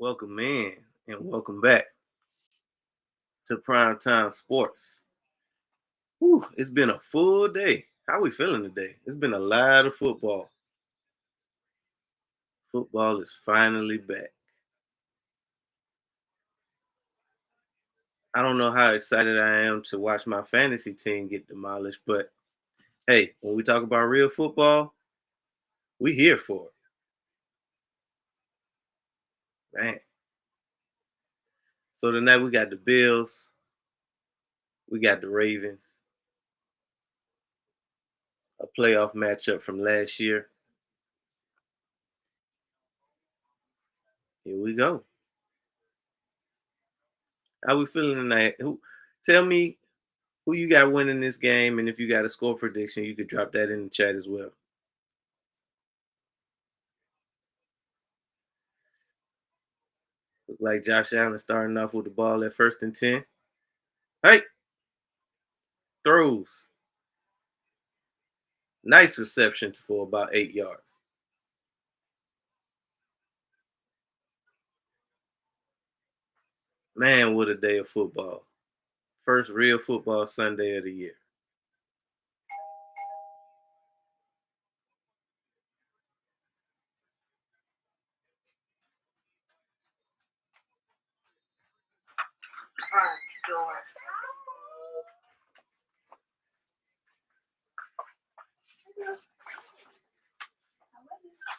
Welcome in and welcome back to Primetime Sports. Whew, it's been a full day. How we feeling today? It's been a lot of football. Football is finally back. I don't know how excited I am to watch my fantasy team get demolished, but hey, when we talk about real football, we here for it. Man. So tonight we got the Bills, we got the Ravens, a playoff matchup from last year. Here we go. How we feeling tonight? Tell me who you got winning this game, and if you got a score prediction, you could drop that in the chat as well. Look like Josh Allen starting off with the ball at 1st and 10. Hey, throws. Nice reception for about 8 yards. Man, what a day of football. First real football Sunday of the year.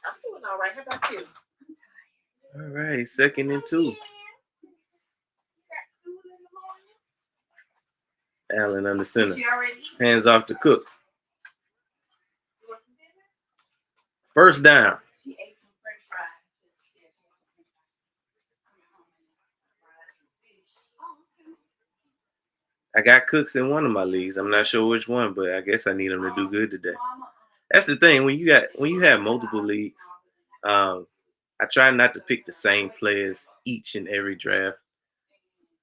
I'm doing all right. How about you? All right, 2nd and 2. Allen under center. Hands off to Cook. First down. I got Cooks in one of my leagues. I'm not sure which one, but I guess I need him to do good today. That's the thing when you have multiple leagues. I try not to pick the same players each and every draft,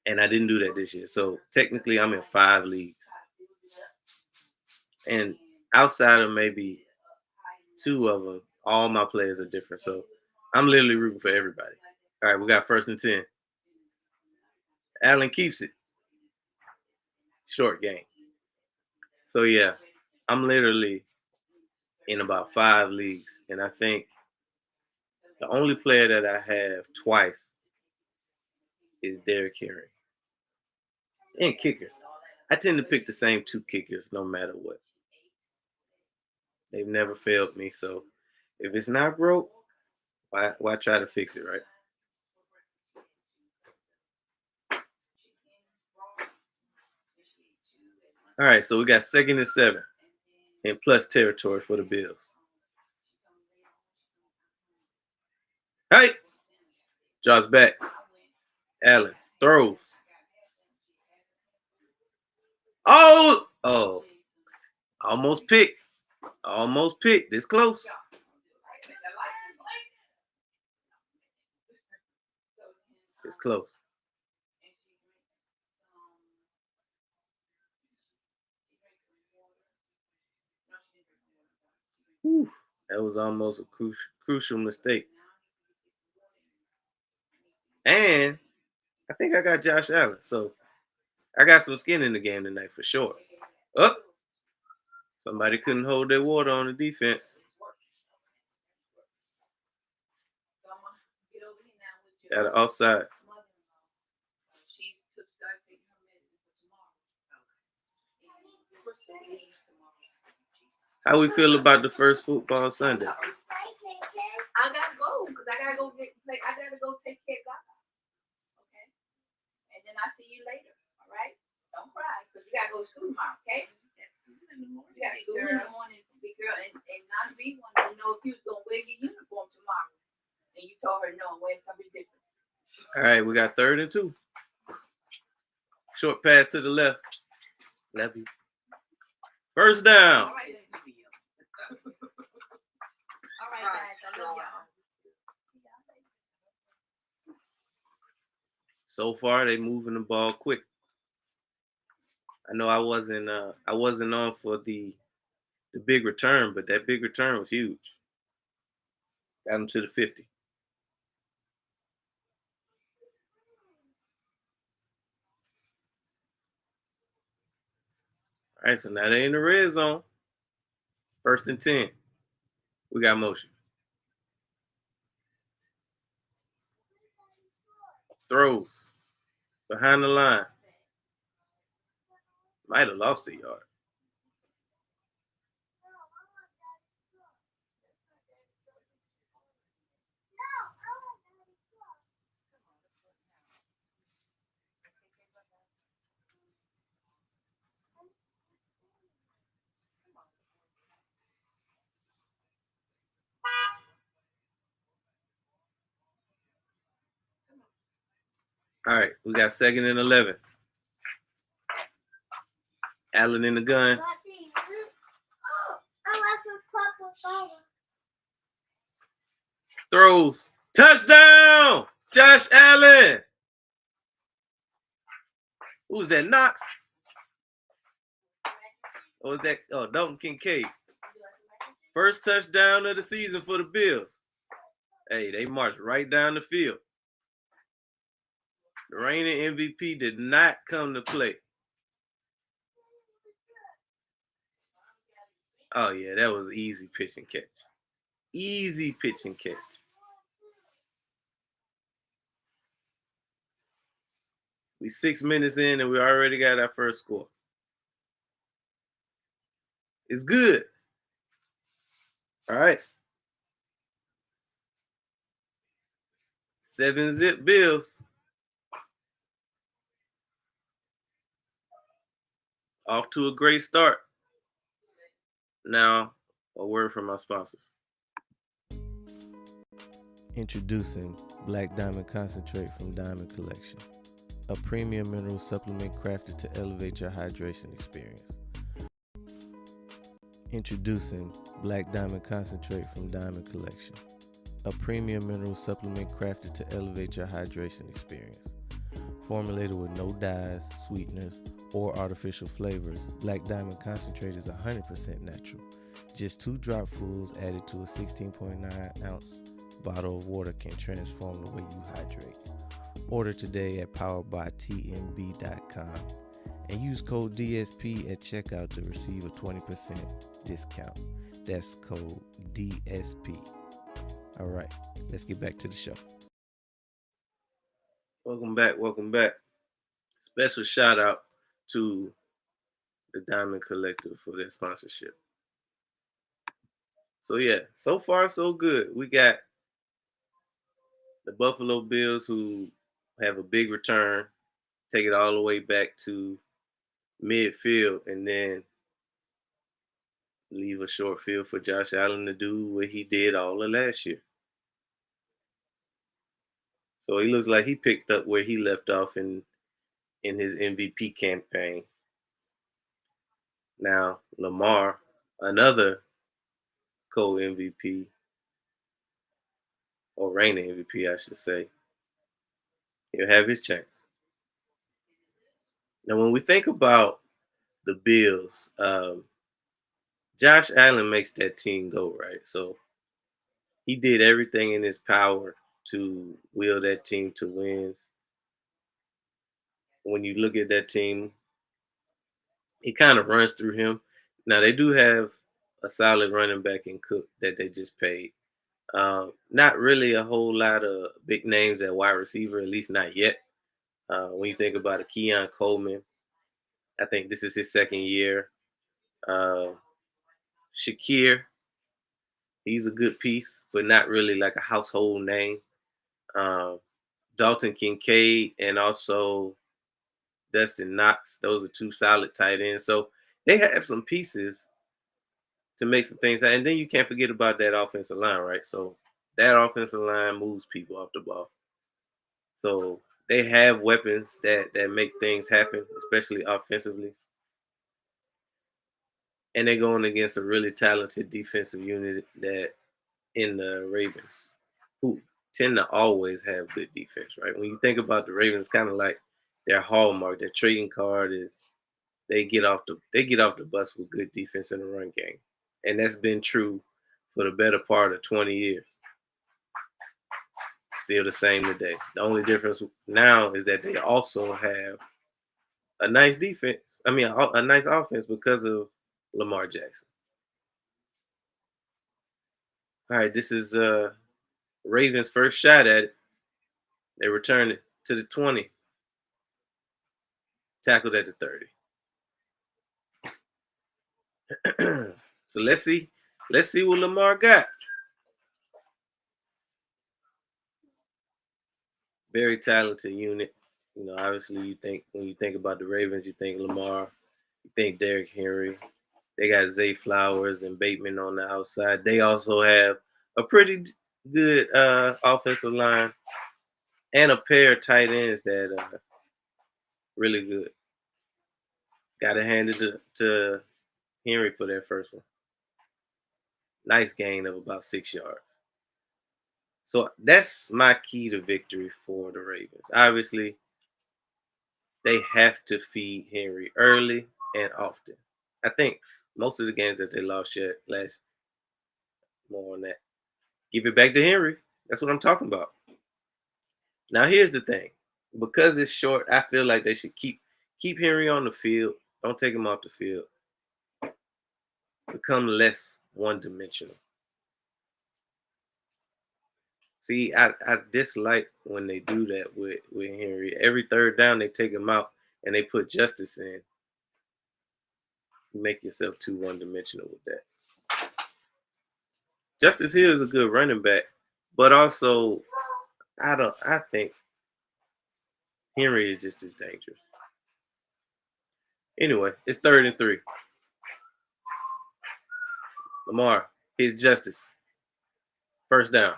and I didn't do that this year. So technically, I'm in 5 leagues, and outside of maybe 2 of them, all my players are different. So I'm literally rooting for everybody. All right, we got 1st and 10. Allen keeps it. Short game. So yeah, I'm literally in about 5 leagues, and I think the only player that I have twice is Derrick Henry. And kickers. I tend to pick the same 2 kickers no matter what. They've never failed me, so if it's not broke, why try to fix it, right? All right, so we got 2nd and 7 in plus territory for the Bills. Hey, drops back. Allen throws. Oh, almost picked. Almost picked. This close. It's close. Whew, that was almost a crucial mistake. And I think I got Josh Allen, so I got some skin in the game tonight for sure. Up. Somebody couldn't hold their water on the defense. Got an offside. How we feel about the first football Sunday? I gotta go because I gotta go take care of God. Okay, and then I see you later. All right, don't cry because you gotta go to school tomorrow. Okay, you got school in the morning, big girl, and not be one to know if you was gonna wear your uniform tomorrow. And you told her no, wear something different. All right, we got 3rd and 2. Short pass to the left. Left you. First down. All right, guys, I love y'all. So far, they moving the ball quick. I know I wasn't on for the big return, but that big return was huge. Got him to the 50. All right, so now they're in the red zone. 1st and 10. We got motion. Throws. Behind the line. Might have lost a yard. All right, we got 2nd and 11. Allen in the gun. Throws. Touchdown! Josh Allen. Who's that? Knox? Or was that? Oh, Dalton Kincaid. First touchdown of the season for the Bills. Hey, they marched right down the field. The reigning MVP did not come to play. Oh, yeah, that was easy pitch and catch. Easy pitch and catch. We 6 minutes in and we already got our first score. It's good. All right. 7-zip Bills. Off to a great start. Now, a word from our sponsor. Introducing Black Diamond Concentrate from Diamond Collection, a premium mineral supplement crafted to elevate your hydration experience. Introducing Black Diamond Concentrate from Diamond Collection, a premium mineral supplement crafted to elevate your hydration experience. Formulated with no dyes, sweeteners, or artificial flavors, Black Diamond Concentrate is 100% natural. Just 2 dropfuls added to a 16.9 ounce bottle of water can transform the way you hydrate. Order today at poweredbytmb.com and use code DSP at checkout to receive a 20% discount. That's code DSP. All right, let's get back to the show. Welcome back. Welcome back. Special shout out to the Diamond Collective for their sponsorship. So, yeah, so far, so good. We got the Buffalo Bills, who have a big return, take it all the way back to midfield, and then leave a short field for Josh Allen to do what he did all of last year. So he looks like he picked up where he left off in his MVP campaign. Now, Lamar, another co-MVP, or reigning MVP, I should say, he'll have his chance. Now, when we think about the Bills, Josh Allen makes that team go, right? So he did everything in his power to will that team to wins. When you look at that team, it kind of runs through him. Now, they do have a solid running back in Cook that they just paid. Not really a whole lot of big names at wide receiver, at least not yet. When you think about it, Keon Coleman, I think this is his 2nd year. Uh, Shakir, he's a good piece, but not really like a household name. Um, Dalton Kincaid and also Dustin Knox, those are 2 solid tight ends. So they have some pieces to make some things happen. And then you can't forget about that offensive line, right? So that offensive line moves people off the ball. So they have weapons that make things happen, especially offensively. And they're going against a really talented defensive unit that in the Ravens, who tend to always have good defense, right? When you think about the Ravens, kind of like their hallmark, their trading card is they get off the bus with good defense in the run game. And that's been true for the better part of 20 years. Still the same today. The only difference now is that they also have a nice defense. I mean, a nice offense because of Lamar Jackson. All right, this is Ravens' first shot at it. They return it to the 20, tackled at the 30. So let's see what Lamar got. Very talented unit. You know, obviously, you think when you think about the Ravens, you think Lamar, you think Derrick Henry. They got Zay Flowers and Bateman on the outside. They also have a pretty good offensive line and a pair of tight ends that are really good. Got to hand it to Henry for their first one. Nice gain of about 6 yards. So that's my key to victory for the Ravens. Obviously, they have to feed Henry early and often. I think most of the games that they lost yet last more on that. Give it back to Henry. That's what I'm talking about. Now here's the thing. Because it's short, I feel like they should keep Henry on the field. Don't take him off the field. Become less one dimensional. See, I dislike when they do that with Henry. Every third down they take him out and they put Justice in. You make yourself too one dimensional with that. Justice Hill is a good running back, but also I think Henry is just as dangerous. Anyway, it's 3rd and 3. Lamar, here's Justice. First down.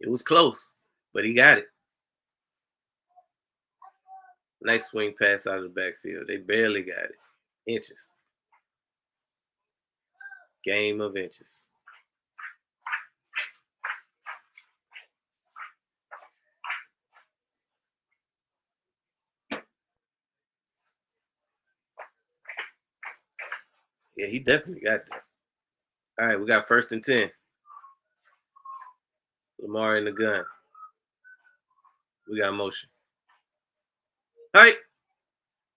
It was close, but he got it. Nice swing pass out of the backfield. They barely got it. Inches. Game of inches. Yeah, he definitely got that. All right, we got 1st and 10. Lamar in the gun. We got motion. Height.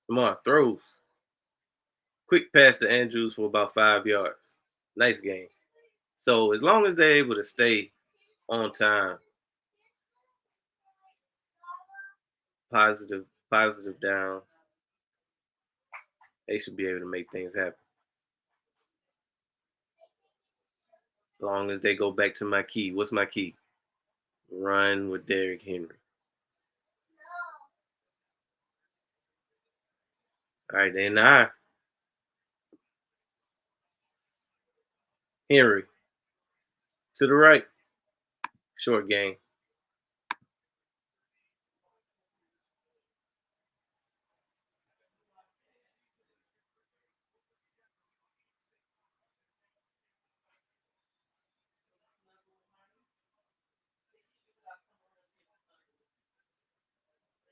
Lamar throws. Quick pass to Andrews for about 5 yards. Nice game. So as long as they're able to stay on time, positive downs, they should be able to make things happen. As long as they go back to my key. What's my key? Run with Derrick Henry. All right, then Henry to the right. Short game.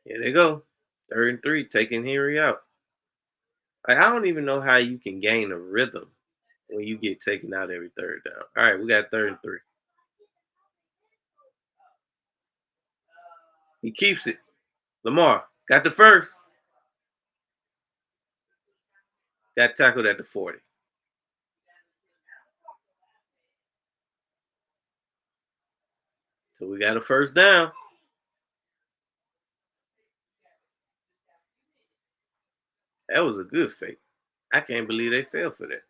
Here they go. 3rd and 3, taking Henry out. Like, I don't even know how you can gain a rhythm when you get taken out every third down. All right, we got 3rd and 3. He keeps it. Lamar got the first. Got tackled at the 40. So we got a first down. That was a good fake. I can't believe they fell for that.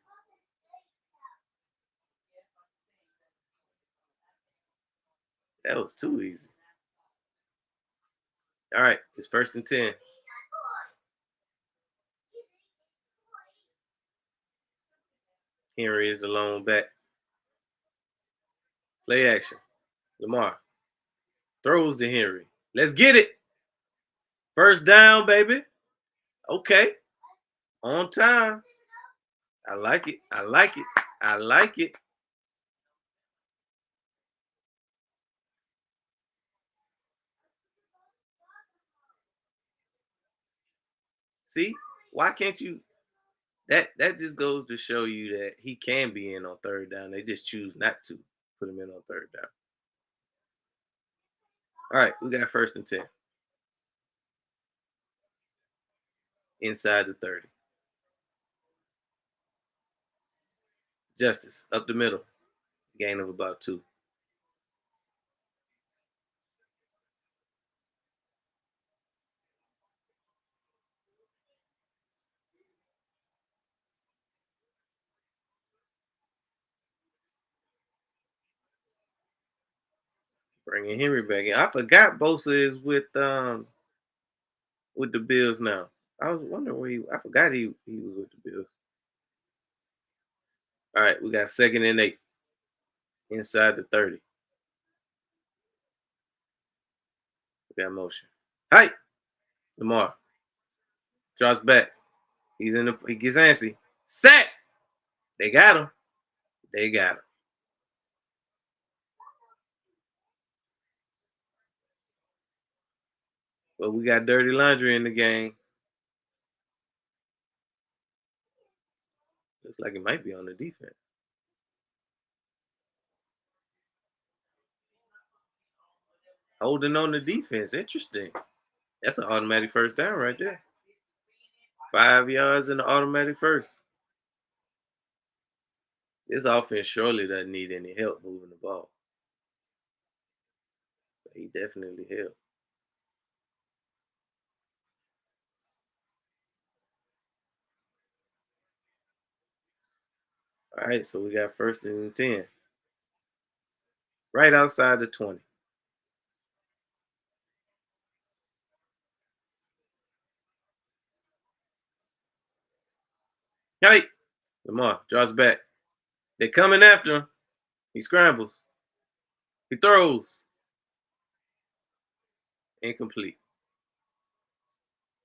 That was too easy. All right, it's 1st and 10. Henry is the lone back. Play action. Lamar throws to Henry. Let's get it. First down, baby. Okay. On time. I like it. I like it. I like it. See? Why can't you that just goes to show you that he can be in on 3rd down. They just choose not to put him in on 3rd down. All right, we got 1st and 10. inside the 30. Justice, up the middle, gain of about 2. Bringing Henry back in. I forgot Bosa is with the Bills now. I was wondering where I forgot he was with the Bills. All right, we got 2nd and 8 inside the 30. We got motion. Hi, Lamar drops back. He gets antsy. Sack. They got him. They got him. But we got dirty laundry in the game. Looks like it might be on the defense. Holding on the defense. Interesting. That's an automatic first down right there. 5 yards in the automatic first. This offense surely doesn't need any help moving the ball. But he definitely helped. All right, so we got 1st and 10. Right outside the 20. Hey, Lamar draws back. They're coming after him. He scrambles. He throws. Incomplete.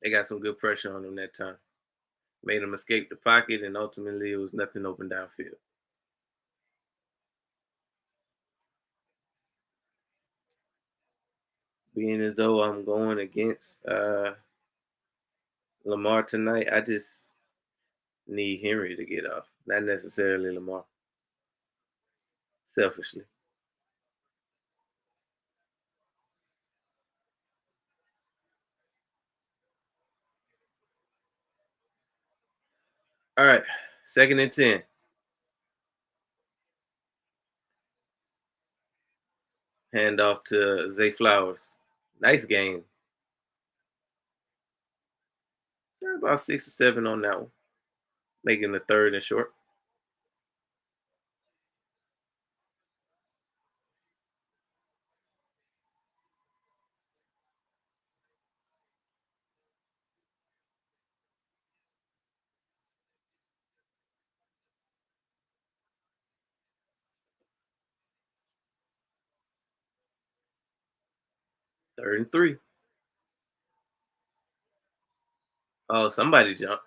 They got some good pressure on him that time. Made him escape the pocket, and ultimately it was nothing open downfield. Being as though I'm going against Lamar tonight, I just need Henry to get off, not necessarily Lamar. Selfishly. All right, 2nd and 10. Hand off to Zay Flowers. Nice game. About 6 or 7 on that one. Making the 3rd and short. Third and 3. Oh, somebody jumped.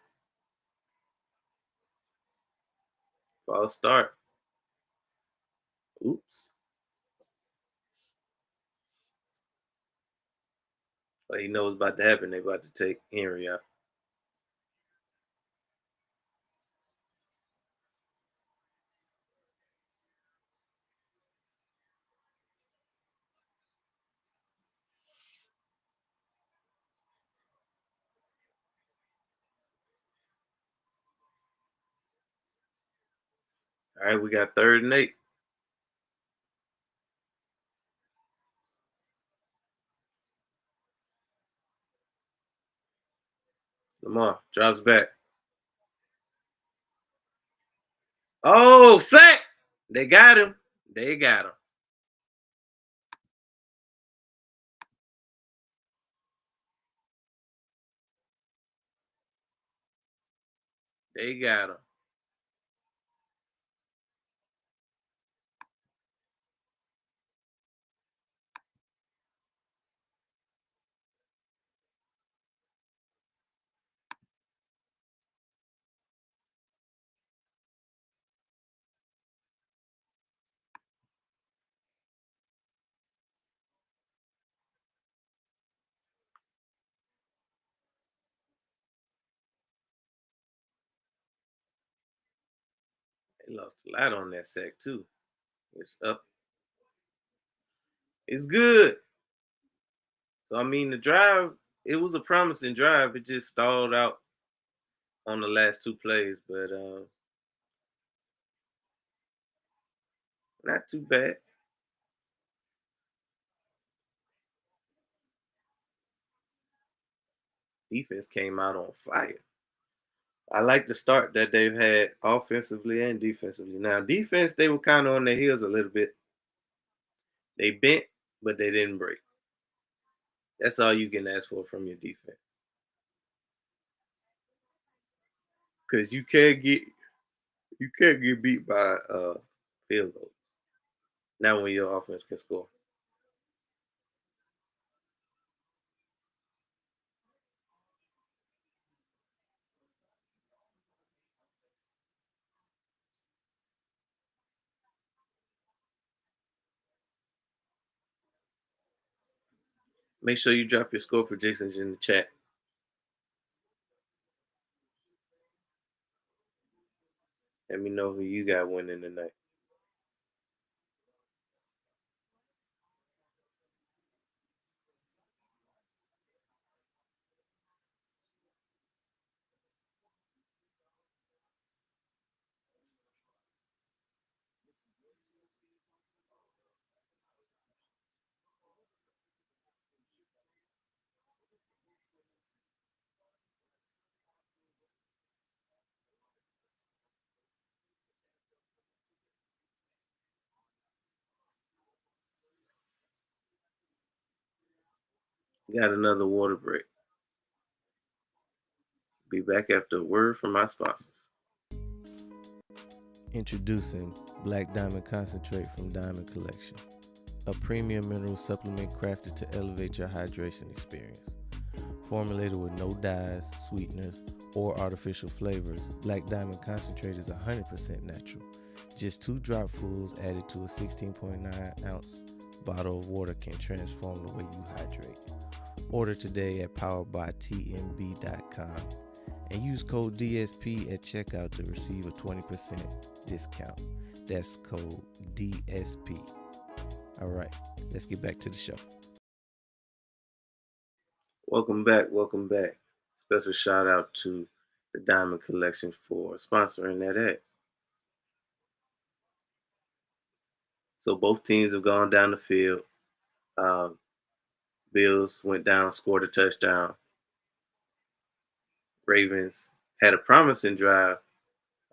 False start. Oops. But he knows about to happen. They about to take Henry out. All right, we got 3rd and 8. Lamar drops back. Oh, sack! They got him. They got him. They got him. They lost a lot on that sack too. It's up. It's good. So I mean, the drive. It was a promising drive. It just stalled out on the last two plays, but not too bad. Defense came out on fire. I like the start that they've had offensively and defensively. Now, defense, they were kind of on their heels a little bit. They bent, but they didn't break. That's all you can ask for from your defense. Because you can't get beat by field goals. Not when your offense can score. Make sure you drop your score projections in the chat. Let me know who you got winning tonight. Got another water break. Be back after a word from our sponsors. Introducing Black Diamond Concentrate from Diamond Collection, a premium mineral supplement crafted to elevate your hydration experience. Formulated with no dyes, sweeteners, or artificial flavors, Black Diamond Concentrate is 100% natural. Just 2 dropfuls added to a 16.9 ounce bottle of water can transform the way you hydrate. Order today at poweredbytmb.com and use code DSP at checkout to receive a 20% discount. That's code DSP. All right, let's get back to the show. Welcome back. Welcome back. Special shout out to the Diamond Collection for sponsoring that ad. So both teams have gone down the field. Um, Bills went down, scored a touchdown. Ravens had a promising drive,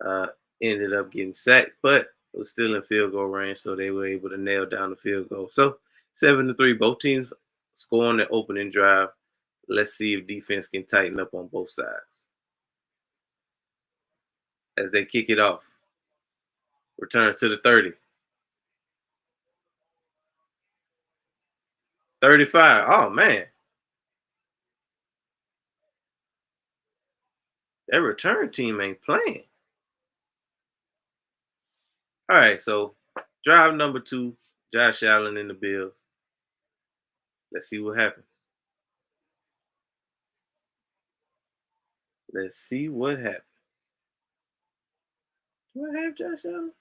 uh, ended up getting sacked, but it was still in field goal range, so they were able to nail down the field goal. So 7-3, both teams score on the opening drive. Let's see if defense can tighten up on both sides. As they kick it off, returns to the 30. 35. Oh man, that return team ain't playing. All right, so drive number 2, Josh Allen and the Bills. Let's see what happens. Let's see what happens. Do I have Josh Allen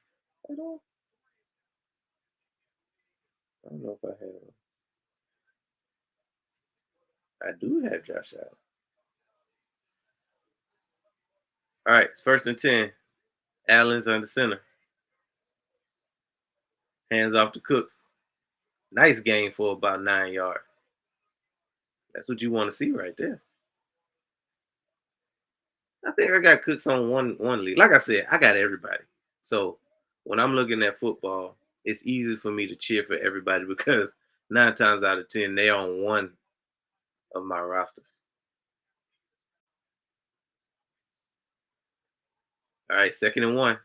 at all? I don't know if I have him. I do have Josh Allen. All right, it's 1st and 10. Allen's under center. Hands off to Cooks. Nice game for about 9 yards. That's what you want to see right there. I think I got Cooks on one league. Like I said, I got everybody. So when I'm looking at football, it's easy for me to cheer for everybody because 9 times out of 10 they're on one of my rosters. All right, 2nd and 1.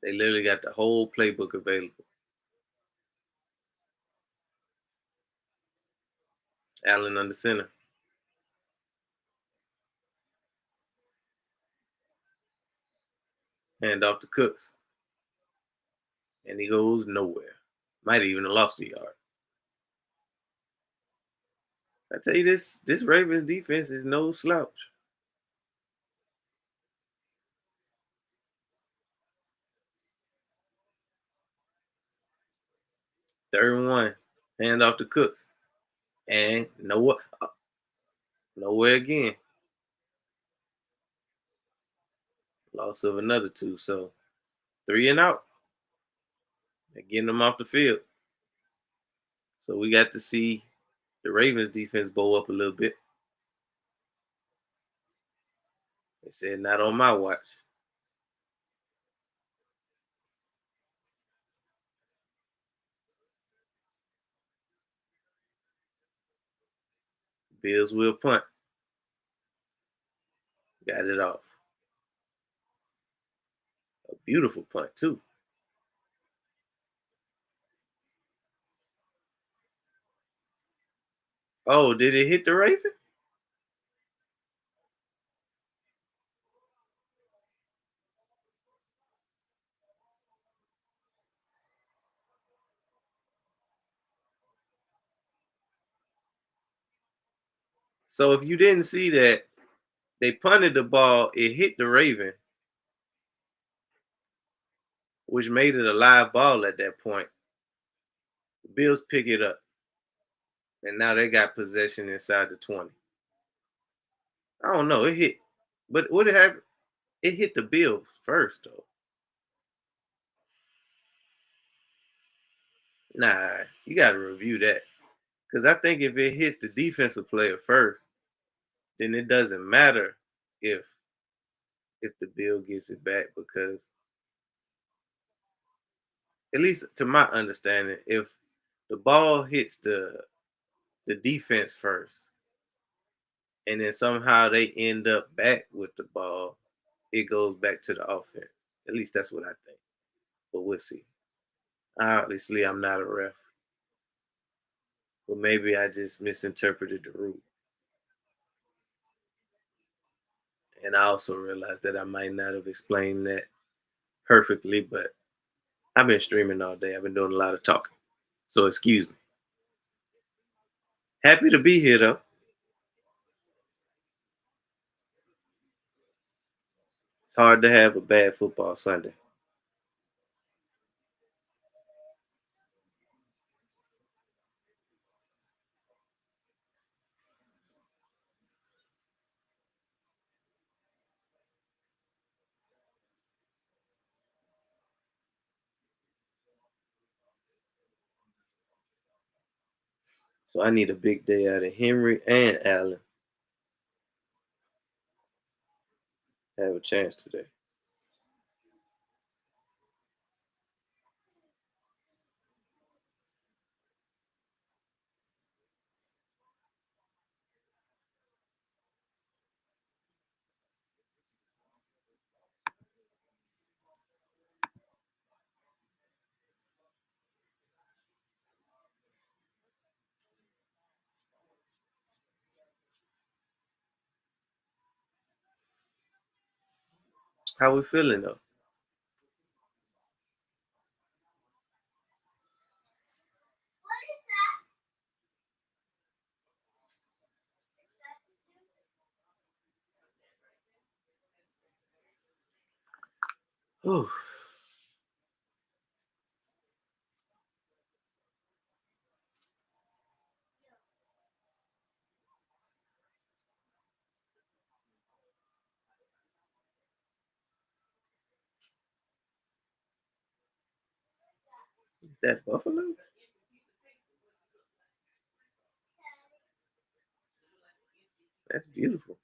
They literally got the whole playbook available. Allen under center. Hand off to Cooks. And he goes nowhere. Might even have lost a yard. I tell you this Ravens defense is no slouch. 3rd and 1. Hand off to Cooks. And nowhere again. loss of another 2. So 3 and out. They're getting them off the field. So we got to see the Ravens defense bow up a little bit. They said not on my watch. Bills will punt. Got it off. A beautiful punt, too. Oh, did it hit the Raven? So if you didn't see that, they punted the ball, it hit the Raven, which made it a live ball at that point. The Bills pick it up, and now they got possession inside the 20. I don't know, it hit. But what happened? It hit the Bills first, though. Nah, you got to review that. Because I think if it hits the defensive player first, then it doesn't matter if the Bill gets it back because at least to my understanding, if the ball hits the defense first and then somehow they end up back with the ball, it goes back to the offense. At least that's what I think. But we'll see. Obviously, I'm not a ref, but maybe I just misinterpreted the rule. And I also realized that I might not have explained that perfectly, but I've been streaming all day. I've been doing a lot of talking. So excuse me. Happy to be here though. It's hard to have a bad football Sunday. So I need a big day out of Henry and Allen. Have a chance today. How we feeling though? Whew. Is that Buffalo? That's beautiful.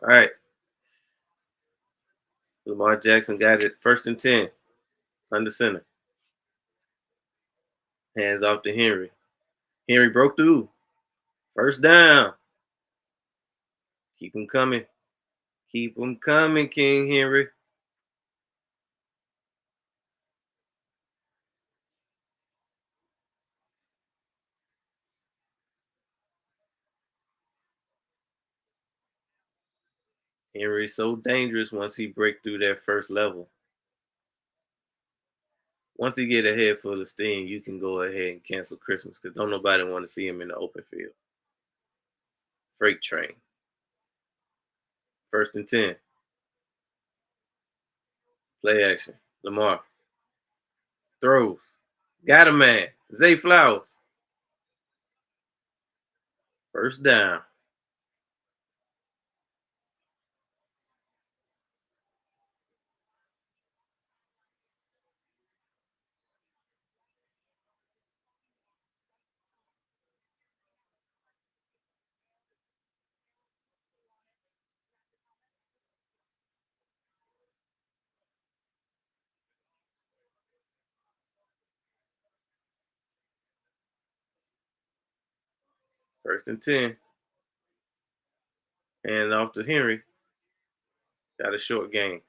All right. Lamar Jackson got it. 1st and 10. Under center. Hands off to Henry. Henry broke through. First down. Keep him coming. Keep him coming, King Henry. Henry's so dangerous once he break through that first level. Once he get a head full of steam, you can go ahead and cancel Christmas because don't nobody want to see him in the open field. Freight train. 1st and 10. Play action. Lamar. Throws. Got a man. Zay Flowers. First down. First and 10. And off to Henry. Got a short game.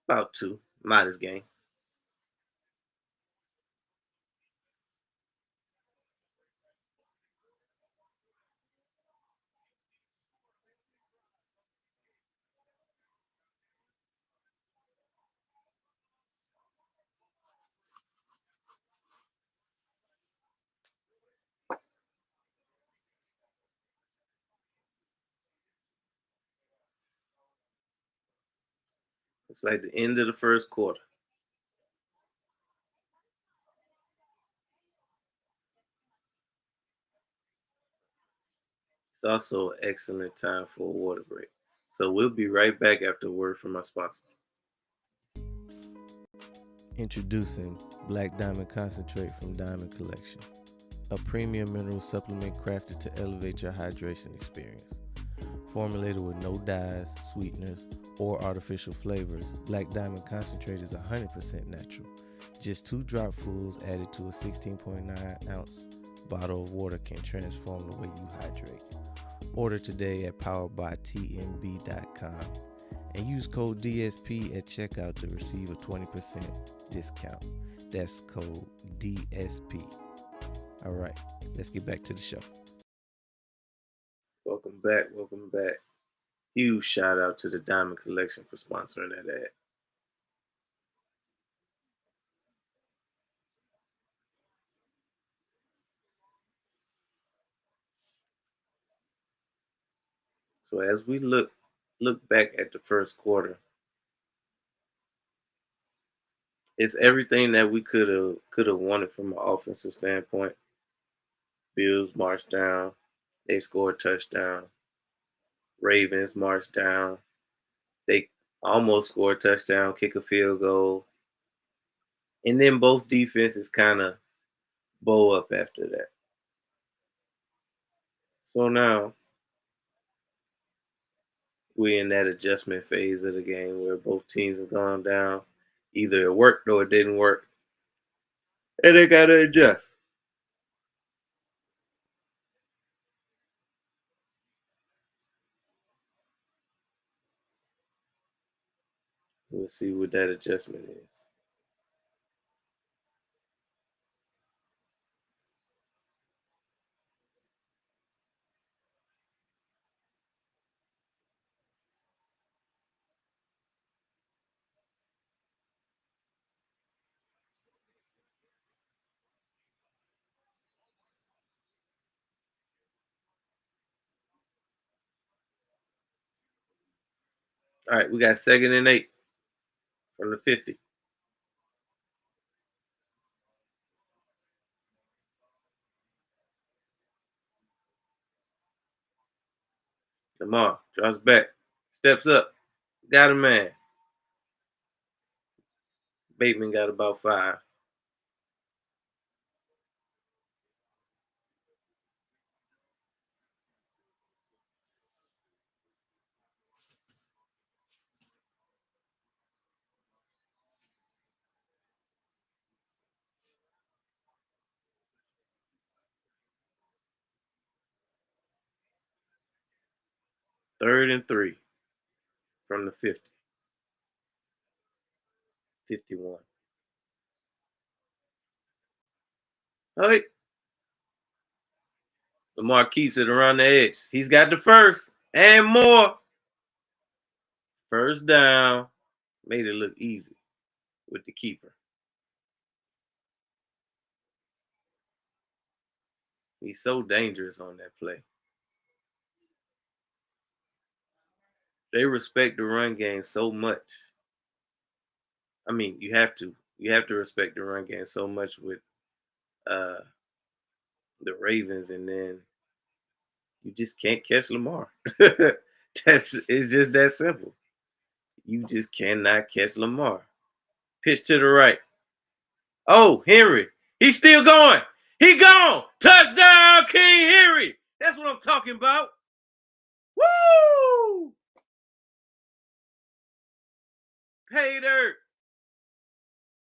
About 2. Modest game. It's like the end of the first quarter. It's also an excellent time for a water break. So we'll be right back after a word from our sponsor. Introducing Black Diamond Concentrate from Diamond Collection, a premium mineral supplement crafted to elevate your hydration experience. Formulated with no dyes, sweeteners, or artificial flavors, Black Diamond Concentrate is 100% natural. Just 2 dropfuls added to a 16.9 ounce bottle of water can transform the way you hydrate. Order today at poweredbytmb.com and use code DSP at checkout to receive a 20% discount. That's code DSP. All right, let's get back to the show. Welcome back. Welcome back. Huge shout out to the Diamond Collection for sponsoring that ad. So as we look back at the first quarter, it's everything that we could have wanted from an offensive standpoint. Bills marched down, they scored a touchdown. Ravens marched down, they almost scored a touchdown, kick a field goal, and then both defenses kind of bow up after that. So now we're in that adjustment phase of the game where both teams have gone down. Either it worked or it didn't work, and they got to adjust. We'll see what that adjustment is. All right, we got 2nd and 8 from the 50. Lamar drops back, steps up, got a man. Bateman got about 5. Third and 3 from the 50. 51. All right. Lamar keeps it around the edge. He's got the first and more. First down. Made it look easy with the keeper. He's so dangerous on that play. They respect the run game so much. I mean, you have to. You have to respect the run game so much with the Ravens, and then you just can't catch Lamar. It's just that simple. You just cannot catch Lamar. Pitch to the right. Oh, Henry. He's still going. He gone. Touchdown, King Henry. That's what I'm talking about. Woo! Pay dirt.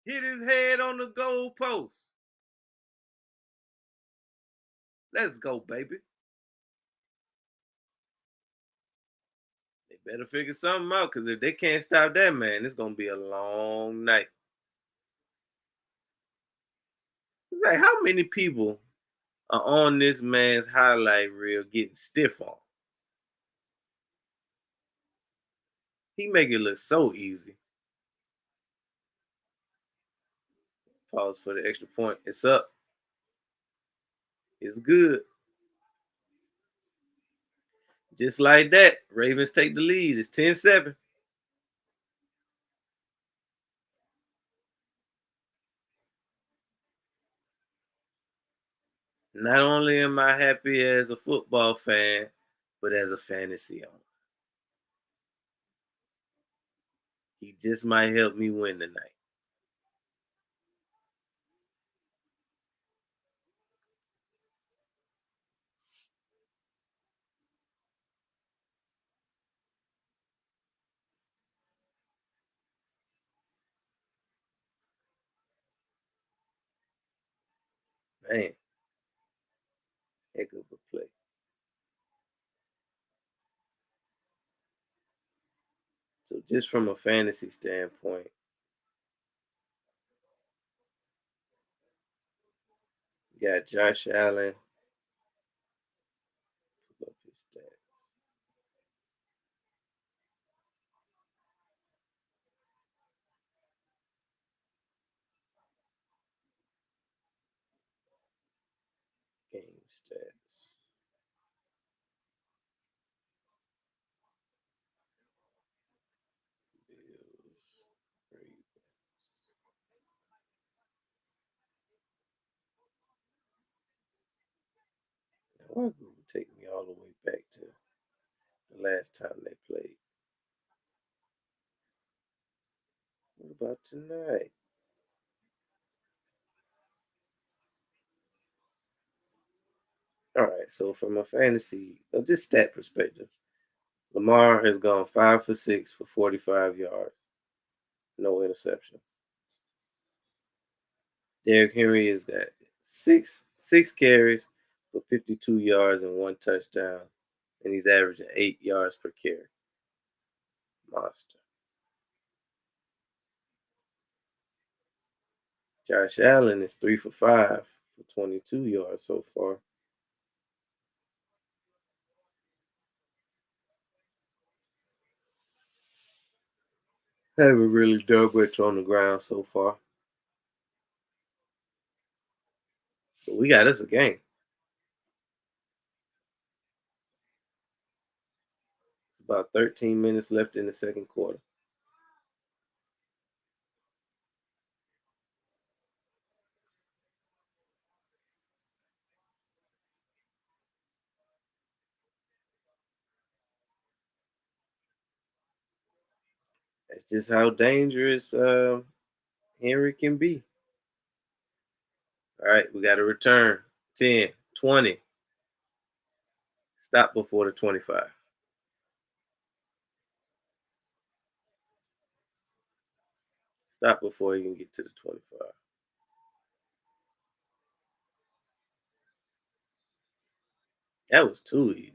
Hit his head on the goal post. Let's go, baby. They better figure something out, because if they can't stop that man, it's gonna be a long night. It's like, how many people are on this man's highlight reel getting stiff on? He make it look so easy. Pause for the extra point. It's up. It's good. Just like that, Ravens take the lead. It's 10-7. Not only am I happy as a football fan, but as a fantasy owner. He just might help me win tonight. Man, heck of a play. So just from a fantasy standpoint, you got Josh Allen. Pull up his stats. Game stats. Bills. Ravens. Now, why Google take me all the way back to the last time they played? What about tonight? All right, so from a fantasy, just stat perspective, Lamar has gone 5 for 6 for 45 yards, no interceptions. Derrick Henry has got six carries for 52 yards and 1 touchdown, and he's averaging 8 yards per carry. Monster. Josh Allen is 3 for 5 for 22 yards so far. Haven't really done much on the ground so far. But we got us a game. It's about 13 minutes left in the second quarter. That's just how dangerous Henry can be. All right, we got a return. 10, 20. Stop before the 25. Stop before you can get to the 25. That was too easy.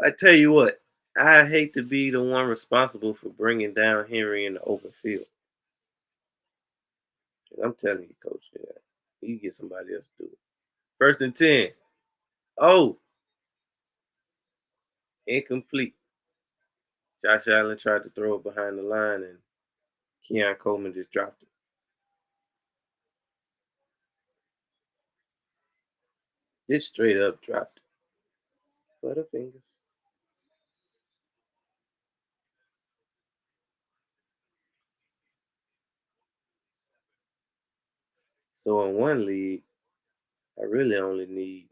I tell you what, I hate to be the one responsible for bringing down Henry in the open field. I'm telling you, Coach, yeah, you get somebody else to do it. 1st and 10. Oh, incomplete. Josh Allen tried to throw it behind the line, and Keon Coleman just dropped it. Just straight up dropped it. Butterfingers. So in one league, I really only need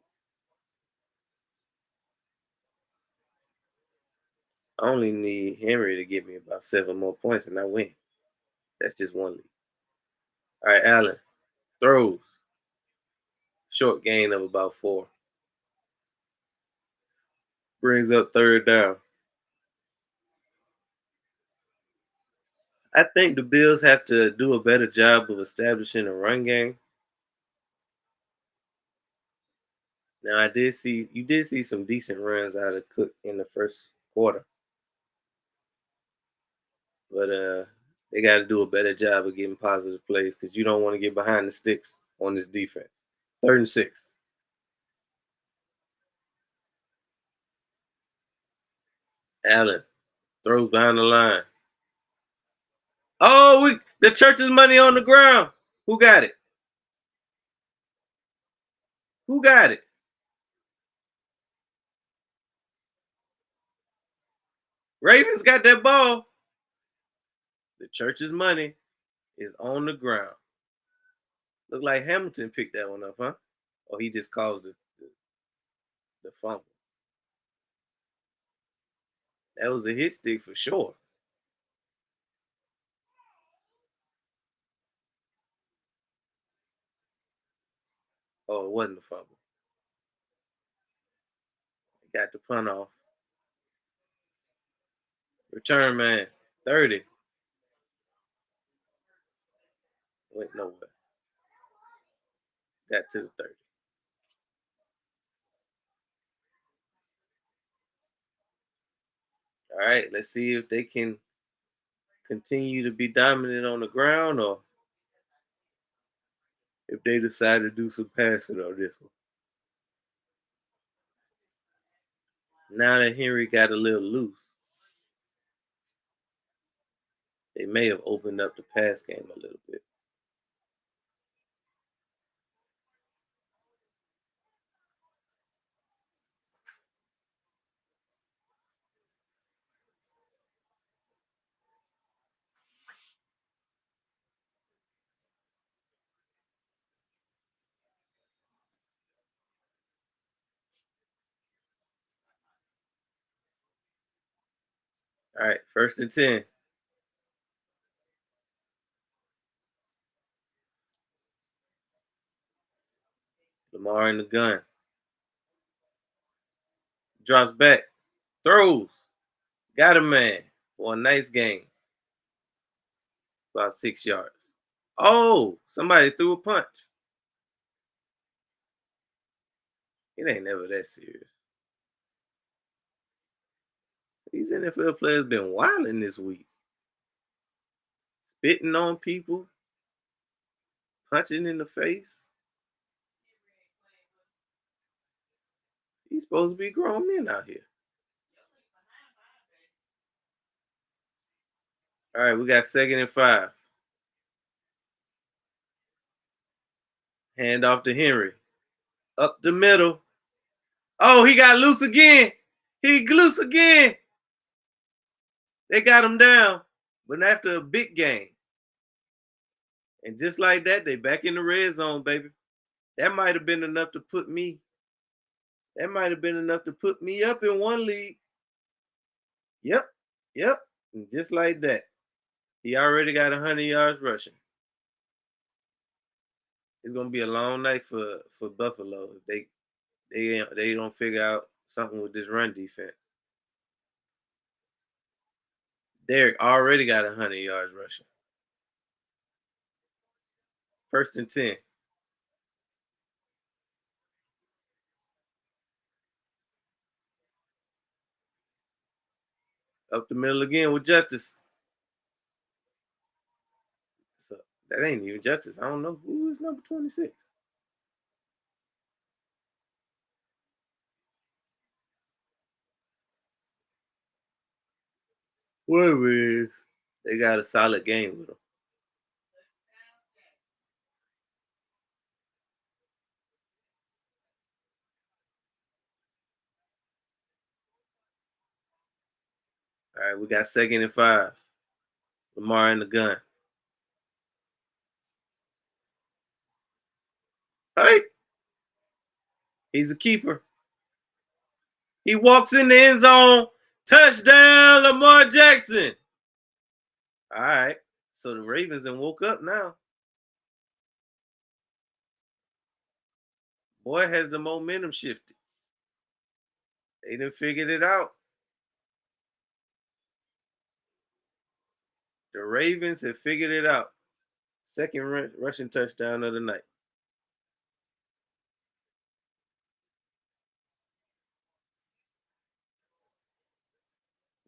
Henry to give me about 7 more points and I win. That's just one league. All right, Allen throws. Short gain of about 4. Brings up third down. I think the Bills have to do a better job of establishing a run game. Now you did see some decent runs out of Cook in the first quarter. But they got to do a better job of getting positive plays because you don't want to get behind the sticks on this defense. 3rd and 6. Allen throws behind the line. Oh, the church's money on the ground. Who got it? Who got it? Ravens got that ball. The church's money is on the ground. Look like Hamilton picked that one up, huh? Or he just caused the fumble. That was a hit stick for sure. Oh, it wasn't a fumble. Got the punt off. Return man, 30. Went nowhere. Got to the 30. All right, let's see if they can continue to be dominant on the ground or if they decide to do some passing on this one. Now that Henry got a little loose, they may have opened up the pass game a little bit. All right, 1st and 10. Lamar in the gun. Drops back. Throws. Got a man for a nice game. About 6 yards. Oh, somebody threw a punch. It ain't never that serious. These NFL players been wilding this week. Spitting on people. Punching in the face. He's supposed to be grown men out here. All right, we got 2nd and 5. Hand off to Henry. Up the middle. Oh, he got loose again. He loose again. They got him down. But after a big game. And just like that, they back in the red zone, baby. That might have been enough to put me. That might have been enough to put me up in one league. Yep. Yep. And just like that. He already got 100 yards rushing. It's gonna be a long night for Buffalo if they don't figure out something with this run defense. Derek already got 100 yards rushing. 1st and 10. Up the middle again with Justice. So that ain't even Justice. I don't know who is number 26. Whatever it is, they got a solid game with them. All right, we got 2nd and 5. Lamar in the gun. Right? He's a keeper. He walks in the end zone. Touchdown, Lamar Jackson. All right. So the Ravens then woke up now. Boy, has the momentum shifted. They done figured it out. The Ravens have figured it out. Second rushing touchdown of the night.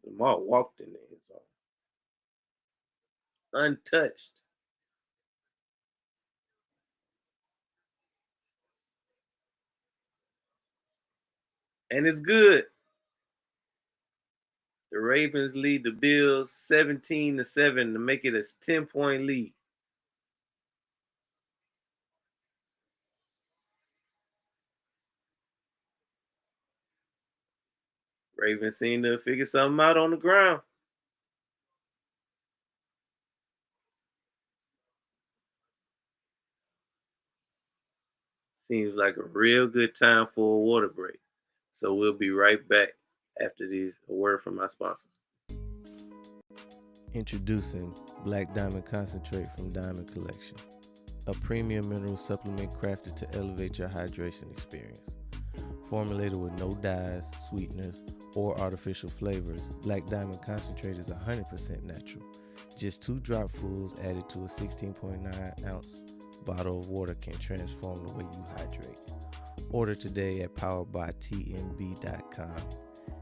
Lamar walked in the end zone. Untouched. And it's good. The Ravens lead the Bills 17-7 to make it a 10-point lead. Ravens seem to figure something out on the ground. Seems like a real good time for a water break. So we'll be right back after these a word from my sponsors. Introducing Black Diamond Concentrate from Diamond Collection, a premium mineral supplement crafted to elevate your hydration experience. Formulated with no dyes, sweeteners, or artificial flavors, Black Diamond Concentrate is 100% natural. Just 2 dropfuls added to a 16.9 ounce bottle of water can transform the way you hydrate. Order today at poweredbytnb.com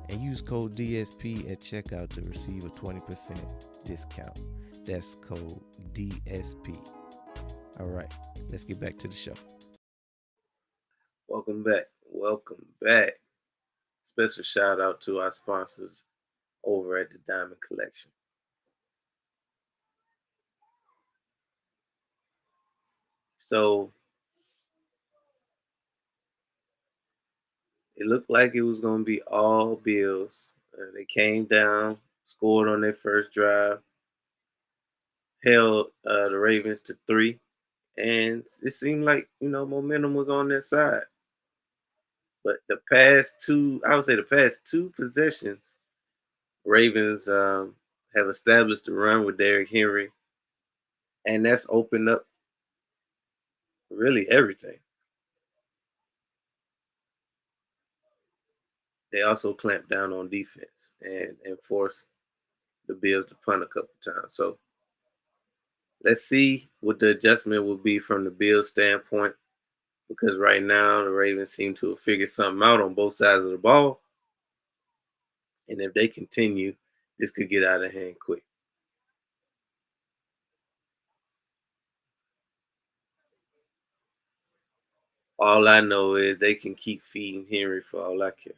and use code DSP at checkout to receive a 20% discount. That's code DSP. All right, let's get back to the show. Welcome back. Welcome back. Special shout out to our sponsors over at the Diamond Collection. So it looked like it was going to be all Bills. They came down, scored on their first drive, held the Ravens to 3, and it seemed like momentum was on their side. But the past two possessions, Ravens have established a run with Derrick Henry, and that's opened up really everything. They also clamped down on defense and forced the Bills to punt a couple times. So let's see what the adjustment will be from the Bills' standpoint, because right now the Ravens seem to have figured something out on both sides of the ball. And if they continue, this could get out of hand quick. All I know is they can keep feeding Henry for all I care.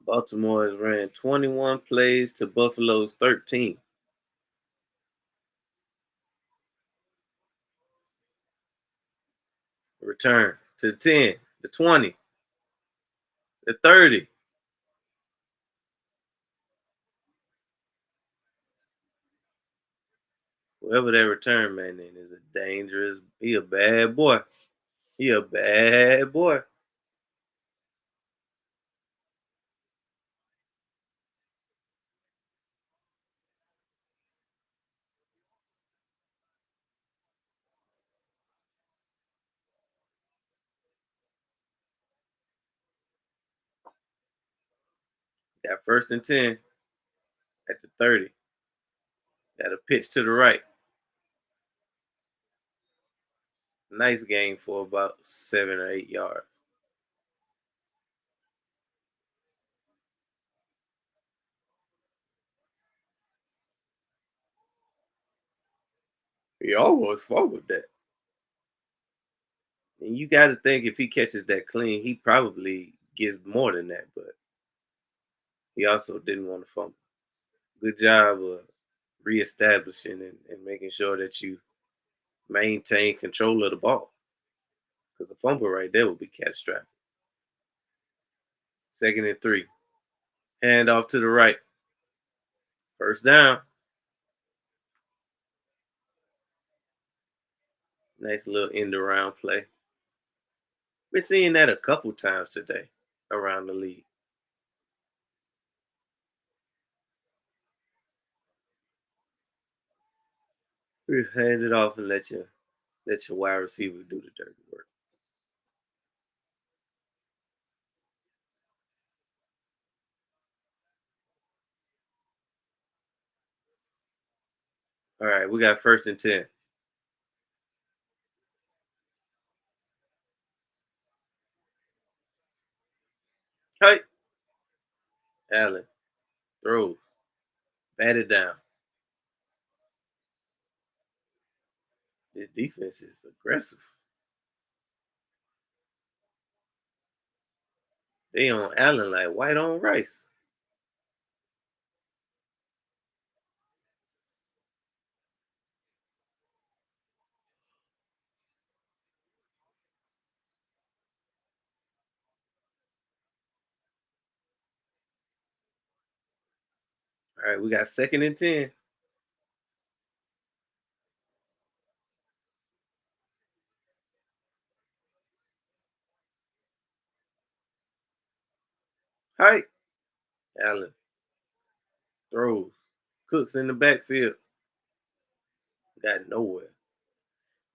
Baltimore has ran 21 plays to Buffalo's 13. Return to the 10, the 20, the 30. Whoever that return man is a dangerous. He a bad boy. He a bad boy. Got first and 10 at the 30. Got a pitch to the right. Nice game for about 7 or 8 yards. He almost fumbled that. And you got to think if he catches that clean, he probably gets more than that. But he also didn't want to fumble. Good job of reestablishing and making sure that you maintain control of the ball. Because a fumble right there would be catastrophic. 2nd and 3. Hand off to the right. First down. Nice little end around play. We're seeing that a couple times today around the league. Just hand it off and let your wide receiver do the dirty work. All right, we got 1st and 10. Hey, Allen throws, batted down. This defense is aggressive. They on Allen like white on rice. All right, we got 2nd and 10. Hi, Allen throws, Cooks in the backfield. Got nowhere.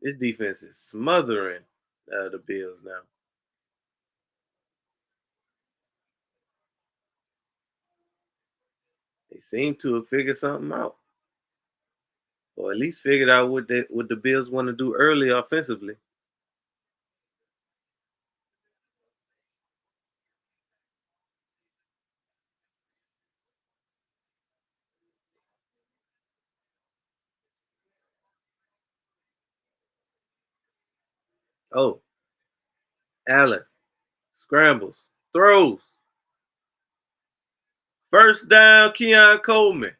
This defense is smothering the Bills now. They seem to have figured something out, or at least figured out what the Bills want to do early offensively. Oh, Allen scrambles, throws. First down, Keon Coleman.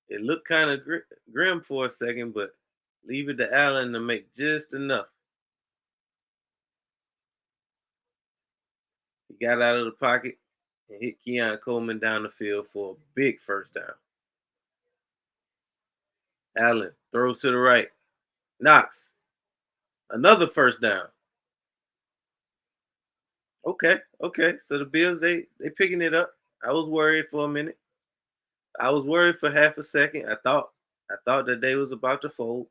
It looked kind of grim for a second, but leave it to Allen to make just enough. He got out of the pocket and hit Keon Coleman down the field for a big first down. Allen throws to the right. Knox. Another first down. Okay. So the Bills, they picking it up. I was worried for a minute. I was worried for half a second. I thought that they was about to fold.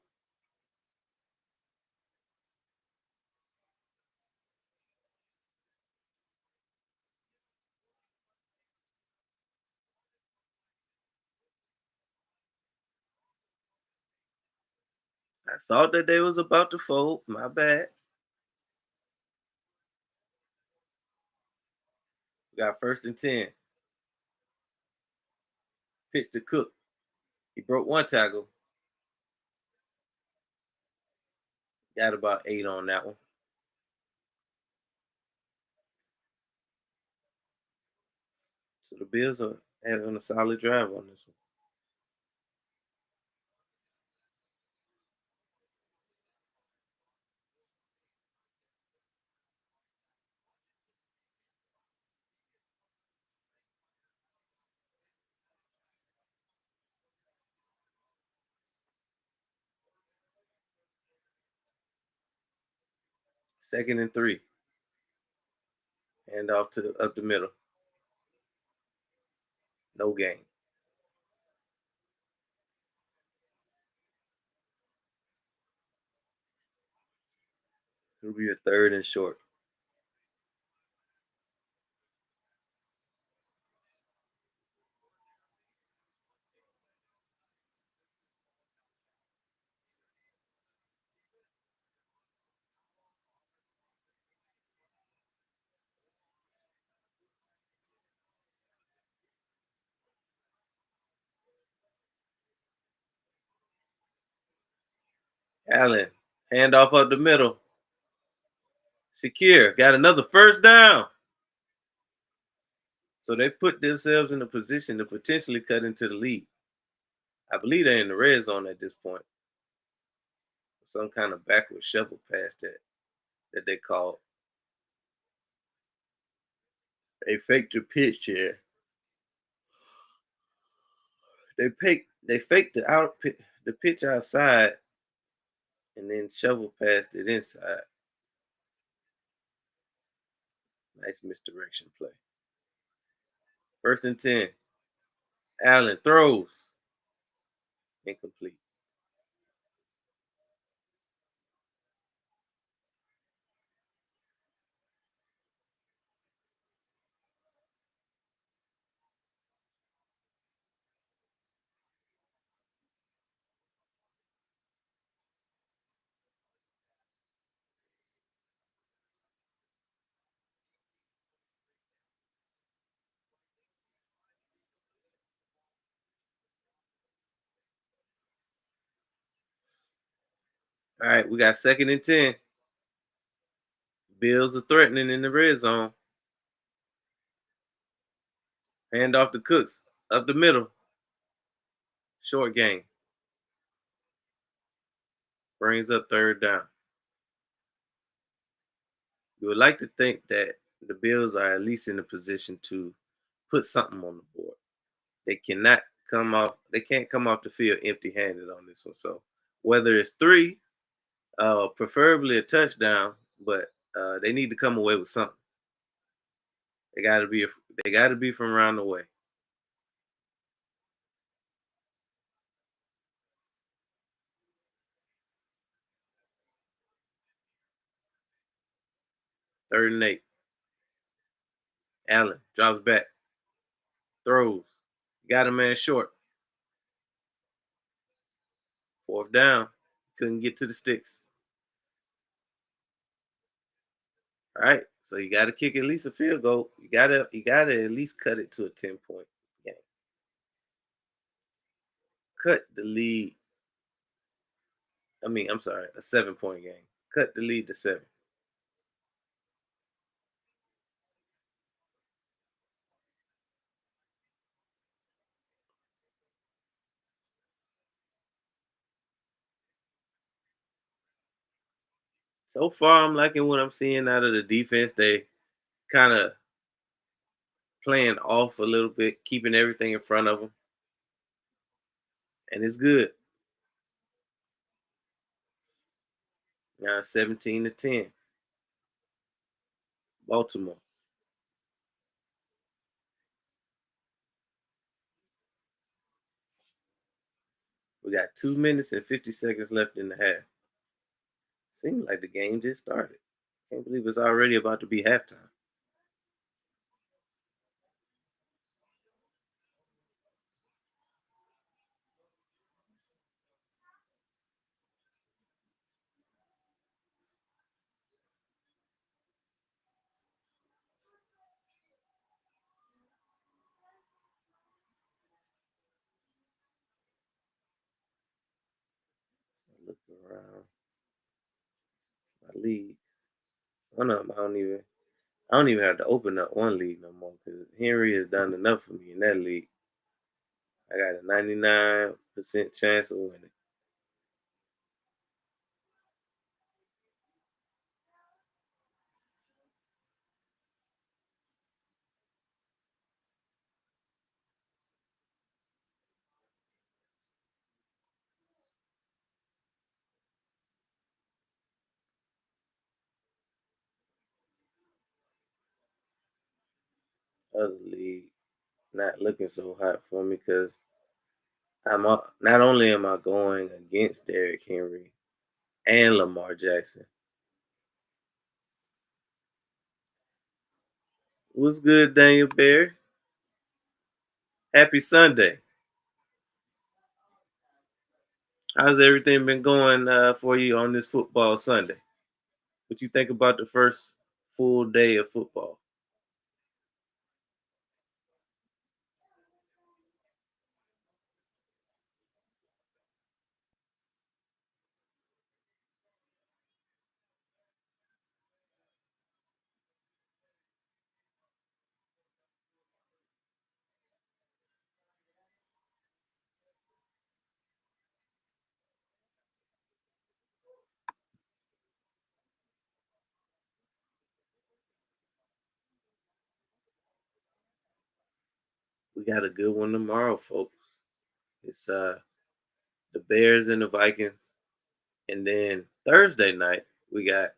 I thought that they was about to fold. My bad. We got 1st and 10. Pitch to Cook. He broke one tackle. Got about 8 on that one. So the Bills are having a solid drive on this one. 2nd and 3. Hand off to up the middle. No gain. It'll be a 3rd and short. Allen, hand off up the middle. Secure, got another first down. So they put themselves in a position to potentially cut into the lead. I believe they're in the red zone at this point. Some kind of backward shuffle pass that they called. They faked the pitch here. They faked the pitch outside and then shovel past it inside. Nice misdirection play. 1st and 10. Allen throws. Incomplete. All right, we got 2nd and 10. Bills are threatening in the red zone. Hand off to Cooks. Up the middle. Short game. Brings up 3rd down. You would like to think that the Bills are at least in a position to put something on the board. They cannot they can't come off the field empty-handed on this one. So whether it's three, preferably a touchdown, but they need to come away with something. They got to be they got to be from around the way. 3rd and 8. Allen drops back, throws, got a man short. 4th down, couldn't get to the sticks. All right, so you got to kick at least a field goal. You gotta at least cut it to a 10-point game. Cut the lead. I'm sorry, a 7-point game. Cut the lead to 7. So far, I'm liking what I'm seeing out of the defense. They kind of playing off a little bit, keeping everything in front of them, and it's good. Now 17-10, Baltimore. We got 2 minutes and 50 seconds left in the half. Seems like the game just started. Can't believe it's already about to be halftime. Look around my leagues. One of them I don't even have to open up one league no more because Henry has done enough for me in that league. I got a 99% chance of winning. Other league not looking so hot for me because not only am I going against Derrick Henry and Lamar Jackson. What's good, Daniel Bear? Happy Sunday. How's everything been going for you on this football Sunday? What you think about the first full day of football? we got a good one tomorrow, folks. It's the Bears and the Vikings. And then Thursday night, we got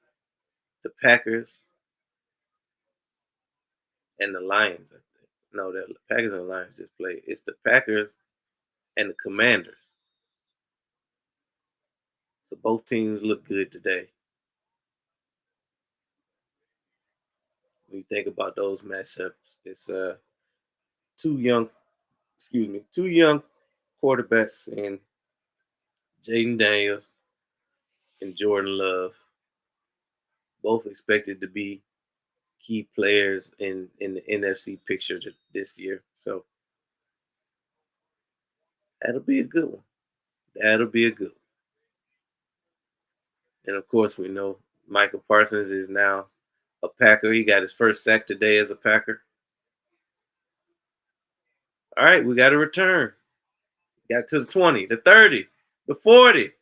the Packers and the Lions, I think. No, the Packers and the Lions just played. It's the Packers and the Commanders. So both teams look good today. When you think about those matchups, it's two young, two young quarterbacks and Jaden Daniels and Jordan Love, both expected to be key players in the NFC picture this year. So that'll be a good one. That'll be a good one. And of course, we know Michael Parsons is now a Packer. He got his first sack today as a Packer. All right, we got a return. Got to the 20, the 30, the 40.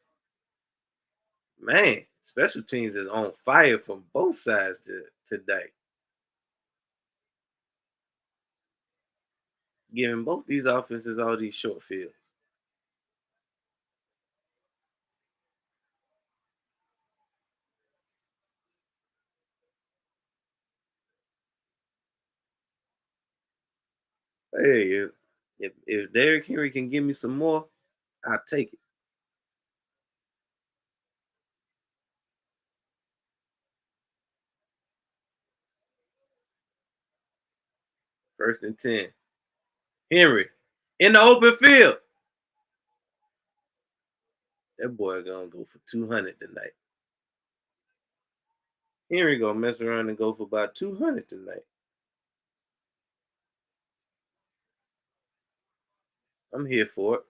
Man, special teams is on fire from both sides today. Giving both these offenses all these short fields. Hey, if Derrick Henry can give me some more, I'll take it. First and 10. Henry in the open field. That boy gonna go for 200 tonight. Henry gonna mess around and go for about 200 tonight. I'm here for it.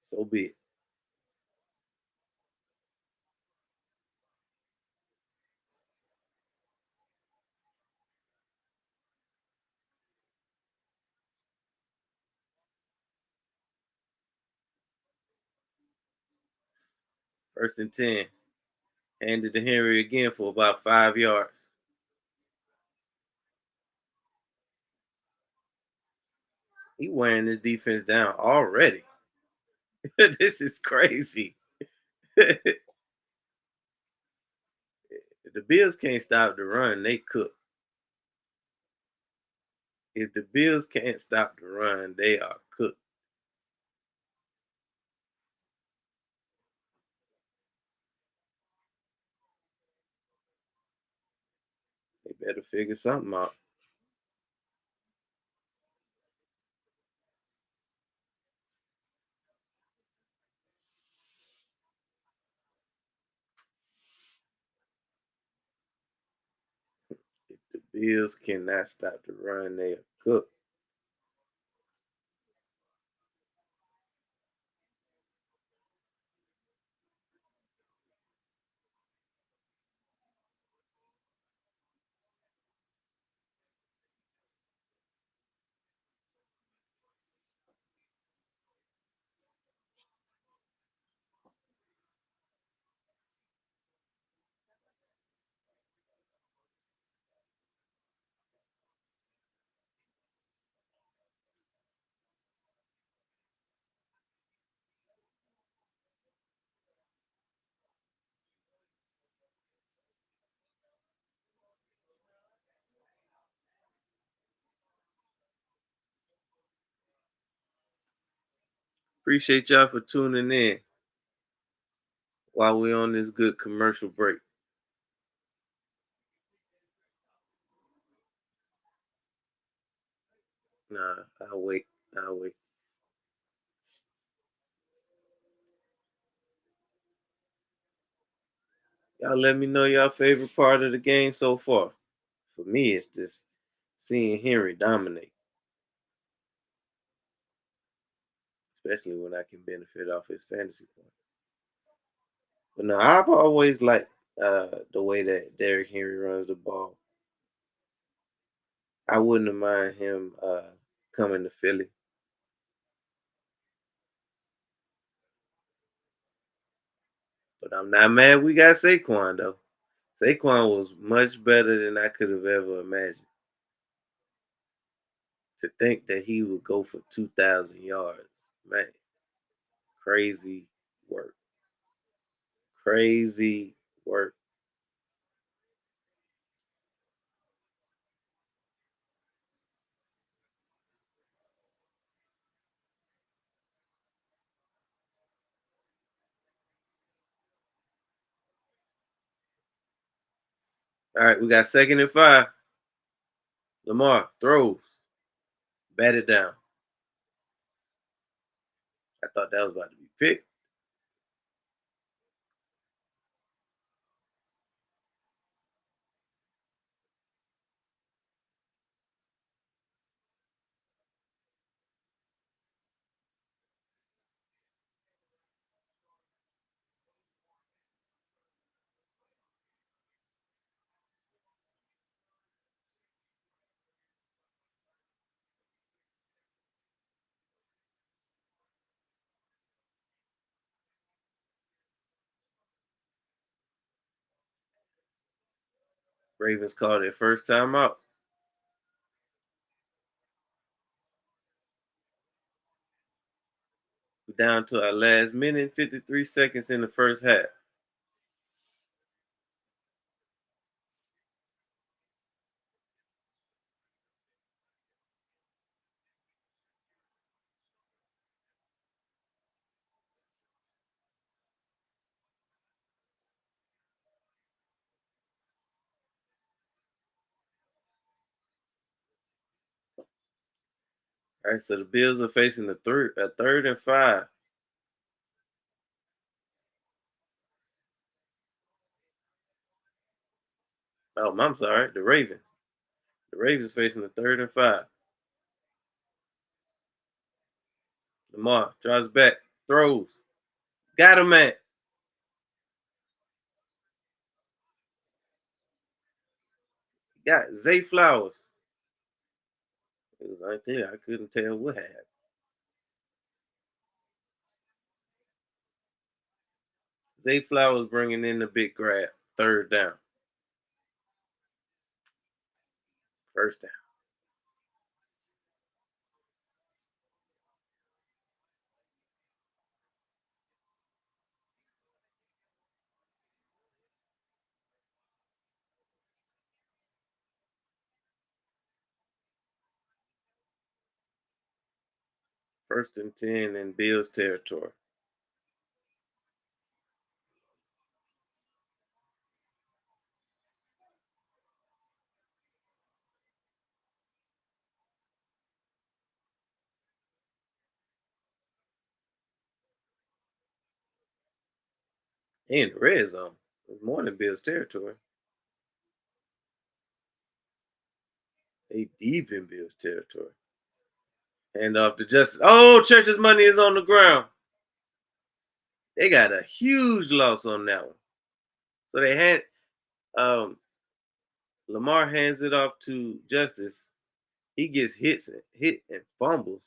So be it. First and 10. Handed to Henry again for about 5 yards. He wearing this defense down already. This is crazy. If the Bills can't stop the run, they cook. If the Bills can't stop the run, they are cooked. They better figure something out. If the Bills cannot stop the run, they are cooked. Appreciate y'all for tuning in while we're on this good commercial break. Nah, I'll wait. I'll wait. Y'all let me know y'all favorite part of the game so far. For me, it's just seeing Henry dominate, especially when I can benefit off his fantasy points. But no, I've always liked the way that Derrick Henry runs the ball. I wouldn't have mind him coming to Philly. But I'm not mad we got Saquon though. Saquon was much better than I could have ever imagined. To think that he would go for 2,000 yards, man, crazy work. Crazy work. All right, we got 2nd and 5. Lamar throws, batted down. I thought that was about to be picked. Ravens called their first time out. We're down to our last minute and 53 seconds in the first half. All right, so the Bills are facing a 3rd and 5. Oh, I'm sorry, the Ravens. The Ravens facing the 3rd and 5. Lamar drives back, throws, got him at. Got Zay Flowers. It was unclear. I couldn't tell what happened. Zay Flowers bringing in the big grab. 3rd down. 1st down. 1st and 10 in Bills territory. In the red zone. It's more than Bills territory. They deep in Bills territory. Hand off to Justice. Oh, Church's money is on the ground. They got a huge loss on that one. So they had Lamar hands it off to Justice. He gets hit and fumbles.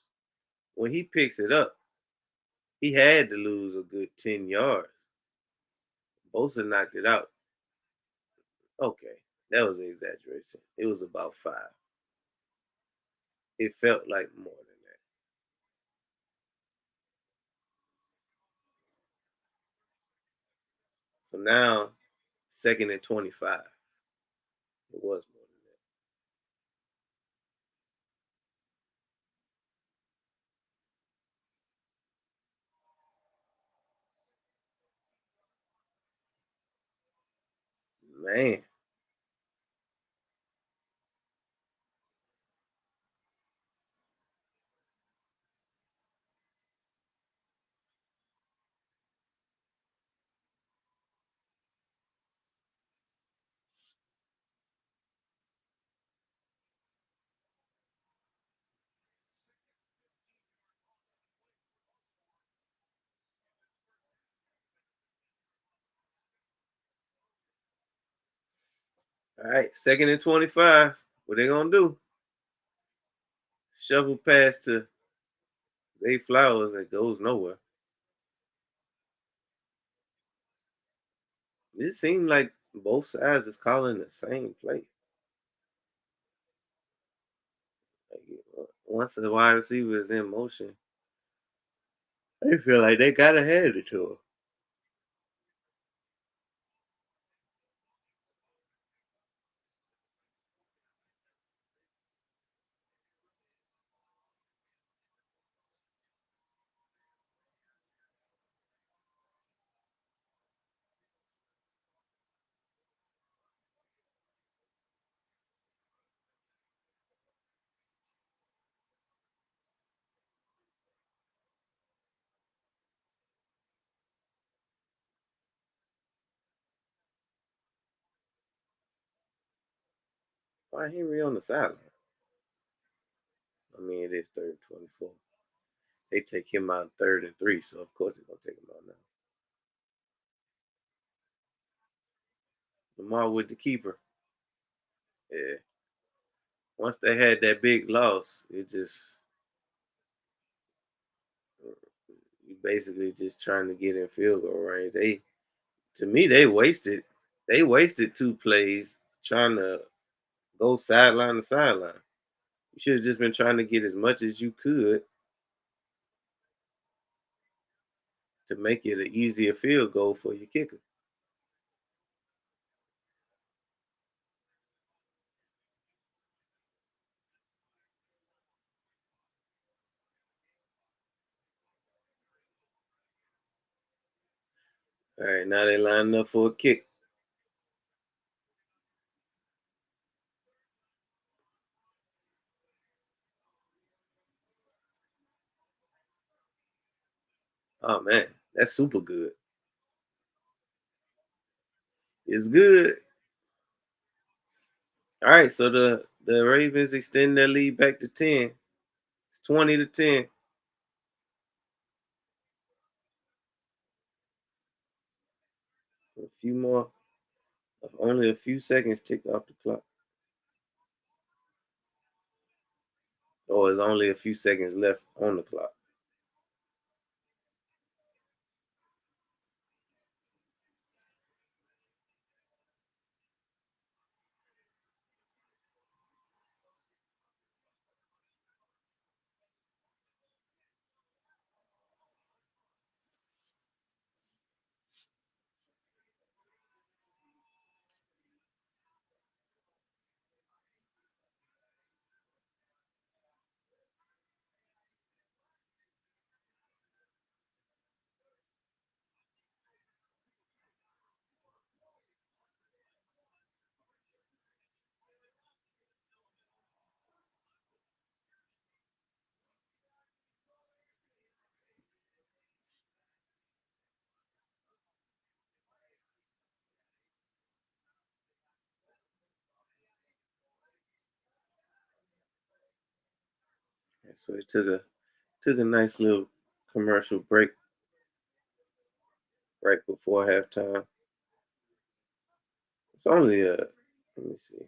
When he picks it up, he had to lose a good 10 yards. Bosa knocked it out. Okay, that was an exaggeration. It was about 5. It felt like more than that. So now, 2nd and 25. It was more than that. Man. All right, 2nd and 25. What they gonna do? Shovel pass to Zay Flowers that goes nowhere. It seemed like both sides is calling the same play. Like, once the wide receiver is in motion, they feel like they gotta hand it to him. Why Henry on the sideline? I mean, it is 3rd and 24. They take him out 3rd and 3, so of course they're gonna take him out now. Lamar with the keeper. Yeah. Once they had that big loss, it just you basically just trying to get in field goal range. They to me they wasted 2 plays trying to go sideline to sideline. You should have just been trying to get as much as you could to make it an easier field goal for your kicker. All right, now they lining up for a kick. Oh man, that's super good. It's good. All right, so the Ravens extend their lead back to 10. It's 20-10. A few more, only a few seconds ticked off the clock. Or there's only a few seconds left on the clock. And so they took a nice little commercial break right before halftime. It's only a let me see.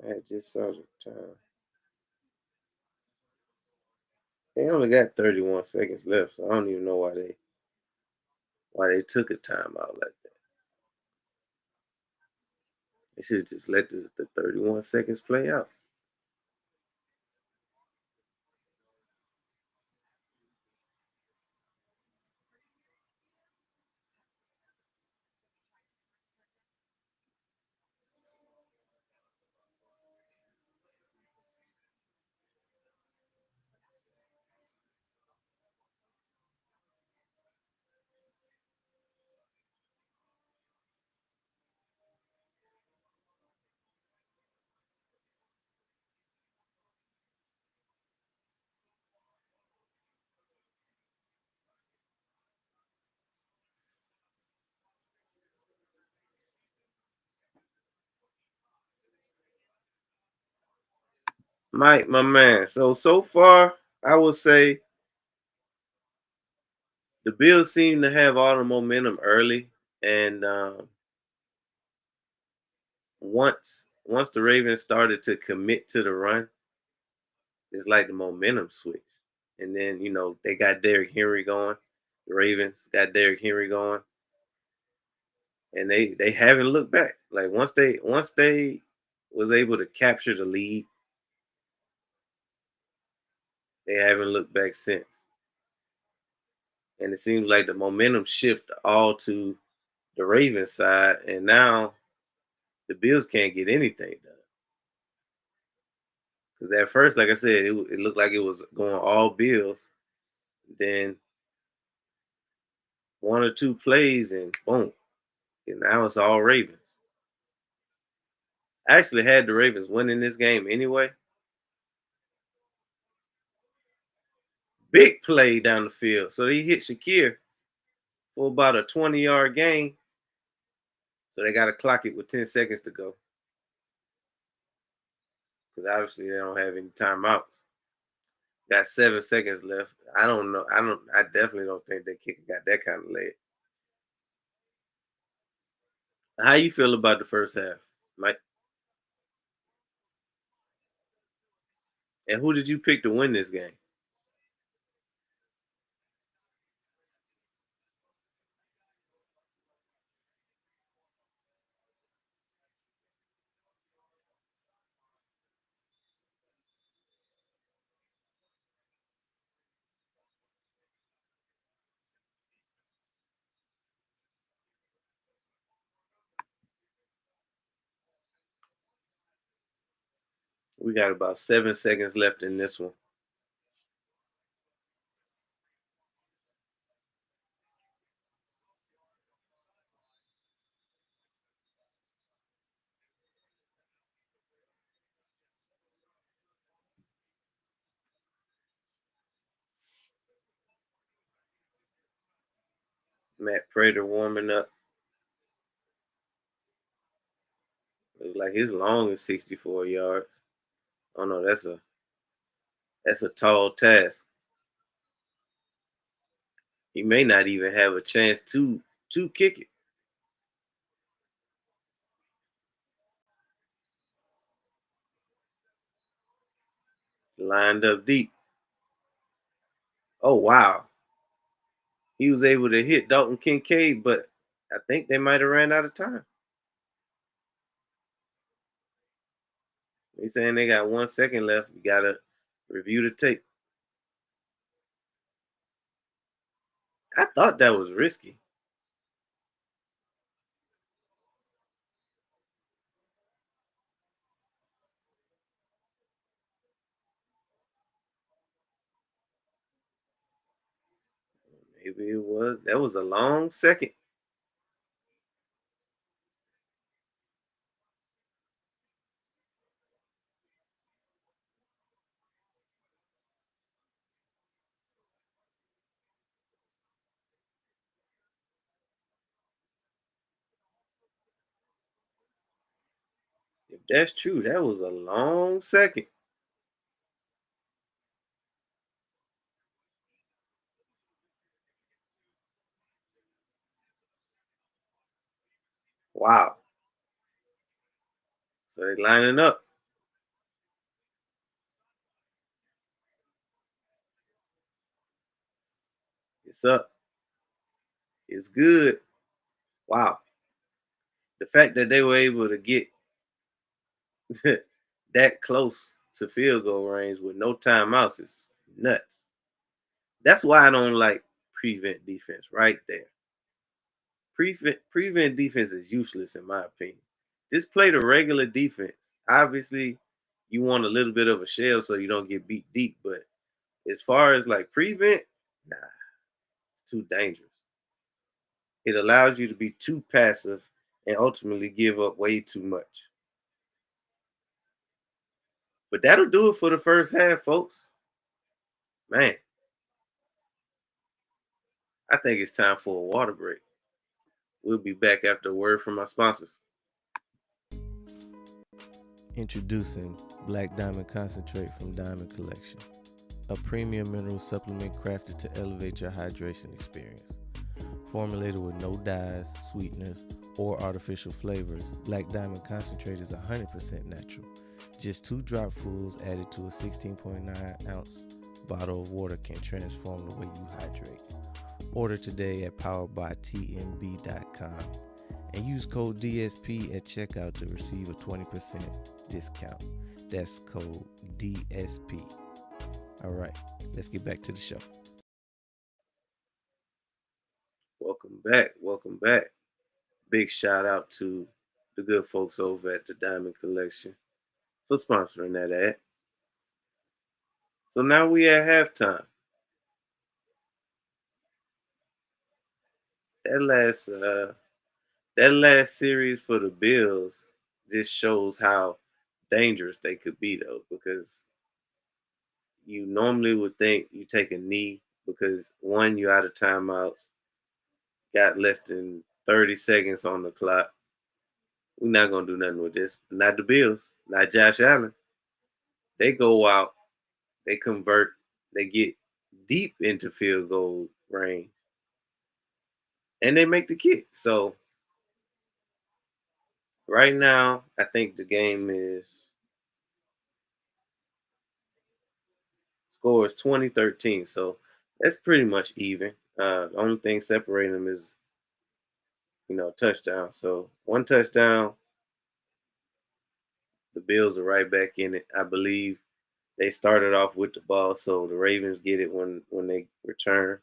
I just saw the time. They only got 31 seconds left, so I don't even know why they took a timeout like that. They should just let the 31 seconds play out. Mike, my man. So far, I would say the Bills seem to have all the momentum early, and once the Ravens started to commit to the run, it's like the momentum switched. And then they got Derrick Henry going. The Ravens got Derrick Henry going, and they haven't looked back. Like once they was able to capture the lead, They haven't looked back since. And it seems like the momentum shift all to the Ravens side, and now the Bills can't get anything done. Because at first, like I said, it looked like it was going all Bills. Then one or two plays, and boom, and now it's all Ravens. I actually had the Ravens winning this game anyway. Big play down the field. So he hit Shakir for about a 20-yard gain. So they got to clock it with 10 seconds to go. Because obviously they don't have any timeouts. Got 7 seconds left. I don't know. I definitely don't think that kicker got that kind of leg. How you feel about the first half, Mike? And who did you pick to win this game? We got about 7 seconds left in this one. Matt Prater warming up. Looks like his long is 64 yards. Oh no, that's a tall task. He may not even have a chance to kick it. Lined up deep. Oh wow. He was able to hit Dalton Kincaid, but I think they might have ran out of time. They saying they got 1 second left. You gotta review the tape. I thought that was risky. Maybe it was. That was a long second. If that's true, that was a long second. Wow. So they lining up. It's up. It's good. Wow. The fact that they were able to get that close to field goal range with no timeouts is nuts. That's why I don't like prevent defense right there. Prevent defense is useless in my opinion. Just play the regular defense. Obviously, you want a little bit of a shell so you don't get beat deep, but as far as like prevent, nah, it's too dangerous. It allows you to be too passive and ultimately give up way too much. But that'll do it for the first half, folks. Man, I think it's time for a water break. We'll be back after a word from our sponsors. Introducing Black Diamond Concentrate from Diamond Collection, a premium mineral supplement crafted to elevate your hydration experience. Formulated with no dyes, sweeteners, or artificial flavors, Black Diamond Concentrate is 100% natural. Just 2 dropfuls added to a 16.9 ounce bottle of water can transform the way you hydrate. Order today at poweredbytmb.com and use code DSP at checkout to receive a 20% discount. That's code DSP. All right, let's get back to the show. Welcome back. Welcome back. Big shout out to the good folks over at the Diamond Collection for sponsoring that ad. So now we at halftime. That last that last series for the Bills just shows how dangerous they could be though, because you normally would think you take a knee because one, you're out of timeouts, got less than 30 seconds on the clock. We're not gonna do nothing with this. Not the Bills, not Josh Allen. They go out, they convert, they get deep into field goal range, and they make the kick. So right now, I think the game is score is 2013. So that's pretty much even. The only thing separating them is touchdown. So one touchdown, the Bills are right back in it. I believe they started off with the ball, so the Ravens get it when they return.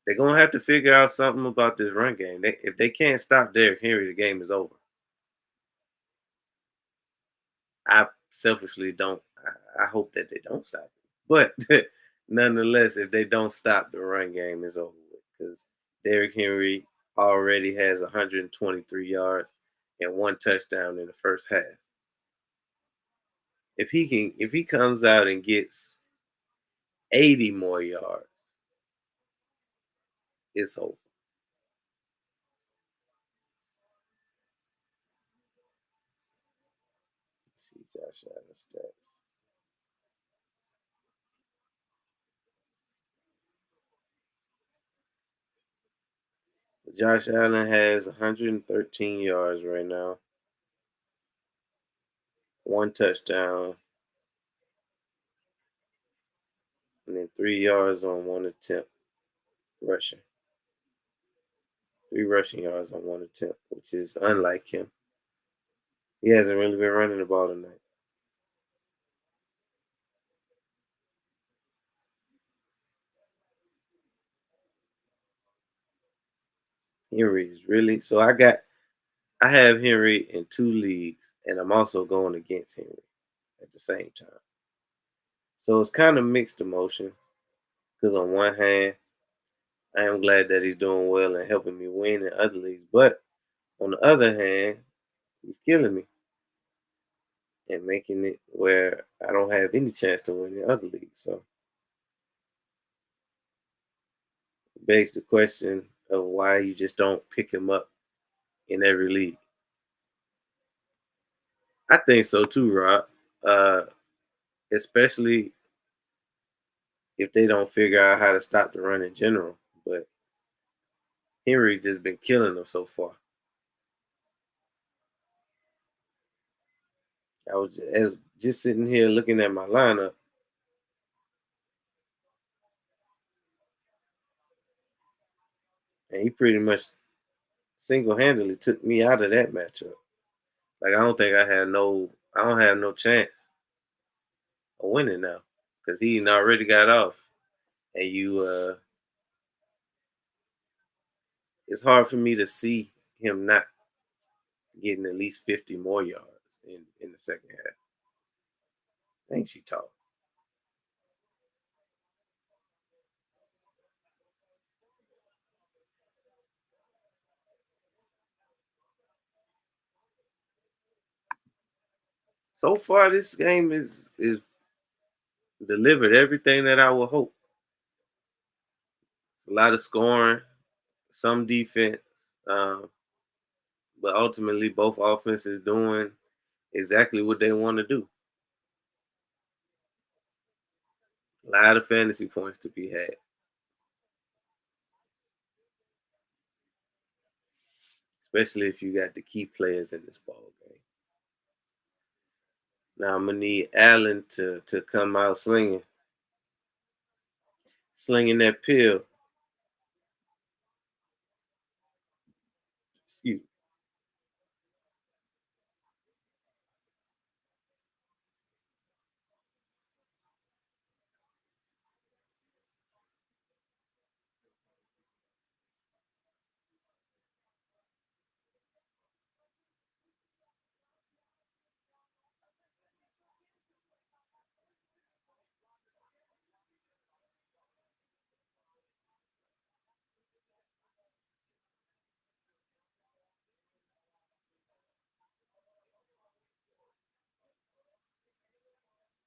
They're gonna have to figure out something about this run game. If they can't stop Derrick Henry, the game is over. I selfishly don't. I hope that they don't stop it. But nonetheless, if they don't stop the run game, is over with because Derrick Henry already has 123 yards and one touchdown in the first half. If he comes out and gets 80 more yards, it's over. Let's see Josh Allen stats. So Josh Allen has 113 yards right now, one touchdown, and then 3 yards on one attempt rushing. 3 rushing yards on one attempt, which is unlike him. He hasn't really been running the ball tonight. Henry is really so I have Henry in two leagues, and I'm also going against Henry at the same time. So it's kind of mixed emotion because on one hand, I am glad that he's doing well and helping me win in other leagues, but on the other hand, he's killing me and making it where I don't have any chance to win in other leagues. So it begs the question of why you just don't pick him up in every league. I think so too, Rob. Uh, Especially if they don't figure out how to stop the run in general. But Henry just been killing them so far. I was just sitting here looking at my lineup, and he pretty much single handedly took me out of that matchup. Like I don't have no chance of winning now because he already got off, and it's hard for me to see him not getting at least 50 more yards in the second half. I think she talked. So far, this game is delivered everything that I would hope. It's a lot of scoring, some defense, um, but ultimately both offenses doing exactly what they want to do. A lot of fantasy points to be had, especially if you got the key players in this ball game. Now I'm gonna need Allen to come out slinging that pill. Excuse me.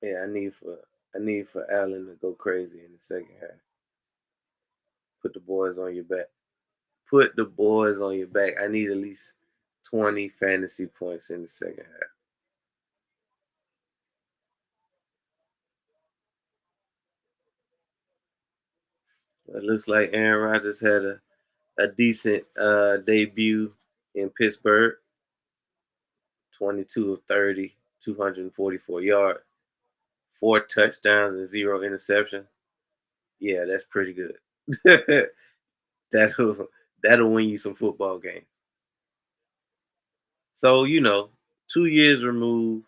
Yeah, I need for Allen to go crazy in the second half. Put the boys on your back. Put the boys on your back. I need at least 20 fantasy points in the second half. It looks like Aaron Rodgers had a decent debut in Pittsburgh. 22 of 30, 244 yards, 4 touchdowns, and 0 interceptions. Yeah, that's pretty good. that'll that'll win you some football games. So 2 years removed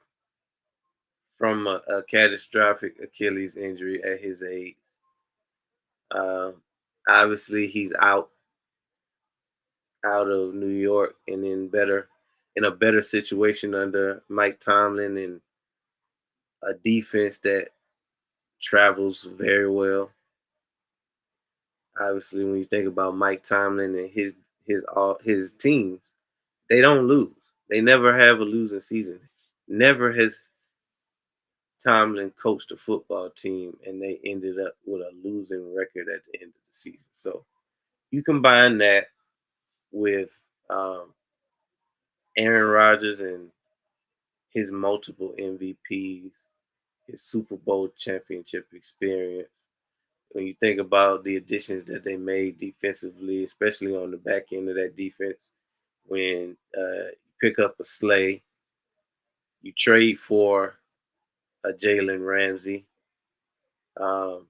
from a catastrophic Achilles injury at his age. Um, Obviously, he's out of New York and in a better situation under Mike Tomlin and a defense that travels very well. Obviously, when you think about Mike Tomlin and his teams, they don't lose. They never have a losing season. Never has Tomlin coached a football team and they ended up with a losing record at the end of the season. So you combine that with um, Aaron Rodgers and his multiple MVPs, his Super Bowl championship experience. When you think about the additions that they made defensively, especially on the back end of that defense, when you pick up a Slay, you trade for a Jalen Ramsey, um,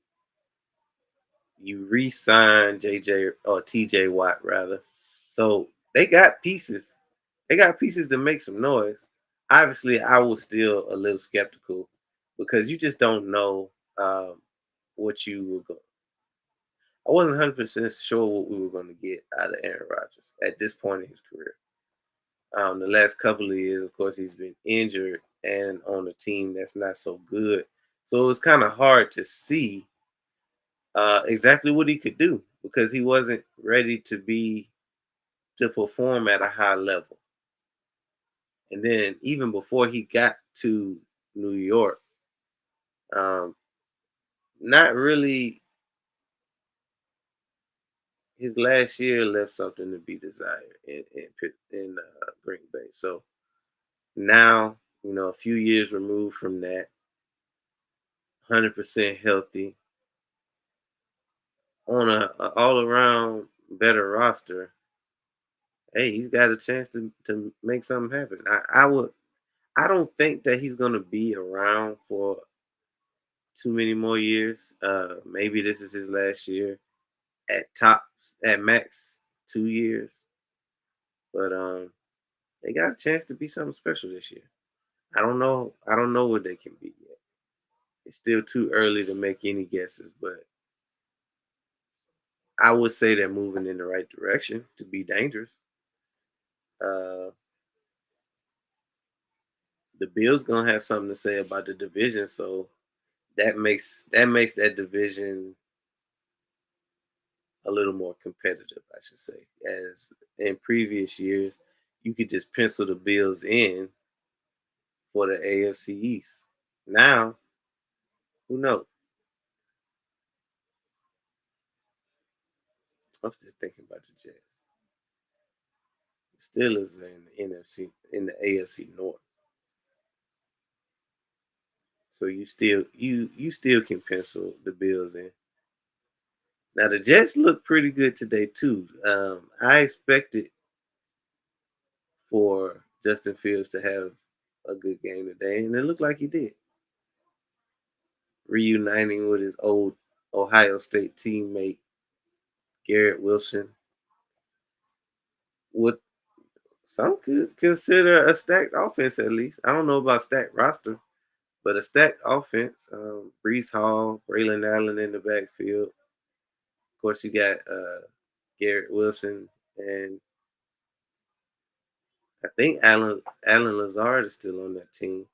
you re-sign JJ or TJ Watt rather. So they got pieces. They got pieces to make some noise. Obviously, I was still a little skeptical because you just don't know what you were going. I wasn't 100% sure what we were going to get out of Aaron Rodgers at this point in his career. The last couple of years, of course, he's been injured and on a team that's not so good. So it's kind of hard to see exactly what he could do because he wasn't ready to perform at a high level. And then even before he got to New York, um, not really. His last year left something to be desired in Green Bay. So now, a few years removed from that, 100% healthy, on a all around better roster. Hey, he's got a chance to make something happen. I don't think that he's gonna be around for too many more years. Maybe this is his last year at tops, at max 2 years. But they got a chance to be something special this year. I don't know. I don't know what they can be yet. It's still too early to make any guesses, but I would say they're moving in the right direction to be dangerous. Uh, the Bills gonna have something to say about the division, so that makes that division a little more competitive, I should say. As in previous years, you could just pencil the Bills in for the AFC East. Now, who knows? I'm still thinking about the Jets. The Steelers are in the NFC in the AFC North. So you still can pencil the Bills in. Now the Jets look pretty good today too. I expected for Justin Fields to have a good game today, and it looked like he did. Reuniting with his old Ohio State teammate Garrett Wilson, with some could consider a stacked offense at least. I don't know about stacked roster, but a stacked offense. Brees Hall, Braylon Allen in the backfield. Of course, you got Garrett Wilson, and I think Alan Lazard is still on that team,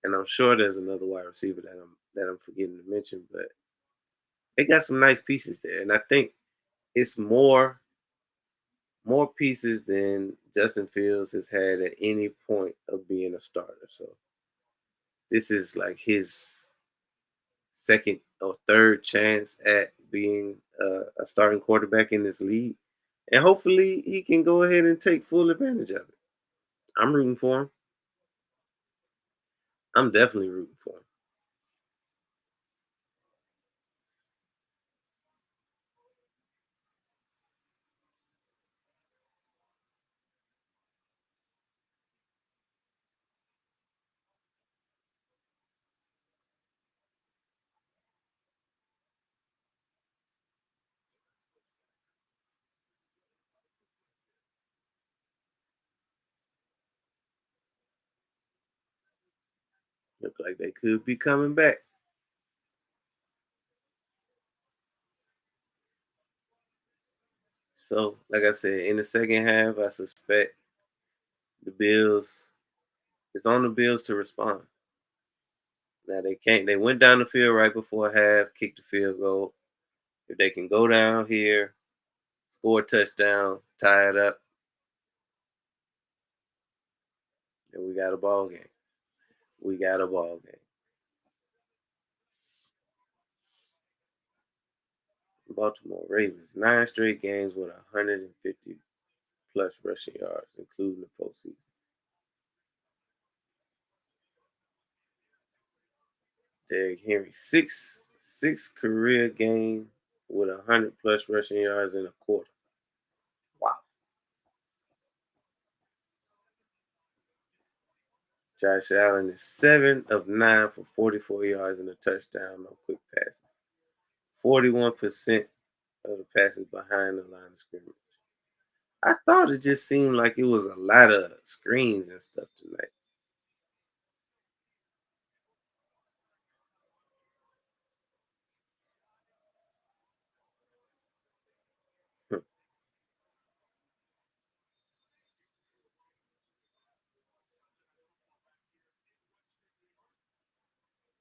and I'm sure there's another wide receiver that I'm forgetting to mention, but they got some nice pieces there, and I think it's more pieces than Justin Fields has had at any point of being a starter. So this is like his second or third chance at being a starting quarterback in this league. And hopefully he can go ahead and take full advantage of it. I'm rooting for him. I'm definitely rooting for him. Look like they could be coming back. So, like I said, in the second half, I suspect the Bills, it's on the Bills to respond. Now they can't. They went down the field right before half, kicked the field goal. If they can go down here, score a touchdown, tie it up, then we got a ball game. We got a ball game. Baltimore Ravens, 9 straight games with 150 plus rushing yards, including the postseason. Derrick Henry, six career game with 100 plus rushing yards in a quarter. Wow. Josh Allen is 7 of 9 for 44 yards and a touchdown on quick passes. 41% of the passes behind the line of scrimmage. I thought it just seemed like it was a lot of screens and stuff tonight. Hmm,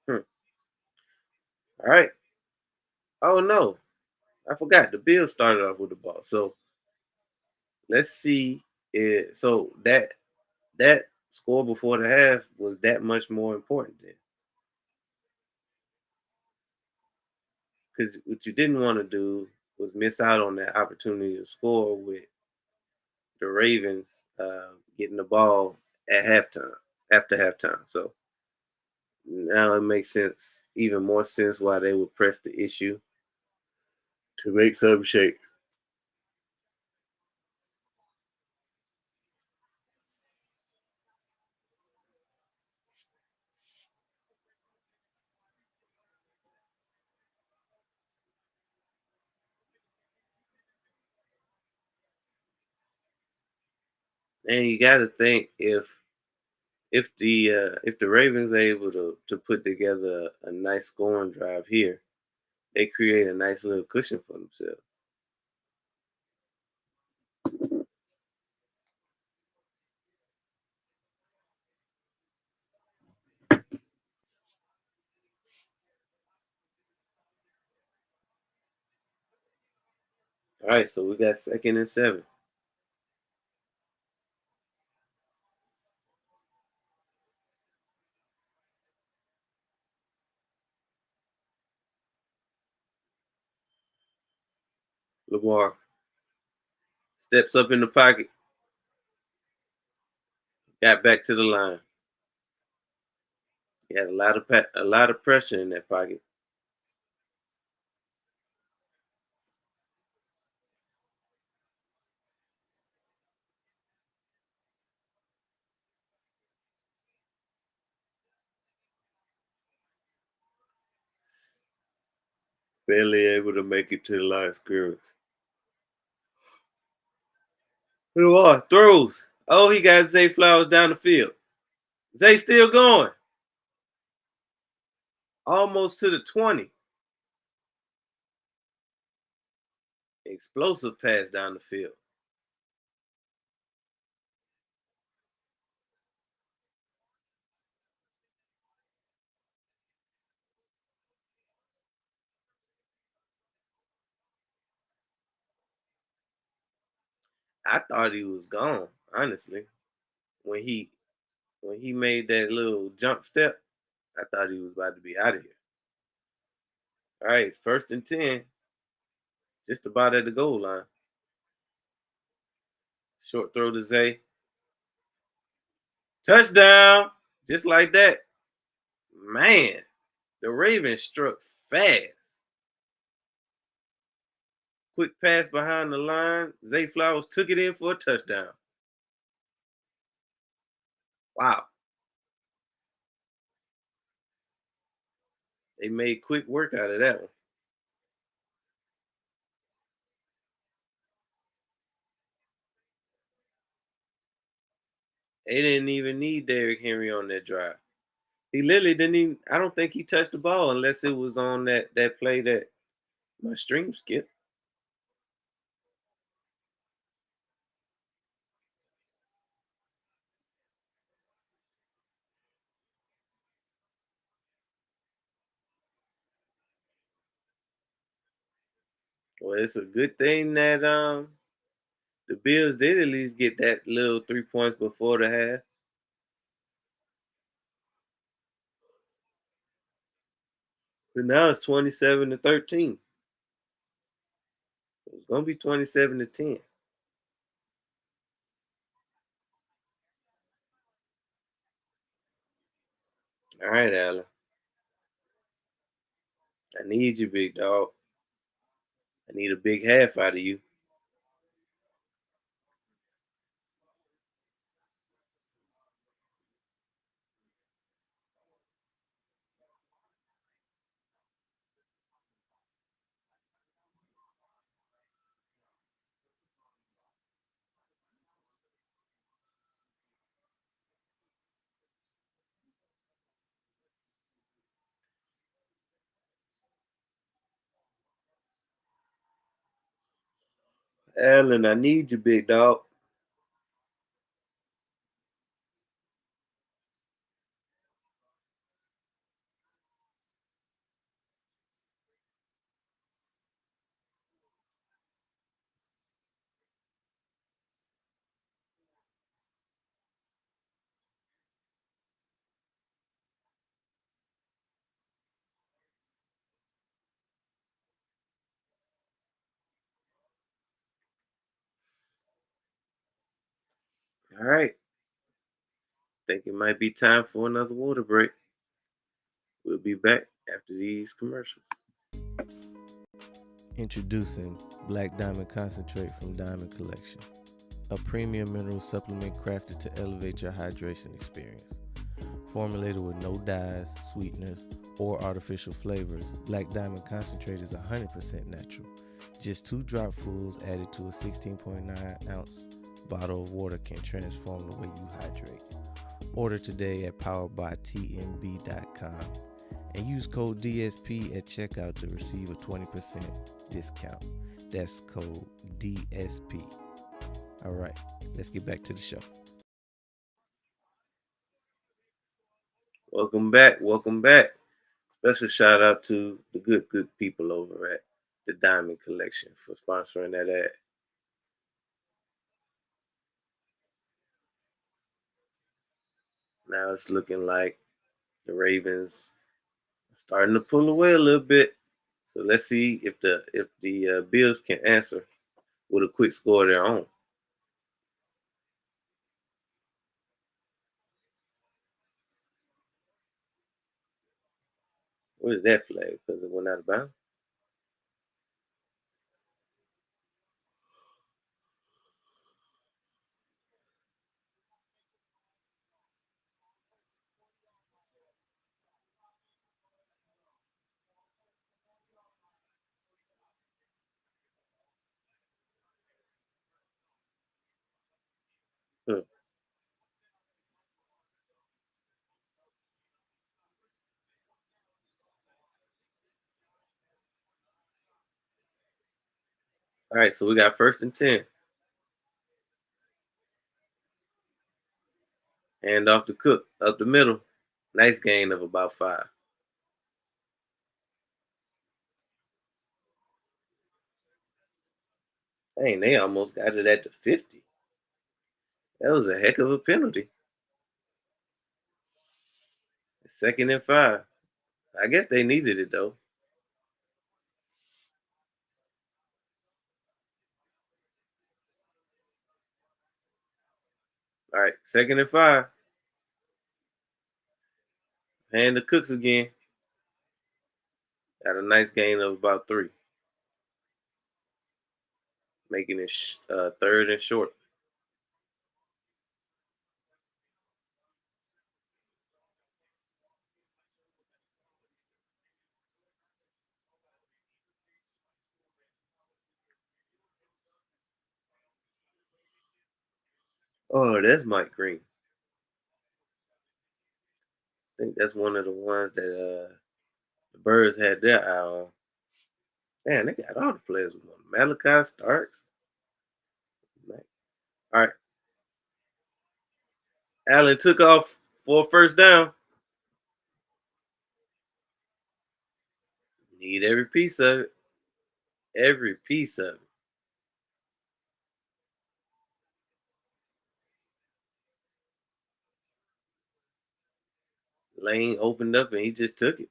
hmm. All right. Oh no, I forgot. The Bills started off with the ball. So let's see. So that score before the half was that much more important then. Because what you didn't want to do was miss out on that opportunity to score with the Ravens getting the ball at halftime, after halftime. So now it makes sense, even more sense why they would press the issue to make something shake. And you got to think if the Ravens are able to put together a nice scoring drive here, they create a nice little cushion for themselves. All right, so we got 2nd and 7. Lamar steps up in the pocket, got back to the line. He had a lot of pressure in that pocket. Barely able to make it to the line of scrimmage. Lamar throws. Oh, he got Zay Flowers down the field. Zay still going. Almost to the 20. Explosive pass down the field. I thought he was gone, honestly. When he when he made that little jump step, I thought he was about to be out of here. All right, 1st and 10, just about at the goal line. Short throw to Zay. Touchdown! Just like that. Man, the Ravens struck fast. Quick pass behind the line. Zay Flowers took it in for a touchdown. Wow. They made quick work out of that one. They didn't even need Derrick Henry on that drive. He literally didn't even, I don't think he touched the ball unless it was on that play that my stream skipped. Well, it's a good thing that the Bills did at least get that little 3 points before the half. But now it's 27-13. It's gonna be 27-10. All right, Allen. I need you, big dog. I need a big half out of you. Allen, I need you, big dog. All right. Think it might be time for another water break. We'll be back after these commercials. Introducing Black Diamond Concentrate from Diamond Collection, a premium mineral supplement crafted to elevate your hydration experience. Formulated with no dyes, sweeteners, or artificial flavors, Black Diamond Concentrate is 100% natural. Just 2 dropfuls added to a 16.9 ounce bottle of water can transform the way you hydrate. Order today at poweredbytmb.com and use code DSP at checkout to receive a 20% discount. That's code DSP. All right, let's get back to the show. Welcome back. Welcome back. Special shout out to the good people over at the Diamond Collection for sponsoring that ad. Now it's looking like the Ravens are starting to pull away a little bit. So let's see if the Bills can answer with a quick score of their own. What is that flag? Because it went out of bounds. Hmm. All right, so we got 1st and 10. Hand off to Cook up the middle. Nice gain of about 5. Dang, they almost got it at the 50. That was a heck of a penalty. Second and 5. I guess they needed it though. All right, second and 5. Hand the Cooks again. Got a nice gain of about 3, making it third and short. Oh, that's Mike Green. I think that's one of the ones that the Birds had their eye on. Man, they got all the players with one. Malachi Starks. Man. All right. Allen took off for a first down. Need every piece of it. Every piece of it. Lane opened up and he just took it.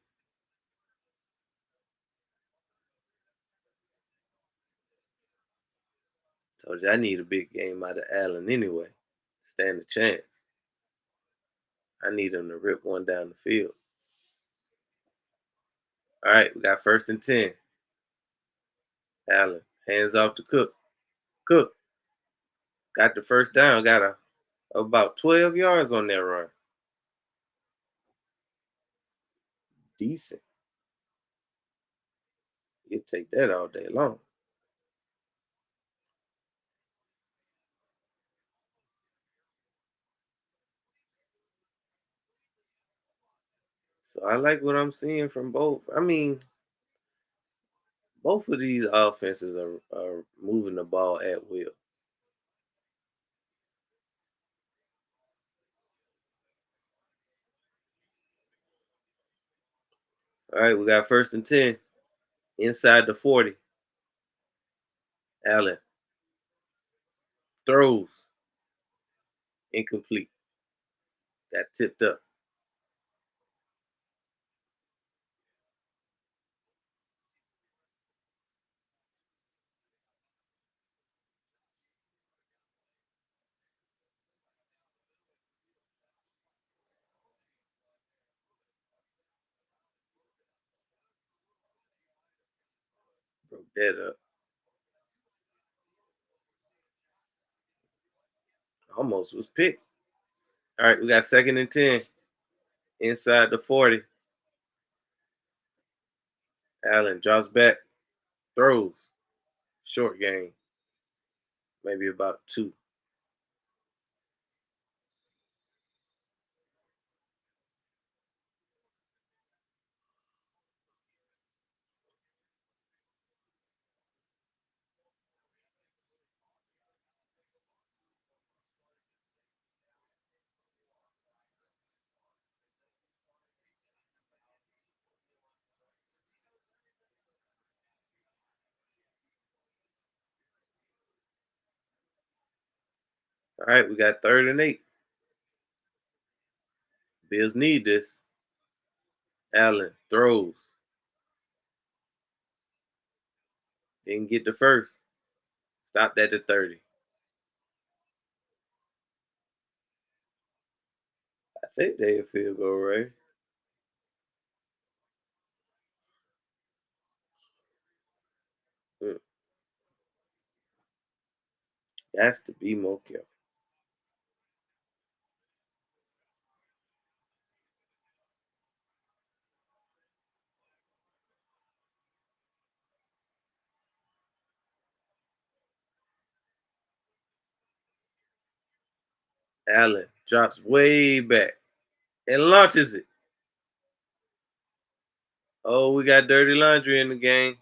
Told you I need a big game out of Allen anyway. Stand a chance. I need him to rip one down the field. All right, we got first and 10. Allen hands off to Cook. Cook got the first down. Got about 12 yards on that run. Decent. You take that all day long. So I like what I'm seeing from both. I mean, both of these offenses are moving the ball at will. All right, we got first and 10 inside the 40. Allen throws incomplete. Got tipped up. Broke that up. Almost was picked. All right, we got second and 10 inside the 40. Allen drops back, throws. Short game. Maybe about 2. All right, we got third and 8. Bills need this. Allen throws. Didn't get the first. Stopped at the 30. I think they a field goal, right? Mm, has to be more careful. Allen drops way back and launches it. Oh, we got dirty laundry in the game.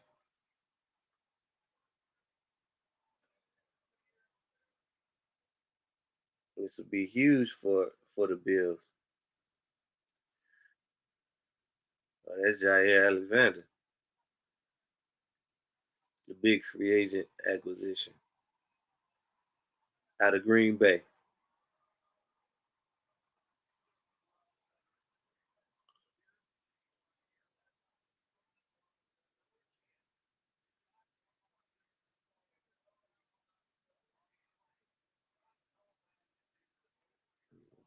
This will be huge for the Bills. Oh, that's Jair Alexander, the big free agent acquisition out of Green Bay.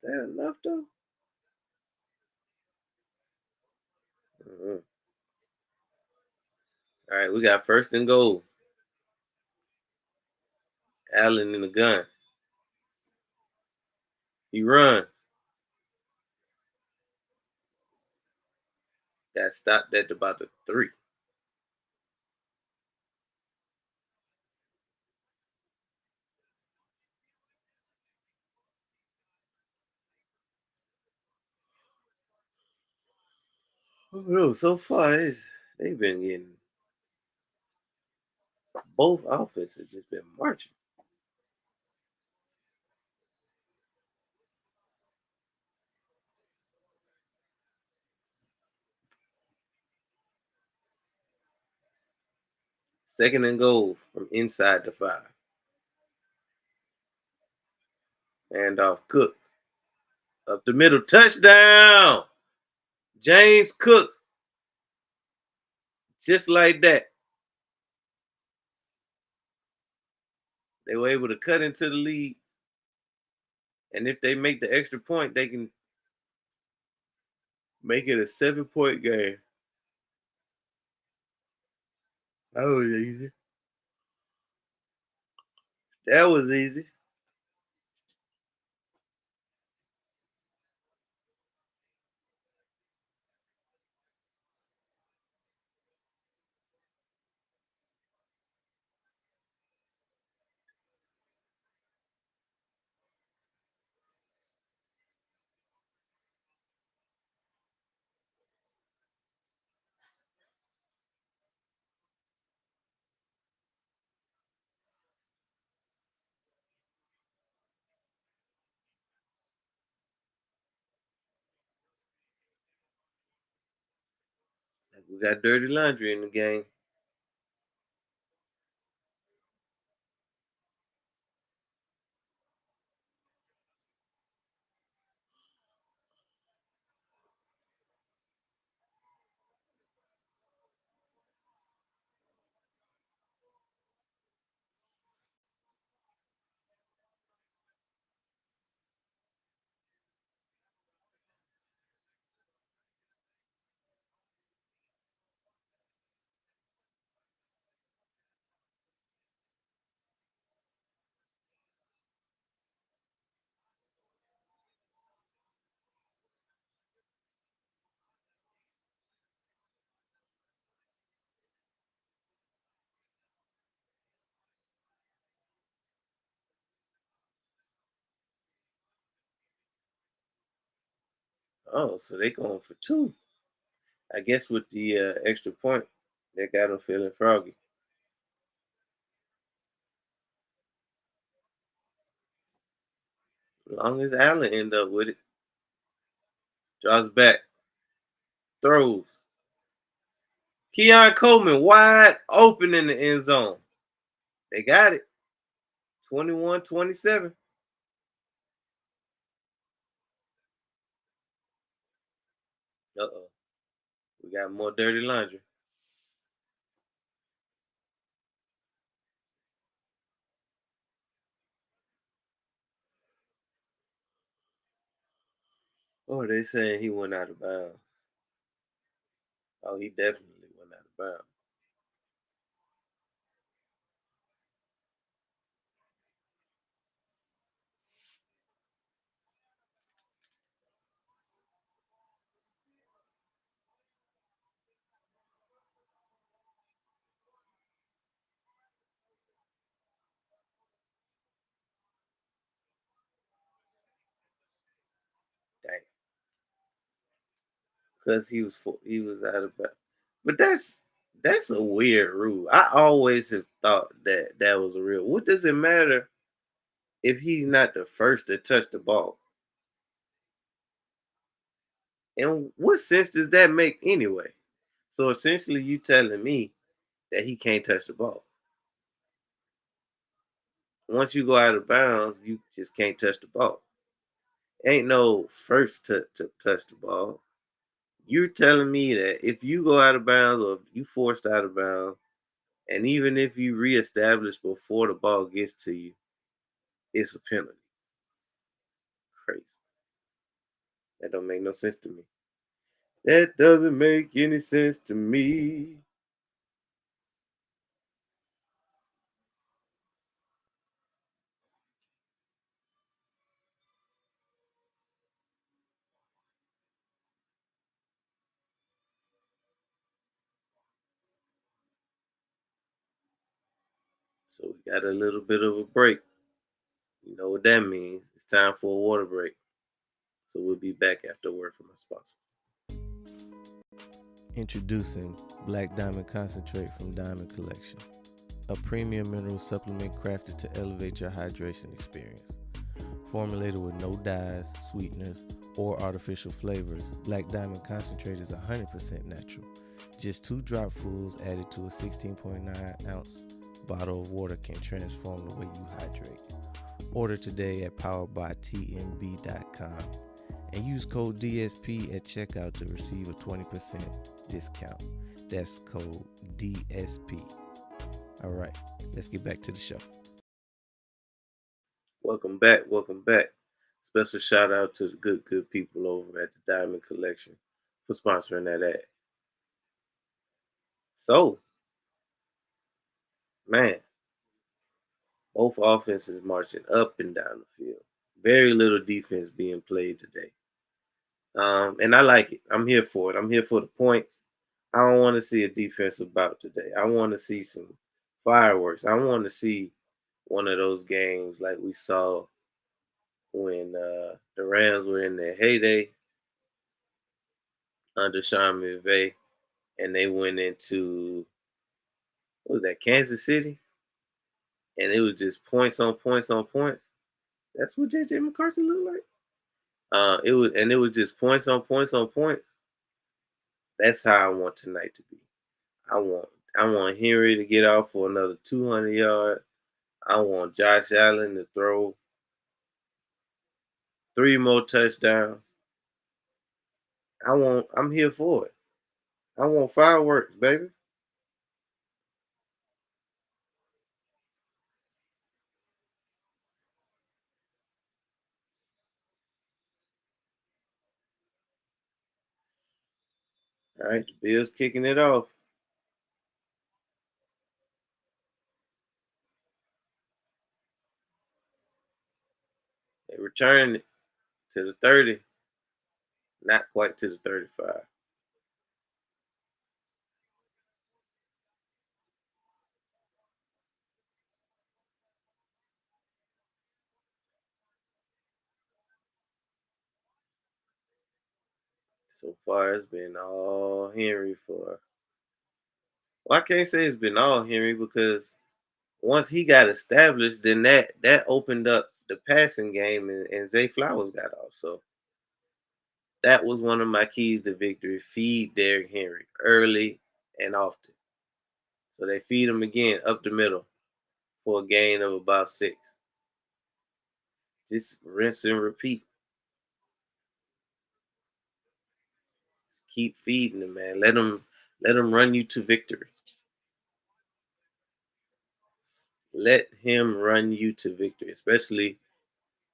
that enough though? Mhm. All right, we got first and goal. Allen in the gun. He runs. Got stopped at about the 3. Oh no, so far they've been getting both offenses just been marching. Second and goal from inside the 5. And off Cooks. Up the middle, touchdown! James Cook. Just like that. They were able to cut into the lead. And if they make the extra point, they can make it a 7-point game. That was easy. That was easy. We got dirty laundry in the game. Oh, so they going for 2. I guess with the extra point, they got them feeling froggy. As long as Allen end up with it, draws back, throws. Keon Coleman wide open in the end zone. They got it. 21-27. Uh-oh. We got more dirty laundry. Oh, they saying he went out of bounds. Oh, he definitely went out of bounds. Dang. Because he was out of bounds. But that's a weird rule. I always have thought that that was a real. What does it matter if he's not the first to touch the ball? And what sense does that make anyway? So essentially, you telling me that he can't touch the ball. Once you go out of bounds, you just can't touch the ball. Ain't no first to touch the ball. You're telling me that if you go out of bounds or you forced out of bounds, and even if you reestablish before the ball gets to you, it's a penalty. Crazy. That don't make no sense to me. That doesn't make any sense to me. So we got a little bit of a break. You know what that means. It's time for a water break. So we'll be back after a word from my sponsor. Introducing Black Diamond Concentrate from Diamond Collection, a premium mineral supplement crafted to elevate your hydration experience. Formulated with no dyes, sweeteners, or artificial flavors, Black Diamond Concentrate is 100% natural. Just 2 dropfuls added to a 16.9 ounce bottle of water can transform the way you hydrate. Order today at poweredbytmb.com and use code DSP at checkout to receive a 20% discount. That's code DSP. All right, let's get back to the show. Welcome back. Welcome back. Special shout out to the good people over at the Diamond Collection for sponsoring that ad. So, man, both offenses marching up and down the field. Very little defense being played today. And I like it. I'm here for it. I'm here for the points. I don't want to see a defensive bout today. I want to see some fireworks. I want to see one of those games like we saw when the Rams were in their heyday under Sean McVay, and they went into what was that, Kansas City, and it was just points on points on points. That's what JJ McCarthy looked like. It was just points on points on points. That's how I want tonight to be. I want I want Henry to get off for another 200 yards. I want Josh Allen to throw 3 more touchdowns. I'm here for it. I want fireworks, baby. All right, the Bills kicking it off. They return it to the 30, not quite to the 35. So far, it's been all Henry for. Well, I can't say it's been all Henry because once he got established, then that opened up the passing game, and Zay Flowers got off. So that was one of my keys to victory. Feed Derrick Henry early and often. So they feed him again up the middle for a gain of about 6. Just rinse and repeat. Just keep feeding him, man. Let him run you to victory. Let him run you to victory, especially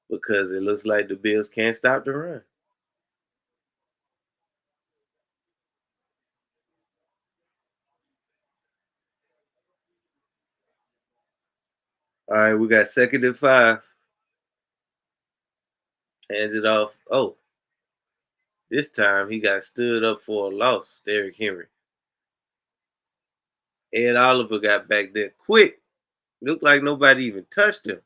because it looks like the Bills can't stop the run. All right, we got 2nd and 5. Hands it off. Oh, this time he got stood up for a loss, Derrick Henry. Ed Oliver got back there quick. Looked like nobody even touched him.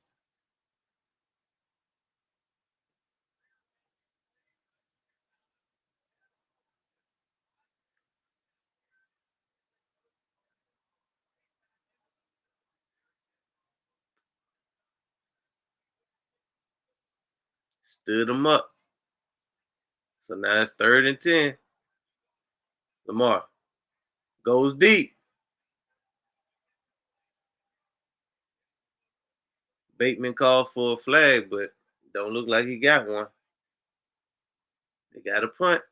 Stood him up. So now it's 3rd and 10. Lamar goes deep. Bateman called for a flag, but don't look like he got one. They got a punt.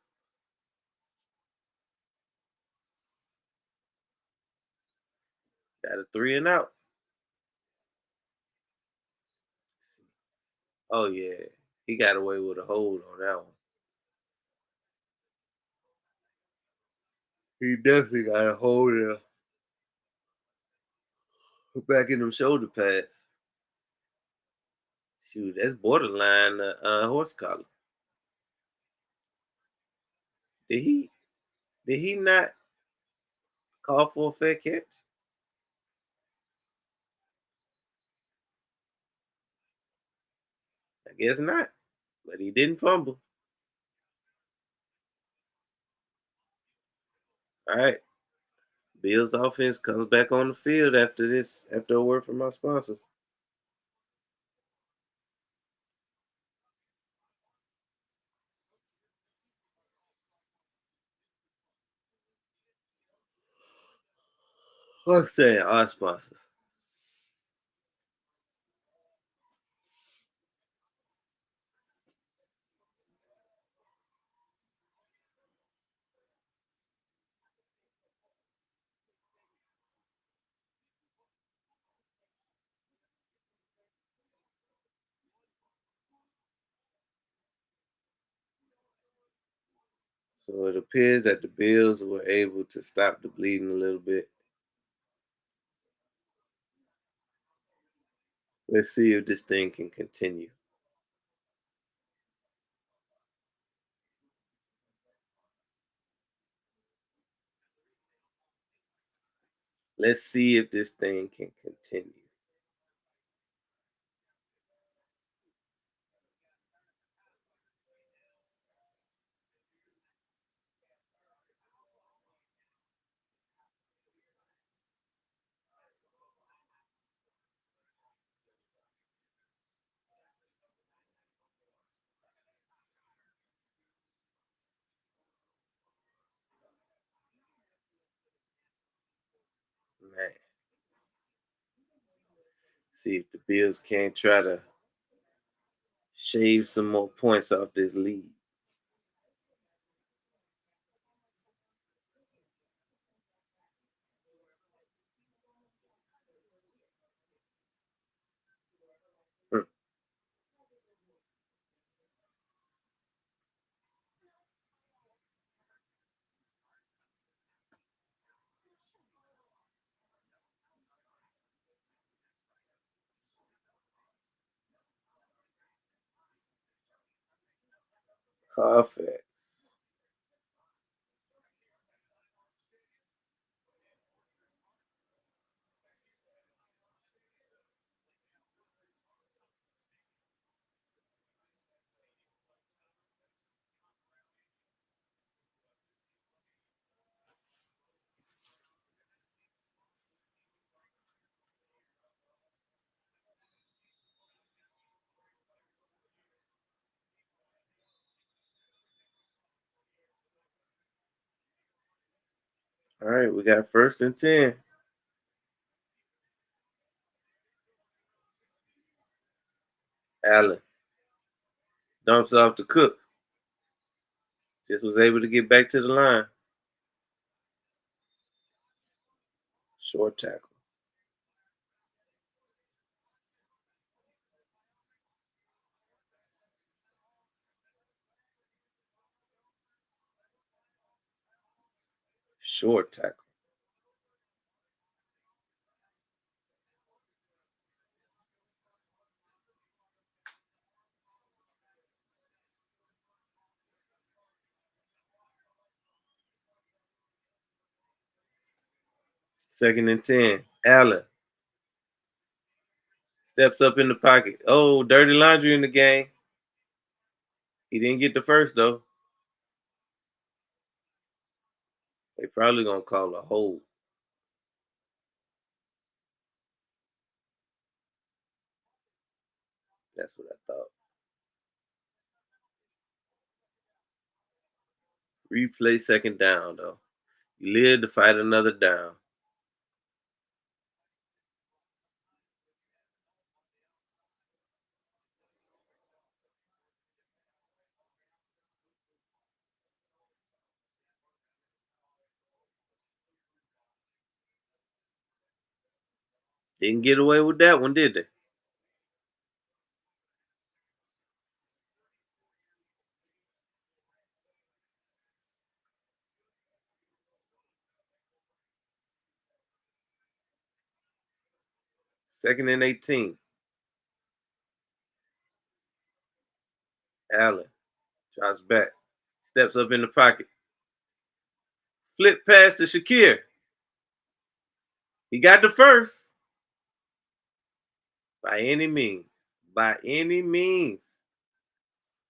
Got a 3 and out. Oh yeah, he got away with a hold on that one. He definitely got a hold of back in them shoulder pads. Shoot, that's borderline horse collar. Did he? Did he not call for a fair catch? I guess not. But he didn't fumble. All right. Bills offense comes back on the field after this, after a word from our sponsors. I'm saying our sponsors. So it appears that the Bills were able to stop the bleeding a little bit. Let's see if this thing can continue. Let's see if this thing can continue. Man, see if the Bills can't try to shave some more points off this lead. Hmm. Carfax. All right, we got 1st and 10. Allen dumps off to Cook. Just was able to get back to the line. Short tackle. Short tackle. 2nd and 10. Allen steps up in the pocket. Oh, dirty laundry in the game. He didn't get the first though. They probably gonna call a hold. That's what I thought. Replay 2nd down though. You live to fight another down. Didn't get away with that one, did they? 2nd and 18. Allen drops back, steps up in the pocket, flip pass to Shakir. He got the first by any means. By any means.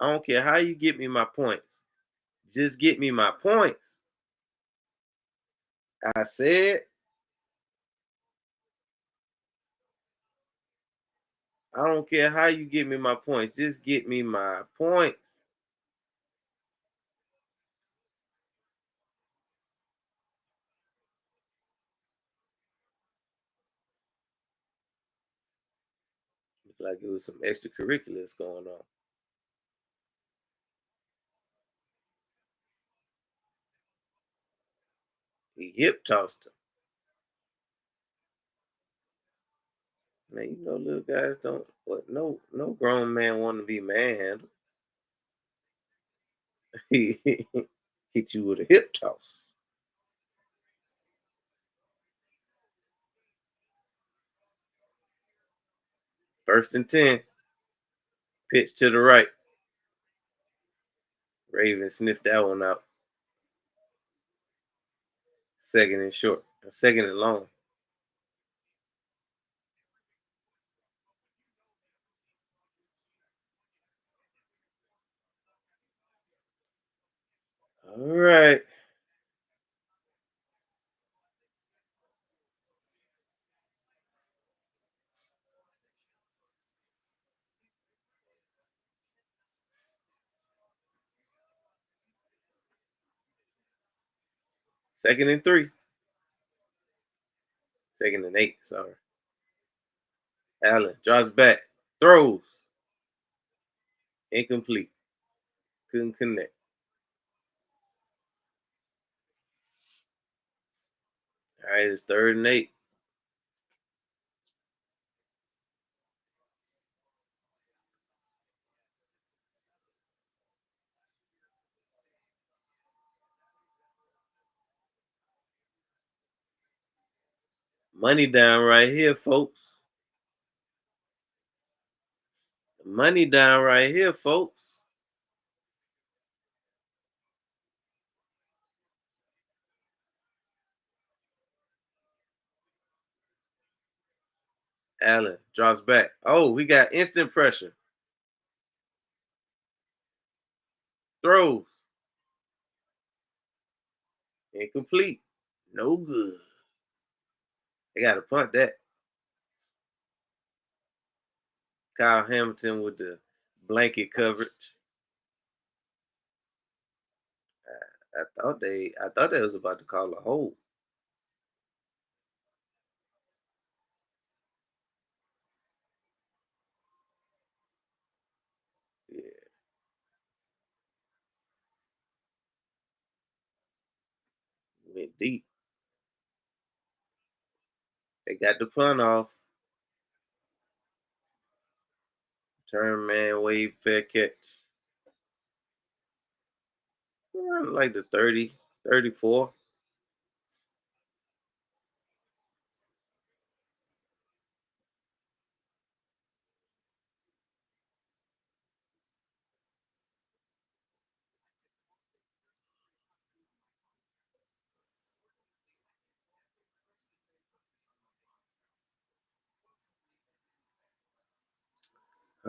I don't care how you get me my points. Just get me my points. I said, I don't care how you get me my points. Just get me my points. Looked like it was some extracurriculars going on. He hip tossed him. Man, you know little guys don't what no grown man want to be manhandled. He hit you with a hip toss. First and 10. Pitch to the right. Ravens sniffed that one out. Second and short. Second and long. All right. Second and 3. Second and 8. Sorry. Allen drops back. Throws. Incomplete. Couldn't connect. All right, it's 3rd and 8. Money down right here, folks. Money down right here, folks. Allen drops back. Oh, we got instant pressure. Throws. Incomplete. No good. They got to punt that. Kyle Hamilton with the blanket coverage. I thought they was about to call a hold. Yeah, went deep. They got the punt off. Turn man wave fair catch. Like the 30, 34.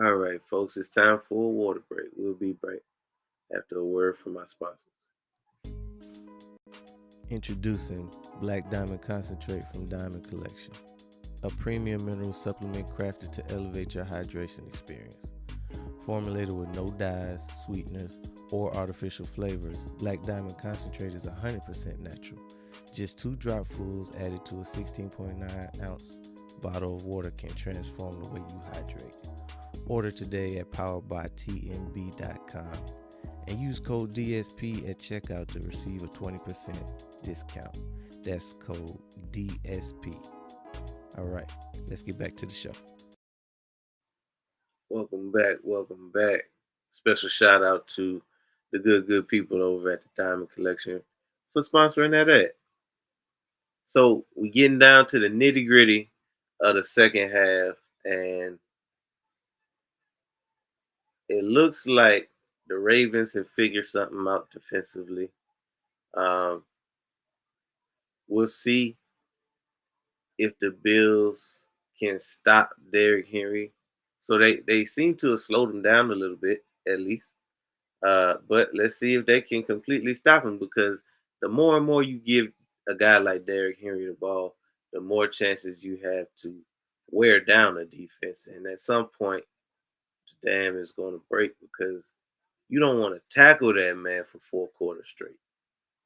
All right, folks, it's time for a water break. We'll be back after a word from our sponsor. Introducing Black Diamond Concentrate from Diamond Collection, a premium mineral supplement crafted to elevate your hydration experience. Formulated with no dyes, sweeteners, or artificial flavors, Black Diamond Concentrate is 100% natural. Just 2 dropfuls added to a 16.9 ounce bottle of water can transform the way you hydrate. Order today at poweredbytnb.com and use code DSP at checkout to receive a 20% discount. That's code DSP. All right, let's get back to the show. Welcome back. Welcome back. Special shout out to the good people over at the Diamond Collection for sponsoring that ad. So we getting down to the nitty gritty of the second half, and it looks like the Ravens have figured something out defensively. Um, we'll see if the Bills can stop Derrick Henry. So they seem to have slowed him down a little bit, at least. But let's see if they can completely stop him, because the more and more you give a guy like Derrick Henry the ball, the more chances you have to wear down a defense. And at some point, the dam is going to break, because you don't want to tackle that man for 4 quarters straight.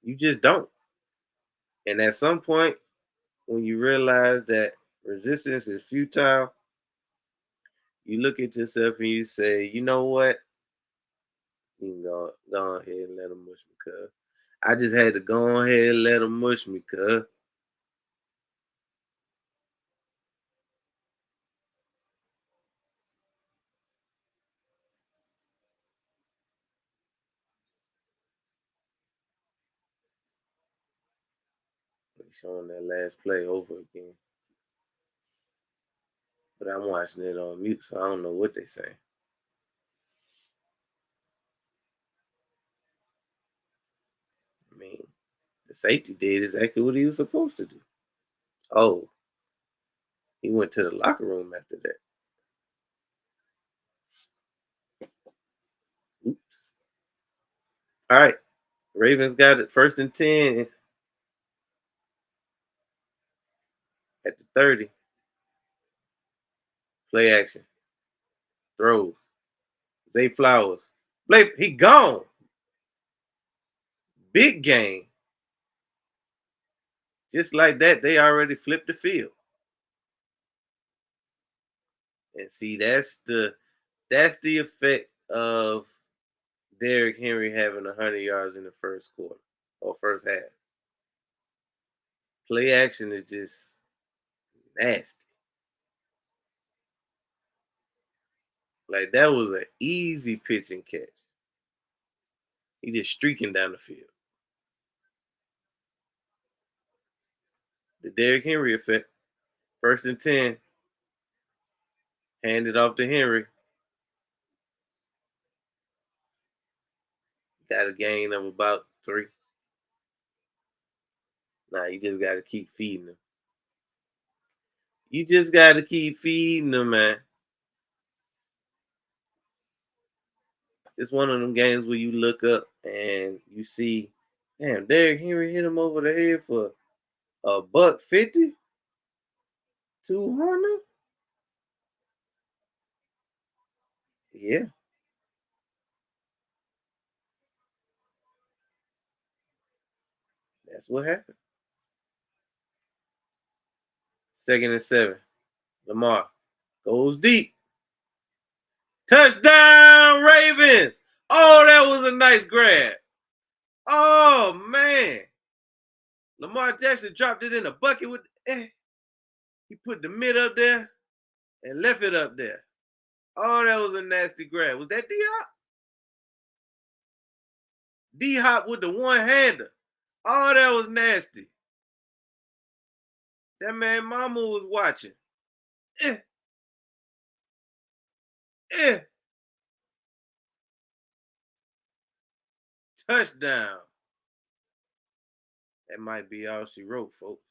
You just don't. And at some point, when you realize that resistance is futile, you look at yourself and you say, you know what? You can go ahead and let him mush me, cuz. I just had to go ahead and let him mush me, cuz. He's showing that last play over again. But I'm watching it on mute, so I don't know what they say. I mean, the safety did exactly what he was supposed to do. Oh, he went to the locker room after that. Oops. All right. Ravens got it 1st and 10 at the 30. Play action. Throws. Zay Flowers. Blake, he gone. Big game. Just like that, they already flipped the field. And see, that's the effect of Derrick Henry having 100 yards in the first quarter or first half. Play action is just nasty. Like, that was an easy pitch and catch. He just streaking down the field. The Derrick Henry effect. 1st and 10. Hand it off to Henry. Got a gain of about 3. Nah, you just got to keep feeding them. You just got to keep feeding them, man. It's one of them games where you look up and you see, damn, Derrick Henry hit him over the head for $150, 200. Yeah, that's what happened. 2nd and 7. Lamar goes deep. Touchdown, Ravens! Oh, that was a nice grab. Oh man, Lamar Jackson dropped it in a bucket with. He put the mid up there and left it up there. Oh, that was a nasty grab. Was that D Hop? D Hop with the one hander. Oh, that was nasty. That man Mama was watching. Eh, eh. Touchdown. That might be all she wrote, folks.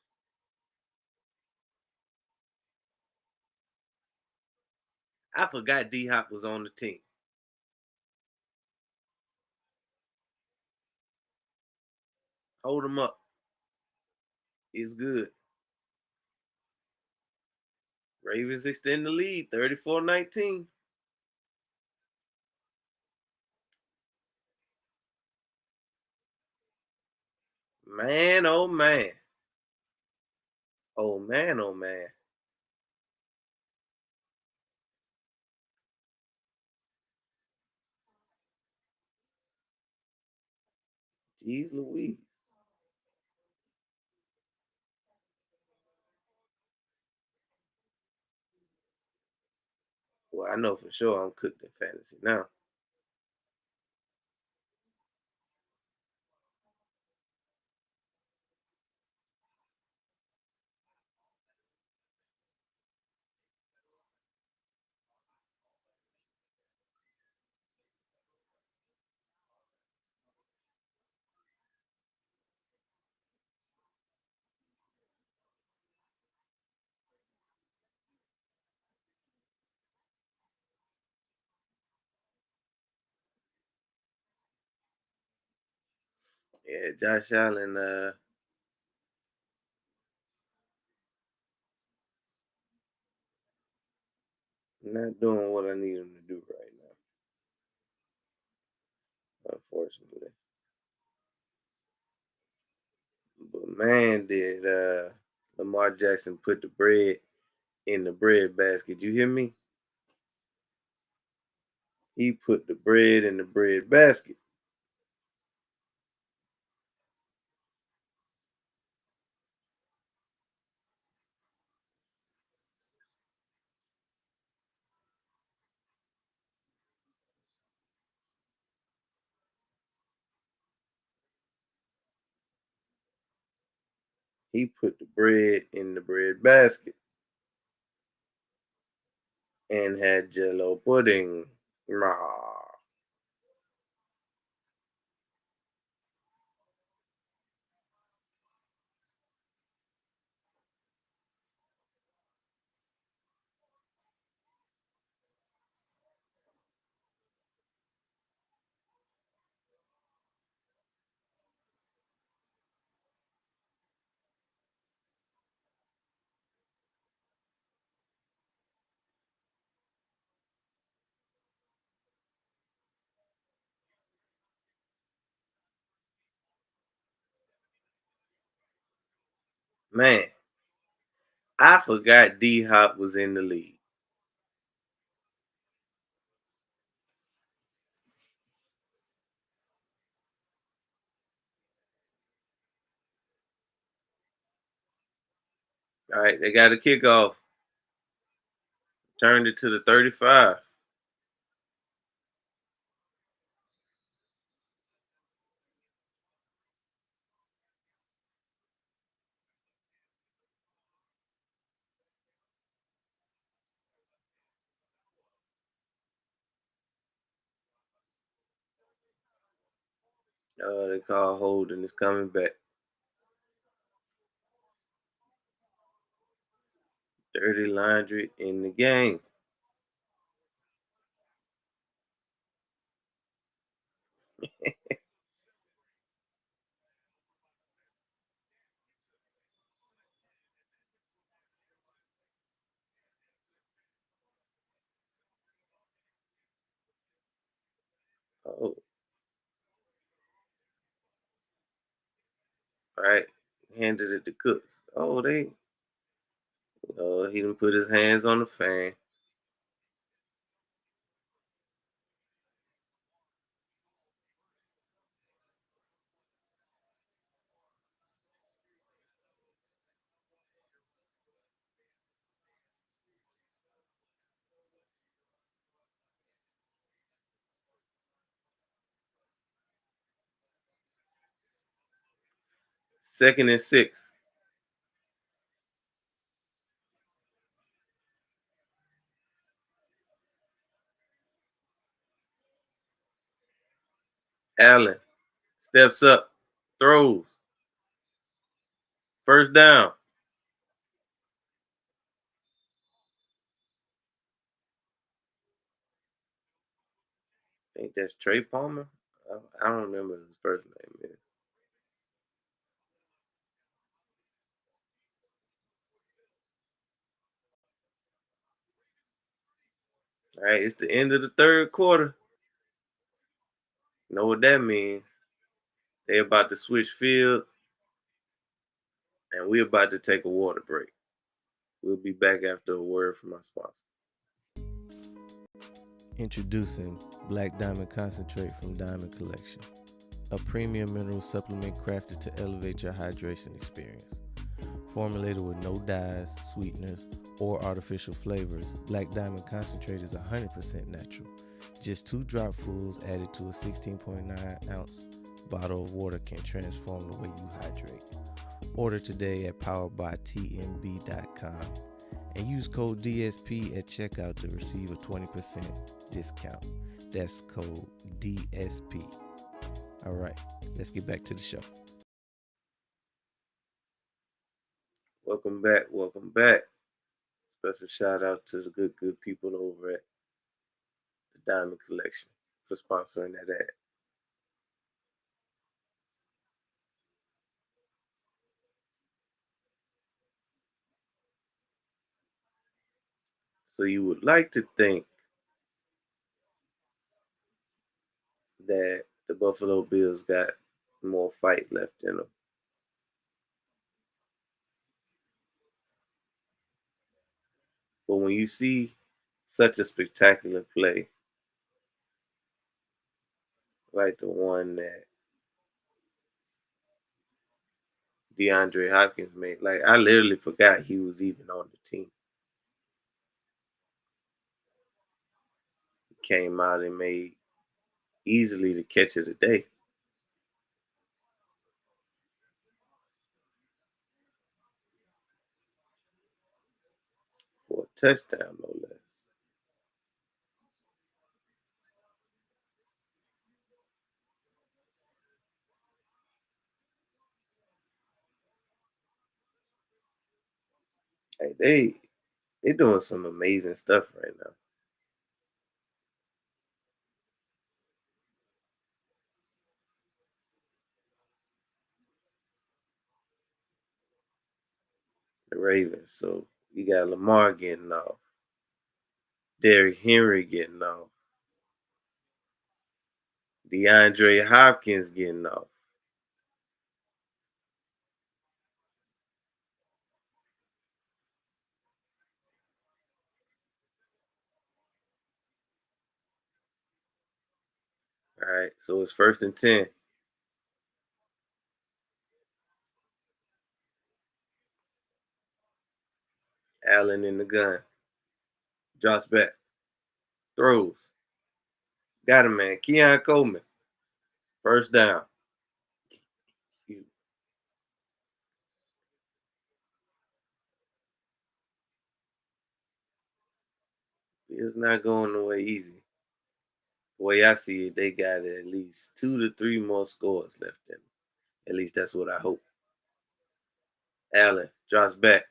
I forgot D Hop was on the team. Hold him up. It's good. Ravens extend the lead 34-19. Man, oh man. Oh man, oh man. Jeez Louise. Well, I know for sure I'm cooked in fantasy now. Yeah, Josh Allen, not doing what I need him to do right now, unfortunately. But man, did Lamar Jackson put the bread in the bread basket. You hear me? He put the bread in the bread basket. He put the bread in the bread basket and had jello pudding. Rah. Man, I forgot D Hop was in the league. All right, they got a kickoff. Turned it to the 35. They call holding. It's coming back. Dirty laundry in the game. Oh, all right. Handed it to Cooks. Oh, he done put his hands on the fan. Second and 6. Allen steps up, throws. First down. I think that's Trey Palmer. I don't remember his first name. Is. All right, it's the end of the third quarter. You know what that means? They about to switch fields, and we're about to take a water break. We'll be back after a word from our sponsor. Introducing Black Diamond Concentrate from Diamond Collection, a premium mineral supplement crafted to elevate your hydration experience. Formulated with no dyes, sweeteners, or artificial flavors, Black Diamond Concentrate is 100% natural. Just 2 dropfuls added to a 16.9 ounce bottle of water can transform the way you hydrate. Order today at poweredbytmb.com and use code DSP at checkout to receive a 20% discount. That's code DSP. All right, let's get back to the show. Welcome back. Welcome back. Special shout out to the good people over at the Diamond Collection for sponsoring that ad. So you would like to think that the Buffalo Bills got more fight left in them. But when you see such a spectacular play like the one that DeAndre Hopkins made, like I literally forgot he was even on the team. He came out and made easily the catch of the day for a touchdown, no less. Hey, they doing some amazing stuff right now. The Ravens. So you got Lamar getting off, Derrick Henry getting off, DeAndre Hopkins getting off. All right, so it's 1st and 10. Allen in the gun, drops back, throws, got him, man. Keon Coleman, first down. It's not going away easy. The way I see it, they got at least 2 to 3 more scores left in them. At least that's what I hope. Allen drops back,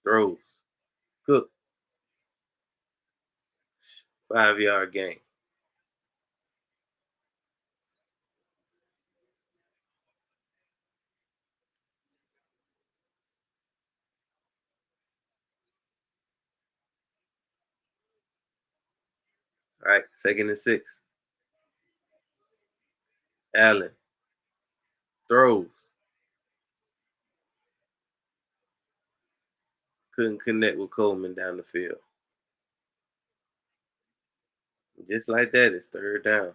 throws, Cook, 5-yard gain. All right, 2nd and 6. Allen throws, couldn't connect with Coleman down the field. Just like that, it's 3rd down.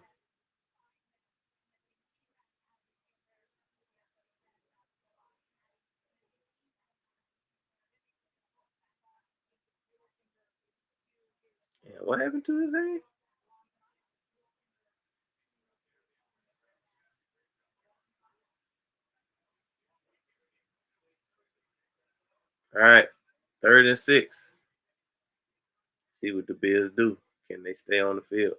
Yeah, what happened to his hand? All right, 3rd and 6. See what the Bills do. Can they stay on the field?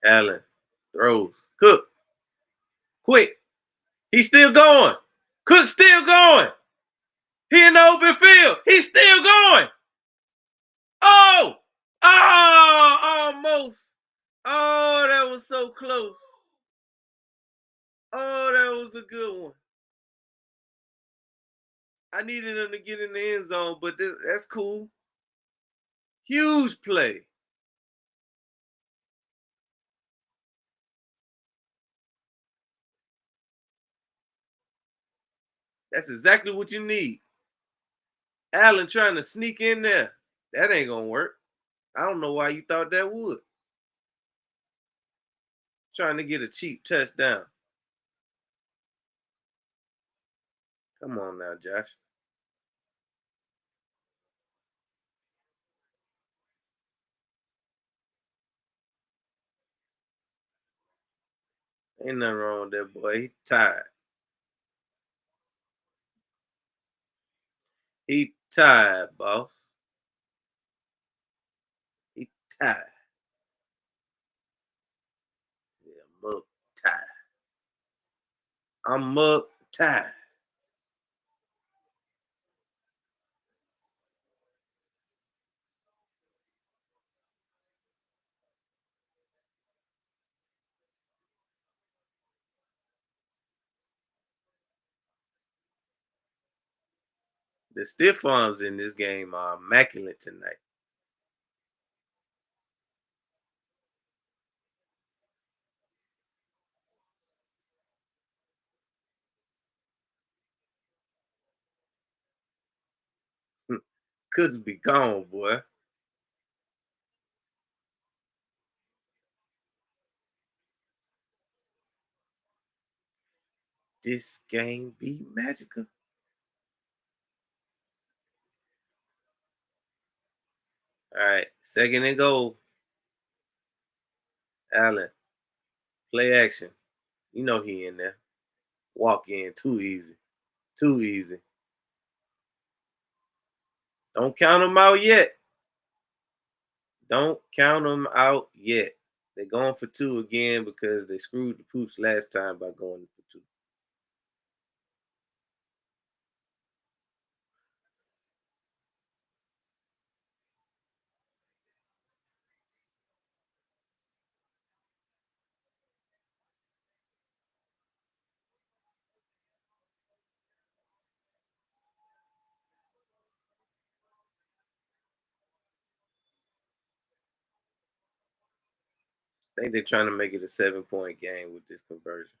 Allen throws. Cook, quick. He's still going. Cook's still going. He in the open field. He's still going. Oh! Oh! Almost. Oh, that was so close. Oh, that was a good one. I needed him to get in the end zone, but that's cool. Huge play. That's exactly what you need. Allen trying to sneak in there. That ain't gonna work. I don't know why you thought that would. Trying to get a cheap touchdown. Come on now, Josh. Ain't nothing wrong with that boy. He tired. He tired, boss. He tired. Yeah, mug tired. I'm mug tired. The stiff arms in this game are immaculate tonight. Could be gone, boy. This game be magical. All right, second and goal. Allen, play action. You know he in there. Walk in too easy. Too easy. Don't count him out yet. Don't count them out yet. They're going for two again because they screwed the poops last time by going for two. I think they're trying to make it a 7-point game with this conversion.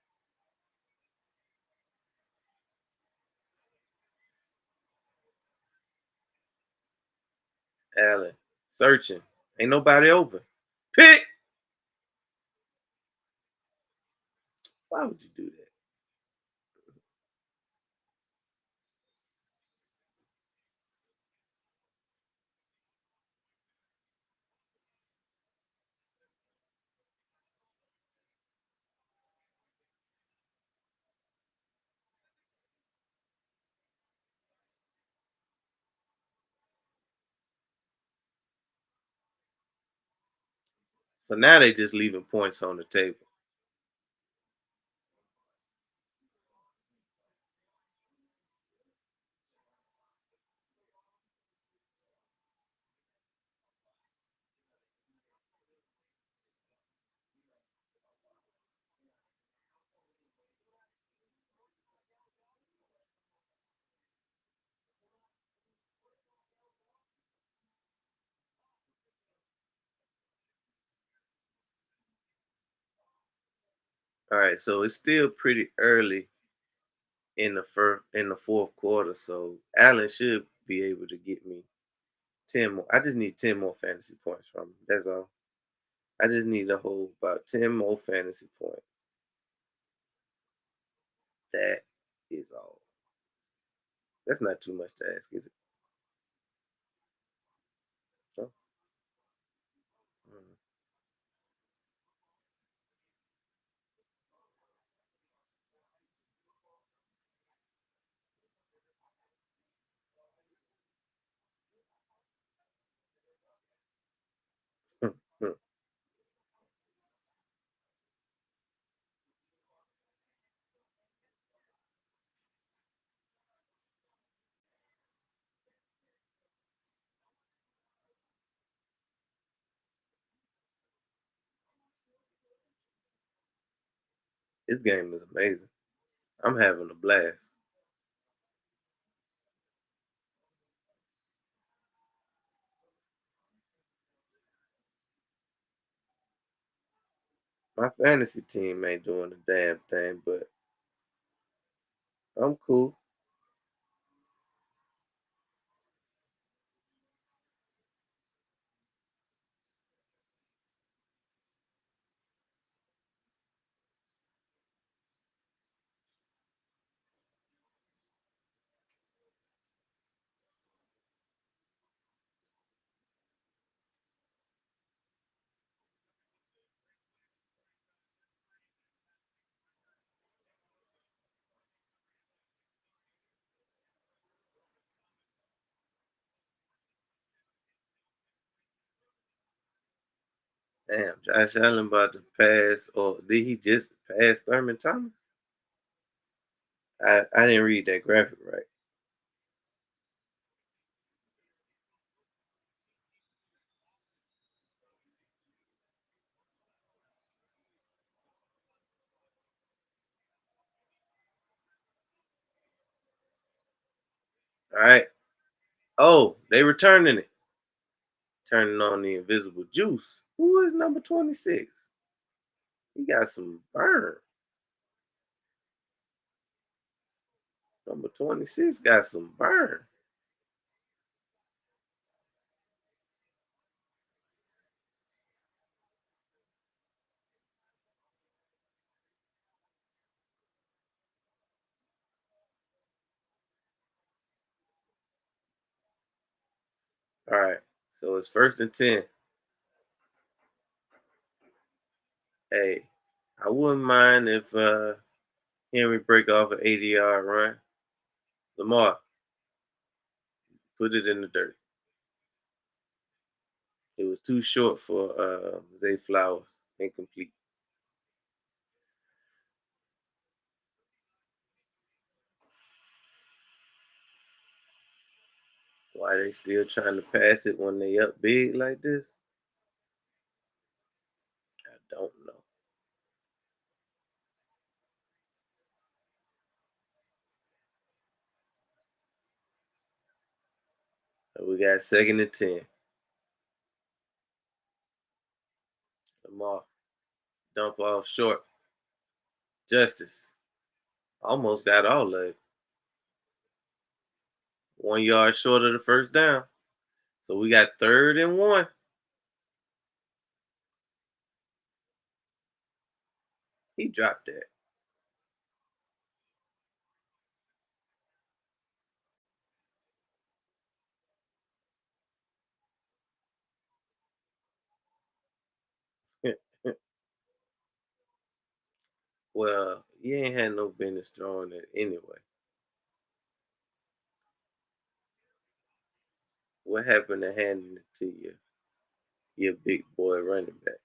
Allen, searching. Ain't nobody open. Pick! Why would you do that? So now they just leaving points on the table. All right, so it's still pretty early in the fourth quarter, so Allen should be able to get me 10 more. I just need 10 more fantasy points from him. That's all. I just need to hold about 10 more fantasy points. That is all. That's not too much to ask, is it? No? Mm. This game is amazing. I'm having a blast. My fantasy team ain't doing a damn thing, but I'm cool. Damn, Josh Allen about to pass, or did he just pass Thurman Thomas? I didn't read that graphic right. All right. Oh, they returning it. Turning on the invisible juice. Who is number 26? He got some burn. Number 26 got some burn. All right. So it's 1st and 10. Hey, I wouldn't mind if Henry break off an 80-yard run. Lamar, put it in the dirt. It was too short for Zay Flowers. Incomplete. Why they still trying to pass it when they up big like this? I don't know. But we got 2nd and 10. Lamar, dump off short. Justice. Almost got all of it. 1 yard short of the first down. So we got 3rd and 1. He dropped that. Well, he ain't had no business throwing it anyway. What happened to handing it to your big boy running back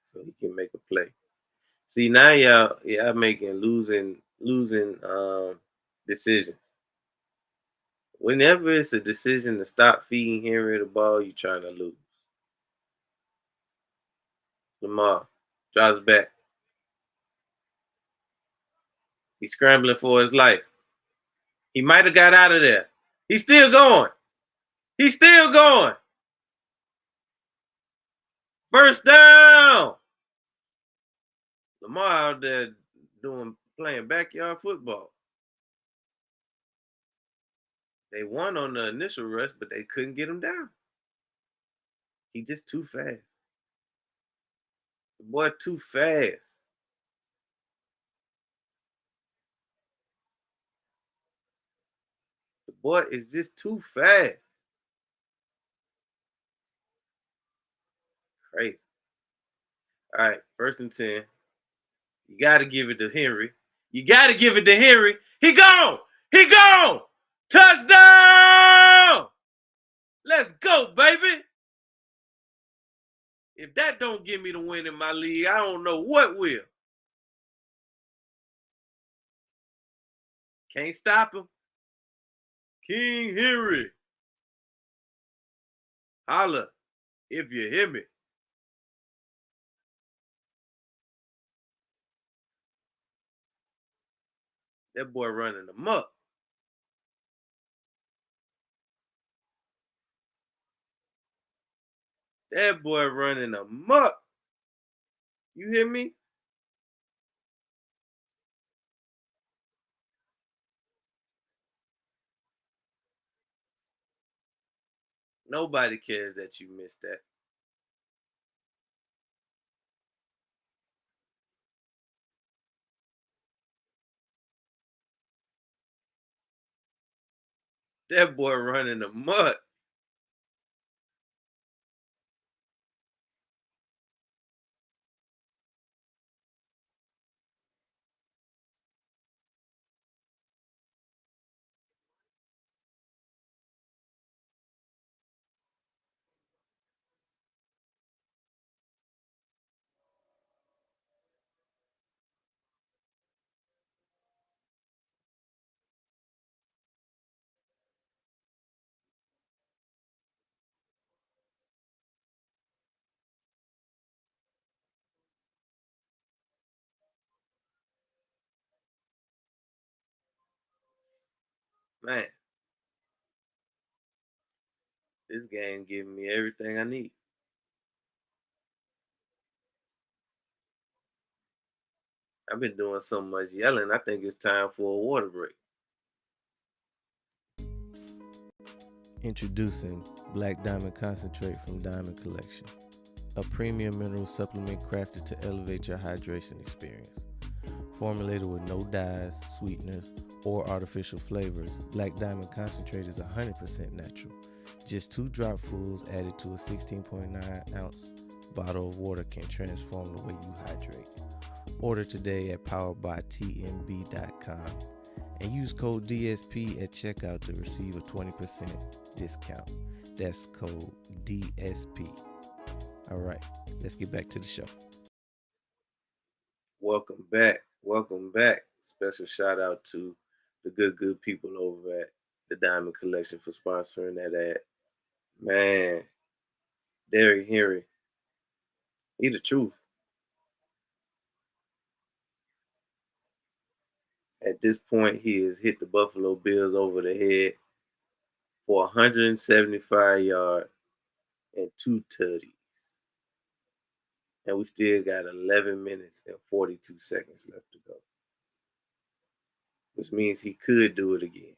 so he can make a play? See now y'all making losing decisions. Whenever it's a decision to stop feeding Henry the ball, you're trying to lose. Lamar drops back. He's scrambling for his life. He might have got out of there. He's still going. He's still going. First down. Lamar out there playing backyard football. They won on the initial rush, but they couldn't get him down. He just too fast. The boy too fast. The boy is just too fast. Crazy. All right, 1st and 10. You got to give it to Henry. You got to give it to Henry. He gone. He gone. Touchdown. Let's go, baby. If that don't give me the win in my league, I don't know what will. Can't stop him. King Henry. Holla if you hear me. That boy running amok. That boy running amok. You hear me? Nobody cares that you missed that. That boy running amok. Man, This game giving me everything I need. I've been doing so much yelling. I think it's time for a water break. Introducing Black Diamond Concentrate from Diamond Collection, a premium mineral supplement crafted to elevate your hydration experience. Formulated with no dyes, sweeteners, or artificial flavors, Black Diamond Concentrate is 100% natural. Just 2 dropfuls added to a 16.9 ounce bottle of water can transform the way you hydrate. Order today at poweredbytmb.com and use code DSP at checkout to receive a 20% discount. That's code DSP. All right, let's get back to the show. Welcome back. Welcome back. Special shout out to the good people over at the Diamond Collection for sponsoring that ad. Man, Derrick Henry, he the truth. At this point, he has hit the Buffalo Bills over the head for 175 yards and 2 tutties. And we still got 11 minutes and 42 seconds left to go, which means he could do it again.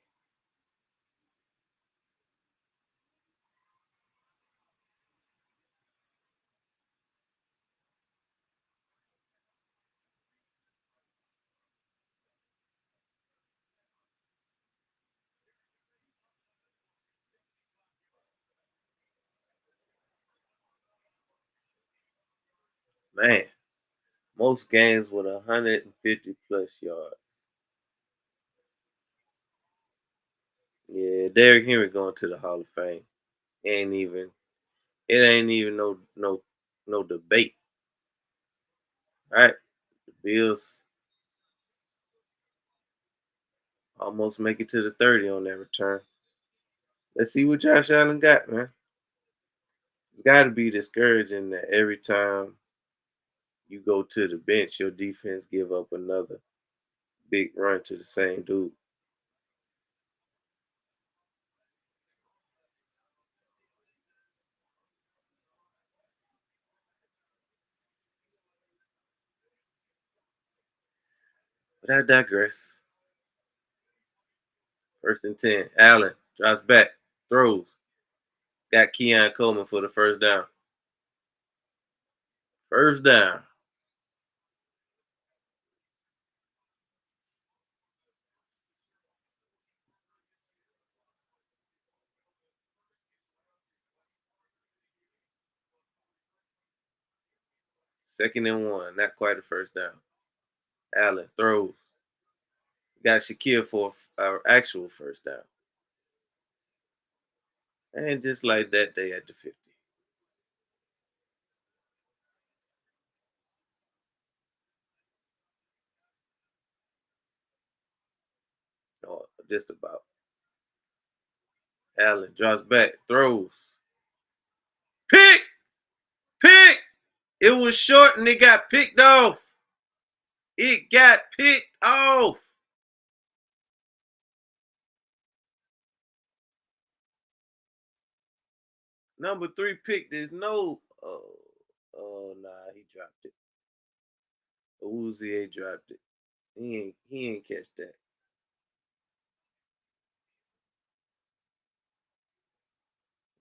Man, most games with 150 plus yards. Yeah, Derrick Henry going to the Hall of Fame. It ain't even no debate. All right. The Bills almost make it to the 30 on that return. Let's see what Josh Allen got, man. It's got to be discouraging that every time you go to the bench, your defense give up another big run to the same dude. But I digress. 1st and 10. Allen drops back, throws. Got Keon Coleman for the first down. First down. Second and 1. Not quite a first down. Allen throws. Got Shakir for our actual first down. And just like that, they at the 50. Or just about. Allen drops back, throws. Pick! Pick! It was short and it got picked off. It got picked off. Number 3 pick. There's no. Oh, nah, he dropped it. Uzier dropped it. He ain't catch that.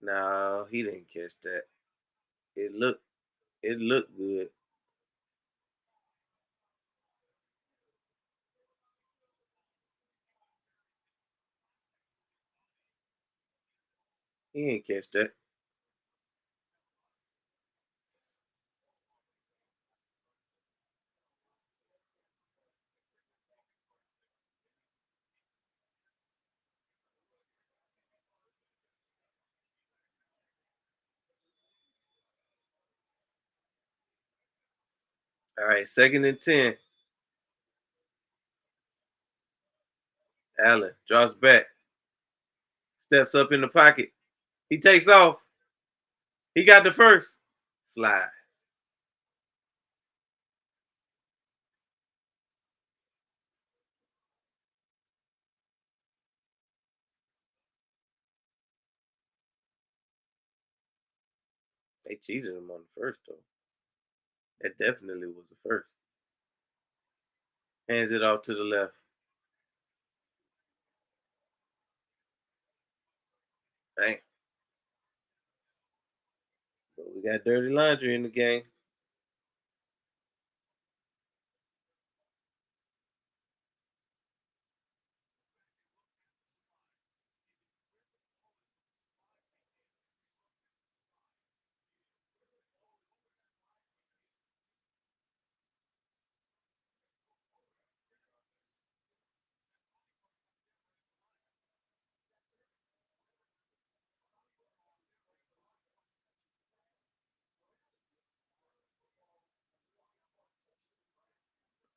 No, he didn't catch that. It looked good. He ain't catch that. All right, 2nd and 10. Allen drops back, steps up in the pocket. He takes off. He got the first. Slide. They cheated him on the first though. That definitely was the first. Hands it off to the left. Bang. But we got dirty laundry in the game.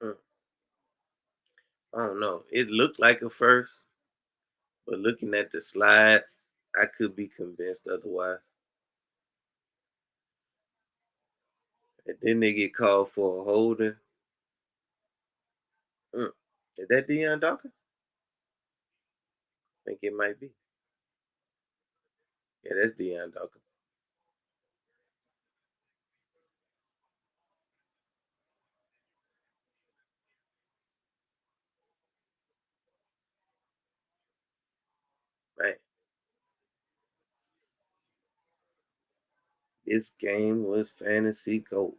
Mm, I don't know. It looked like a first, but looking at the slide, I could be convinced otherwise. And then they get called for a holding. Mm. Is that Deion Dawkins? I think it might be. Yeah, that's Deion Dawkins. Right. This game was fantasy gold.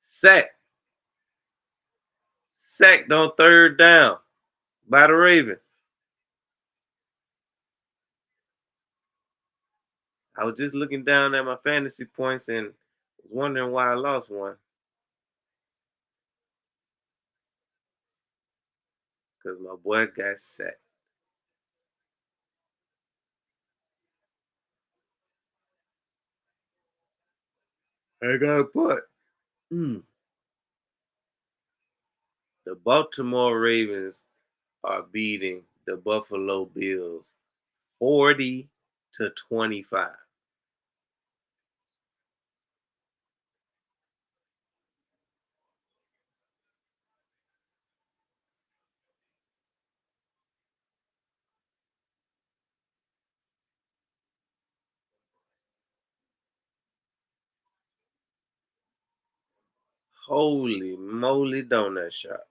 Sack. Sacked on third down by the Ravens. I was just looking down at my fantasy points and was wondering why I lost one. Because my boy got sacked. I got a punt. Mm. The Baltimore Ravens are beating the Buffalo Bills 40-25. Holy moly donut shop.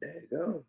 There you go.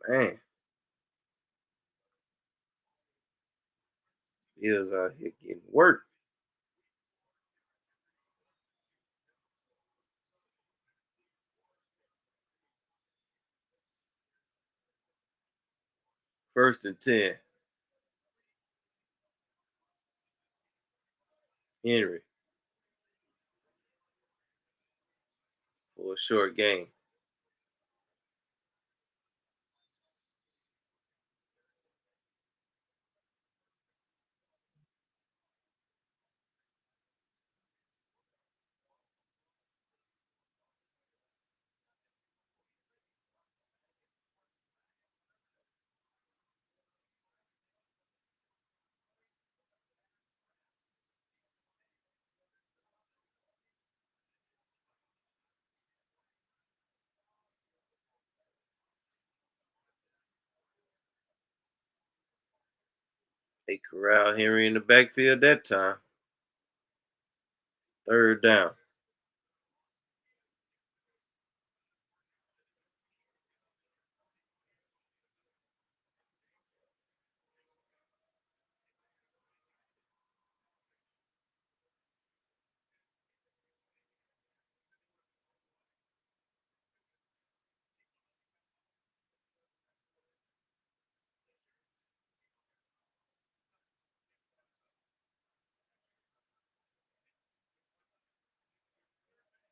Man, Bills out here getting work. First and 10. Henry for a short game. They corral Henry in the backfield that time. Third down.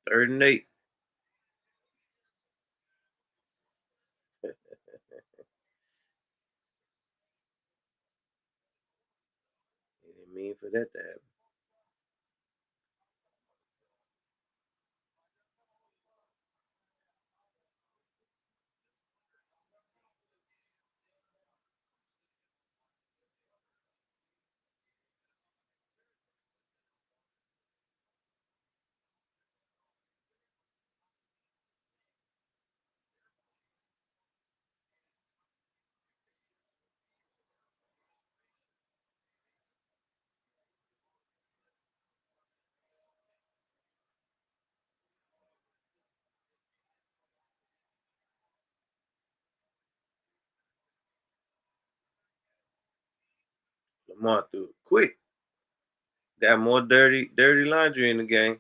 Third and 8. They didn't mean for that to happen. Lamar threw it quick. Got more dirty laundry in the game.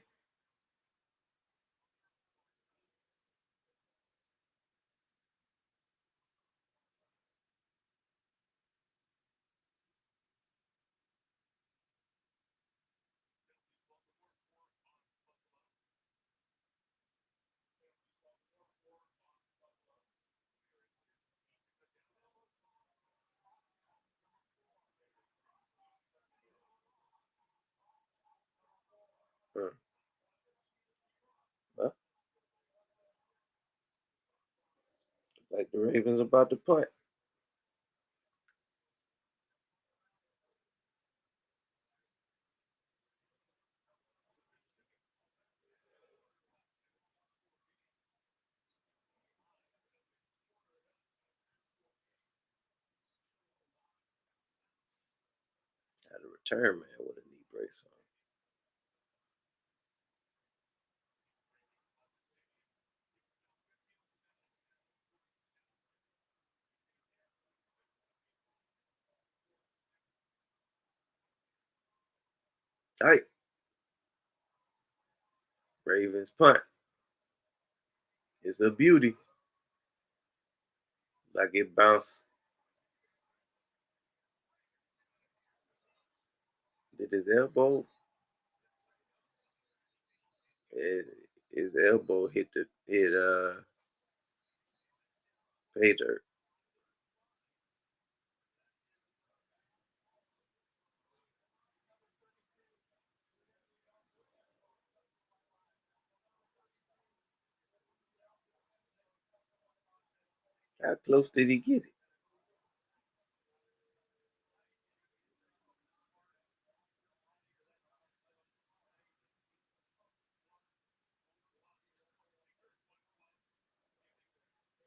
Hmm. Well, like the Ravens about to punt. Had a return man with a knee brace on. All right. Ravens punt. It's a beauty. Like it bounced. Did his elbow? His elbow hit pay dirt. How close did he get it?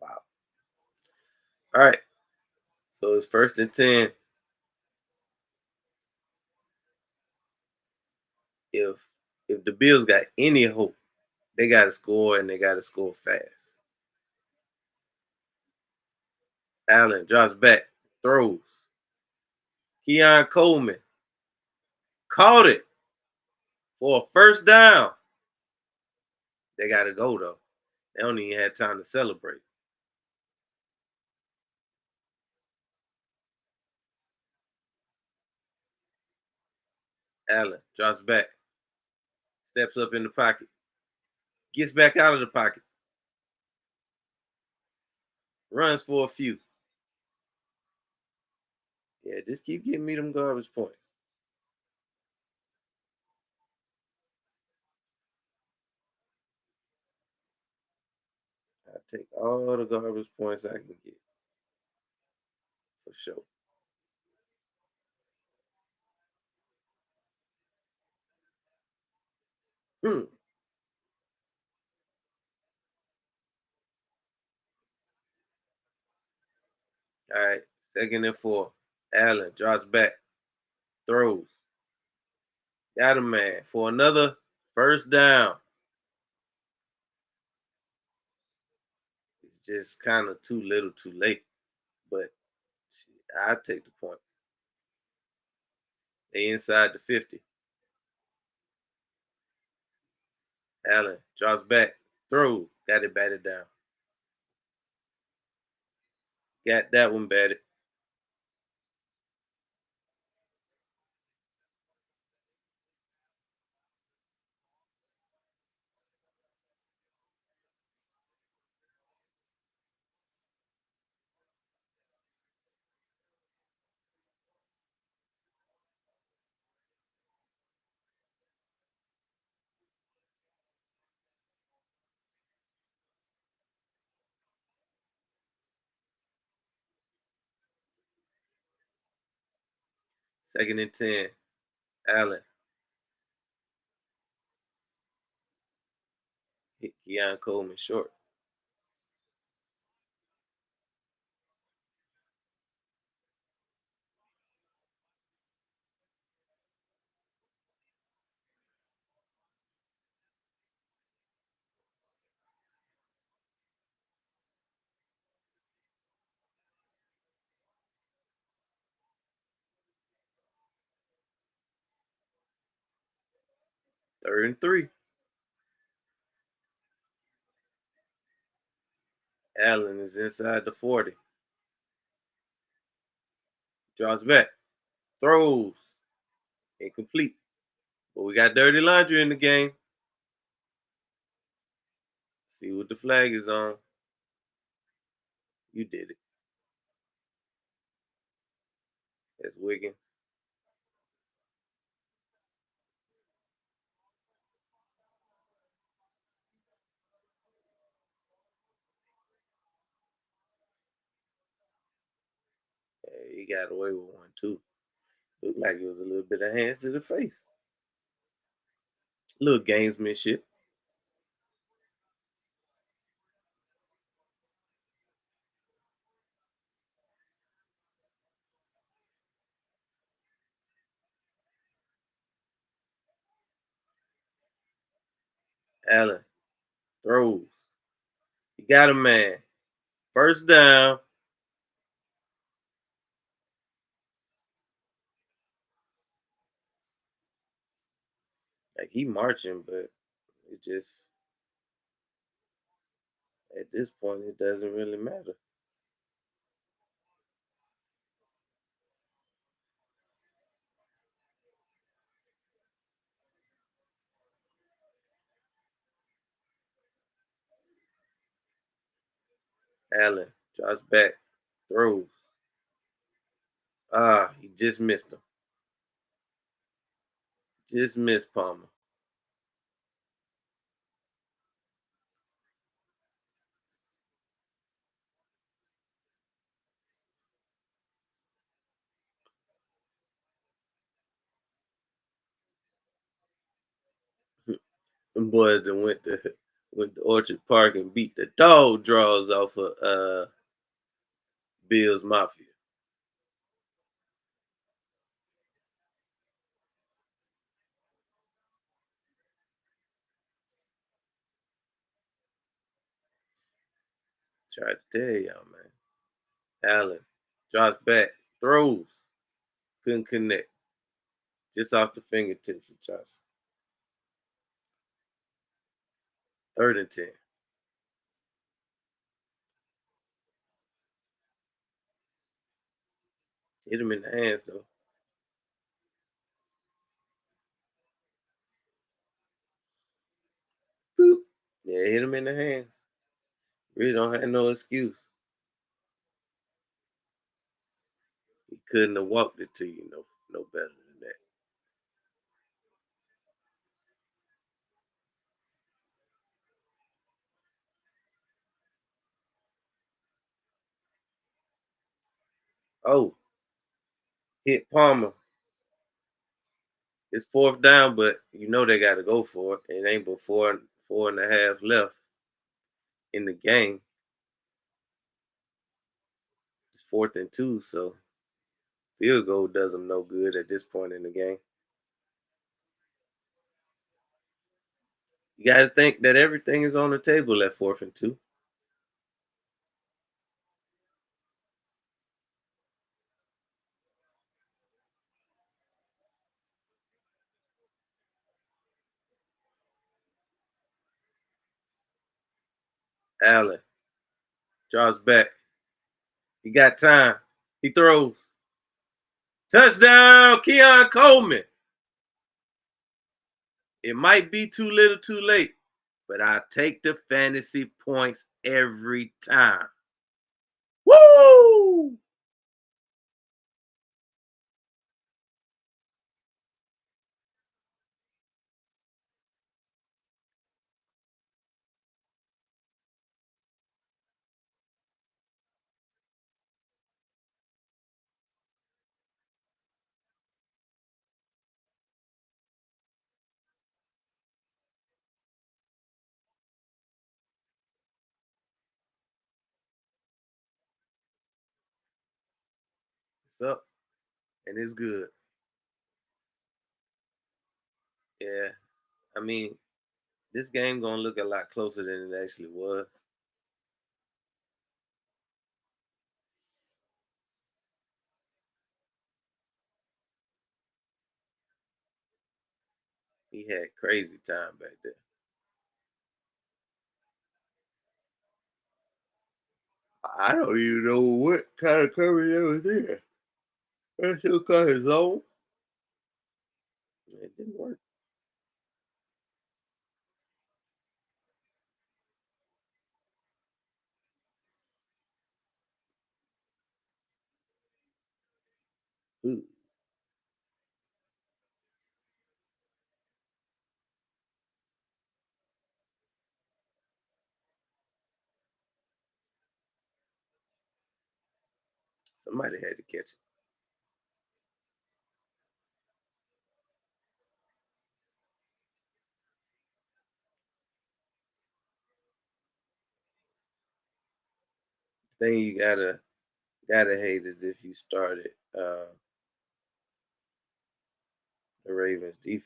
Wow. All right. So it's first and 10. If if the Bills got any hope, they gotta score and they gotta score fast. Allen drops back, throws. Keon Coleman caught it for a first down. They gotta go though. They don't even have time to celebrate. Allen drops back, steps up in the pocket, gets back out of the pocket, runs for a few. Yeah, just keep getting me them garbage points. I take all the garbage points I can get for sure. Hmm. All right, 2nd and 4. Allen drops back, throws. Got a man for another first down. It's just kind of too little, too late. But I take the points. They inside the 50. Allen drops back, throws. Got it batted down. Got that one batted. Second and 10. Allen hit Keon Coleman short. Third and 3. Allen is inside the 40. Drops back. Throws. Incomplete. But we got dirty laundry in the game. See what the flag is on. You did it. That's Wiggins. Yeah, he got away with one too. Looked like it was a little bit of hands to the face. A little gamesmanship. Allen throws. He got a man. First down. Like he marching, but it just at this point it doesn't really matter. Allen drops back, throws. He just missed him. Just missed Palmer. Them boys that went to Orchard Park and beat the dog draws off of Bills Mafia. Tried to tell y'all, man. Allen drops back, throws, couldn't connect, just off the fingertips of Johnson. 3rd and 10. Hit him in the hands though. They hit him in the hands. Really don't have no excuse. He couldn't have walked it to you no better than that. Oh, hit Palmer. It's fourth down, but you know they got to go for it. It ain't but four and a half left in the game. It's 4th and 2, so field goal does them no good at this point in the game. You got to think that everything is on the table at 4th and 2. Allen draws back. He got time. He throws. Touchdown, Keon Coleman. It might be too little too late, but I take the fantasy points every time. Woo! It's up, and it's good. Yeah, I mean, this game gonna look a lot closer than it actually was. He had crazy time back there. I don't even know what kind of coverage that was there. That still caught his zone. It didn't work. Ooh, somebody had to catch it. Thing you gotta hate is if you started the Ravens defense.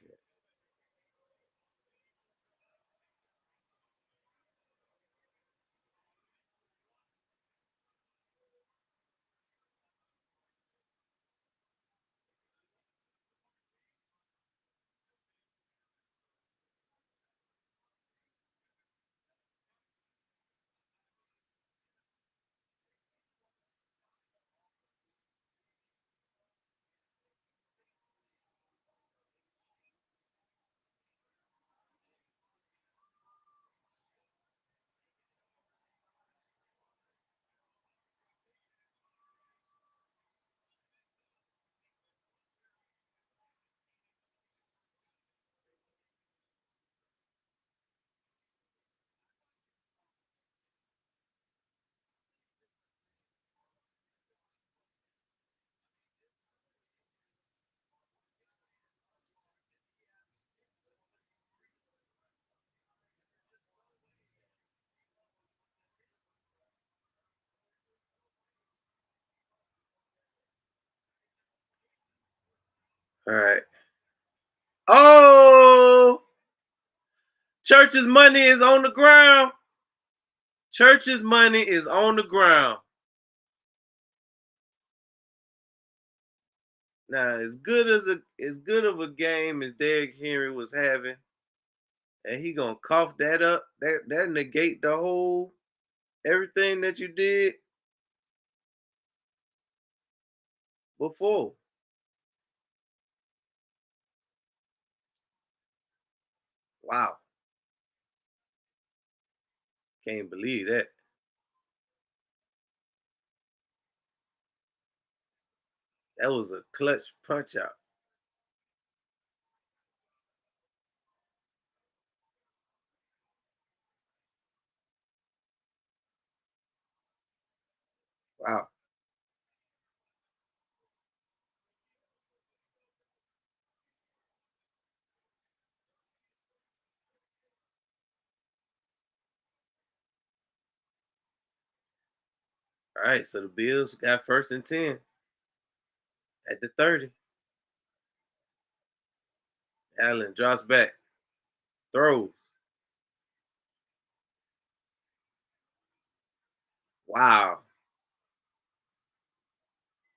All right. Oh, Church's money is on the ground. Church's money is on the ground. Now, as good of a game as Derrick Henry was having, and he gonna cough that up, that negate the whole everything that you did before. Wow. Can't believe that. That was a clutch punch out. Wow. All right, so the Bills got 1st and 10 at the 30. Allen drops back, throws. Wow.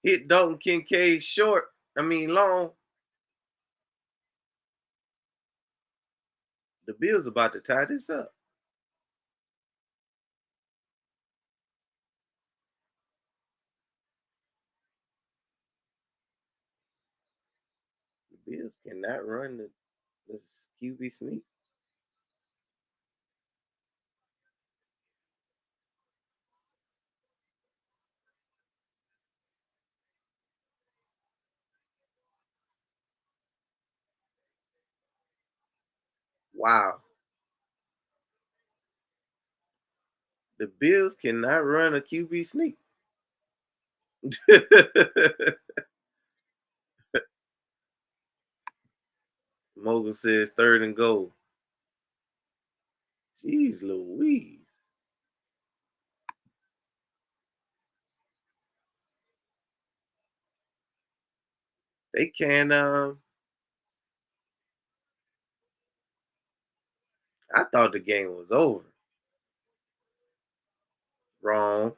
Hit Dalton Kincaid short. Long. The Bills about to tie this up. The Bills cannot run the QB sneak. Wow. The Bills cannot run a QB sneak. Mogul says 3rd and goal. Jeez Louise. They can I thought the game was over. Wrong.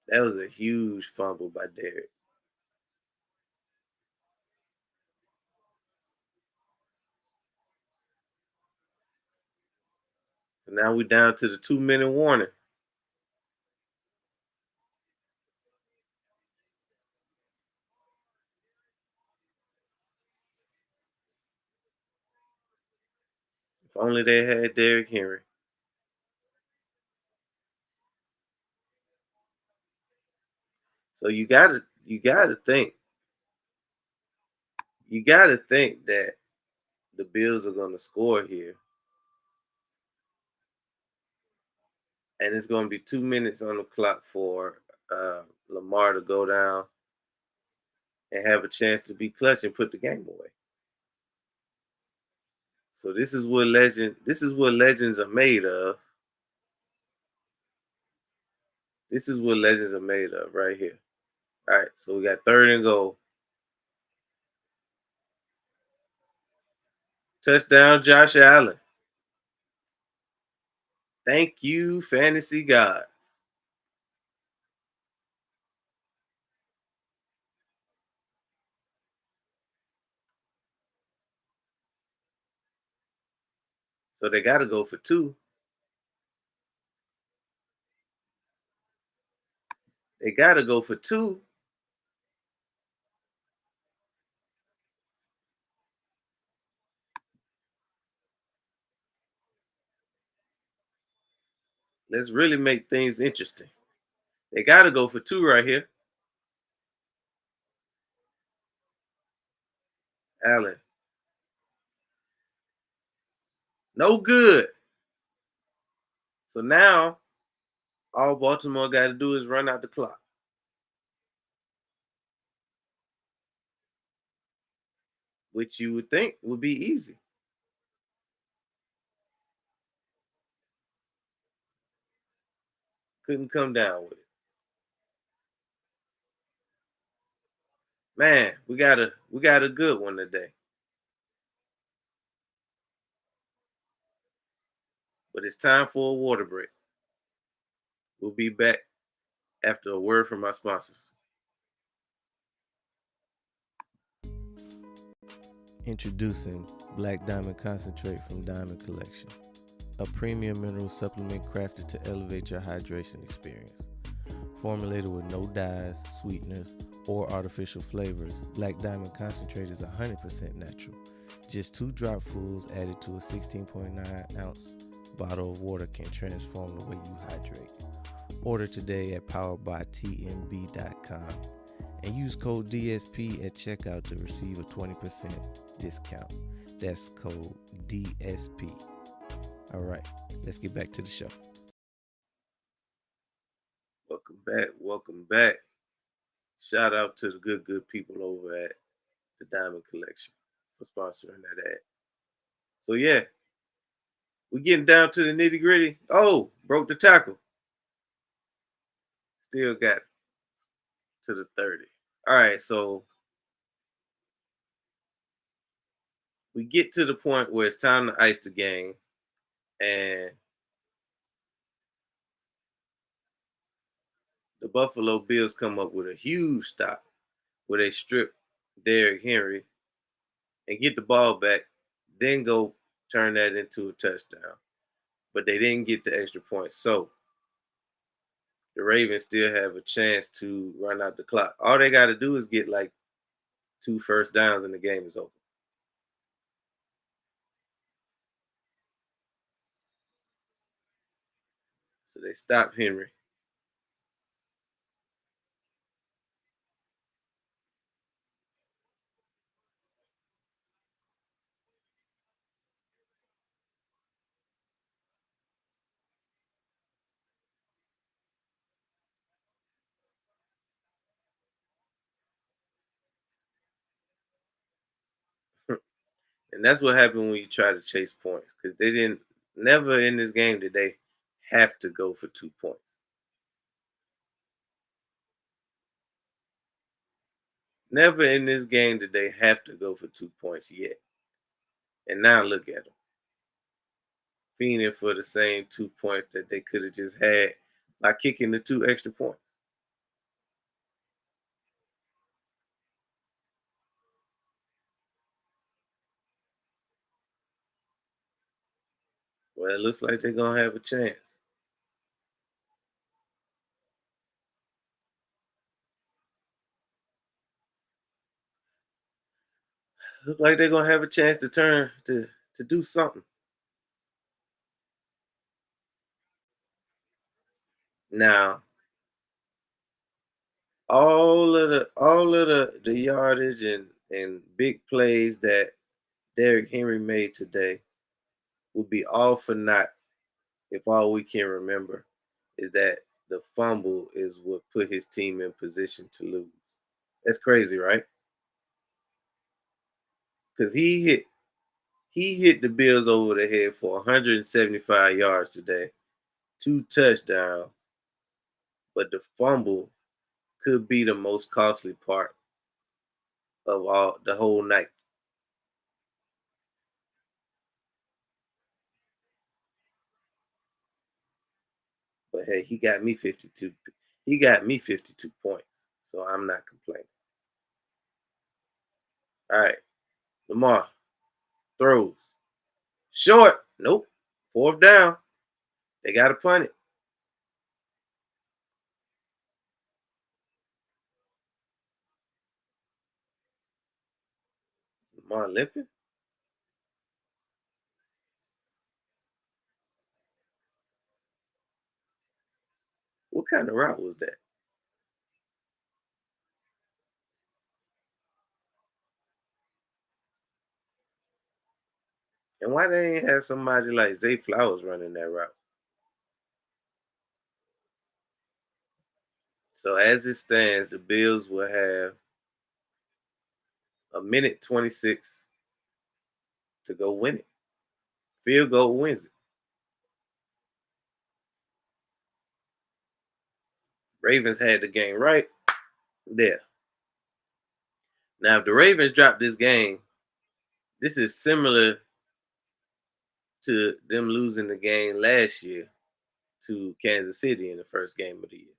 That was a huge fumble by Derek. So now we're down to the 2-minute warning. If only they had Derrick Henry. So you gotta think that the Bills are gonna score here. And it's gonna be 2 minutes on the clock for Lamar to go down and have a chance to be clutch and put the game away. So this is what legends are made of. This is what legends are made of right here. All right, so we got 3rd and goal. Touchdown, Josh Allen. Thank you, fantasy gods. So they got to go for 2. They got to go for 2. Let's really make things interesting. They got to go for 2 right here. Allen. No good. So now all Baltimore got to do is run out the clock, which you would think would be easy. Couldn't come down with it. Man, we got a good one today. But it's time for a water break. We'll be back after a word from our sponsors. Introducing Black Diamond Concentrate from Diamond Collection, a premium mineral supplement crafted to elevate your hydration experience. Formulated with no dyes, sweeteners, or artificial flavors, Black Diamond Concentrate is 100% natural. Just 2 dropfuls added to a 16.9 ounce bottle of water can transform the way you hydrate. Order today at poweredbytmb.com and use code DSP at checkout to receive a 20% discount. That's code DSP. All right, let's get back to the show. Welcome back. Welcome back. Shout out to the good people over at the Diamond Collection for sponsoring that ad. So yeah, we getting down to the nitty gritty. Oh, broke the tackle. Still got to the 30. All right, so we get to the point where it's time to ice the game, and the Buffalo Bills come up with a huge stop where they strip Derrick Henry and get the ball back, then go turn that into a touchdown. But they didn't get the extra point. So the Ravens still have a chance to run out the clock. All they got to do is get like 2 first downs and the game is over. So they stop Henry. And that's what happened when you try to chase points because they didn't, never in this game did they have to go for 2 points. Never in this game did they have to go for 2 points yet. And now look at them. Fiending for the same 2 points that they could have just had by kicking the 2 extra points. Well, it looks like they're going to have a chance. Look like they're going to have a chance to turn to do something. Now, all of the yardage and big plays that Derrick Henry made today would be all for naught if all we can remember is that the fumble is what put his team in position to lose. That's crazy, right? Because he hit the Bills over the head for 175 yards today, 2 touchdowns, but the fumble could be the most costly part of all the whole night. But hey, he got me 52. He got me 52 points, so I'm not complaining. All right, Lamar throws short. Nope. 4th down. They got to punt it. Lamar limping. What kind of route was that? And why they ain't have somebody like Zay Flowers running that route? So as it stands, the Bills will have a minute 26 to go win it. Field goal wins it. Ravens had the game right there. Now, if the Ravens drop this game, this is similar to them losing the game last year to Kansas City in the first game of the year,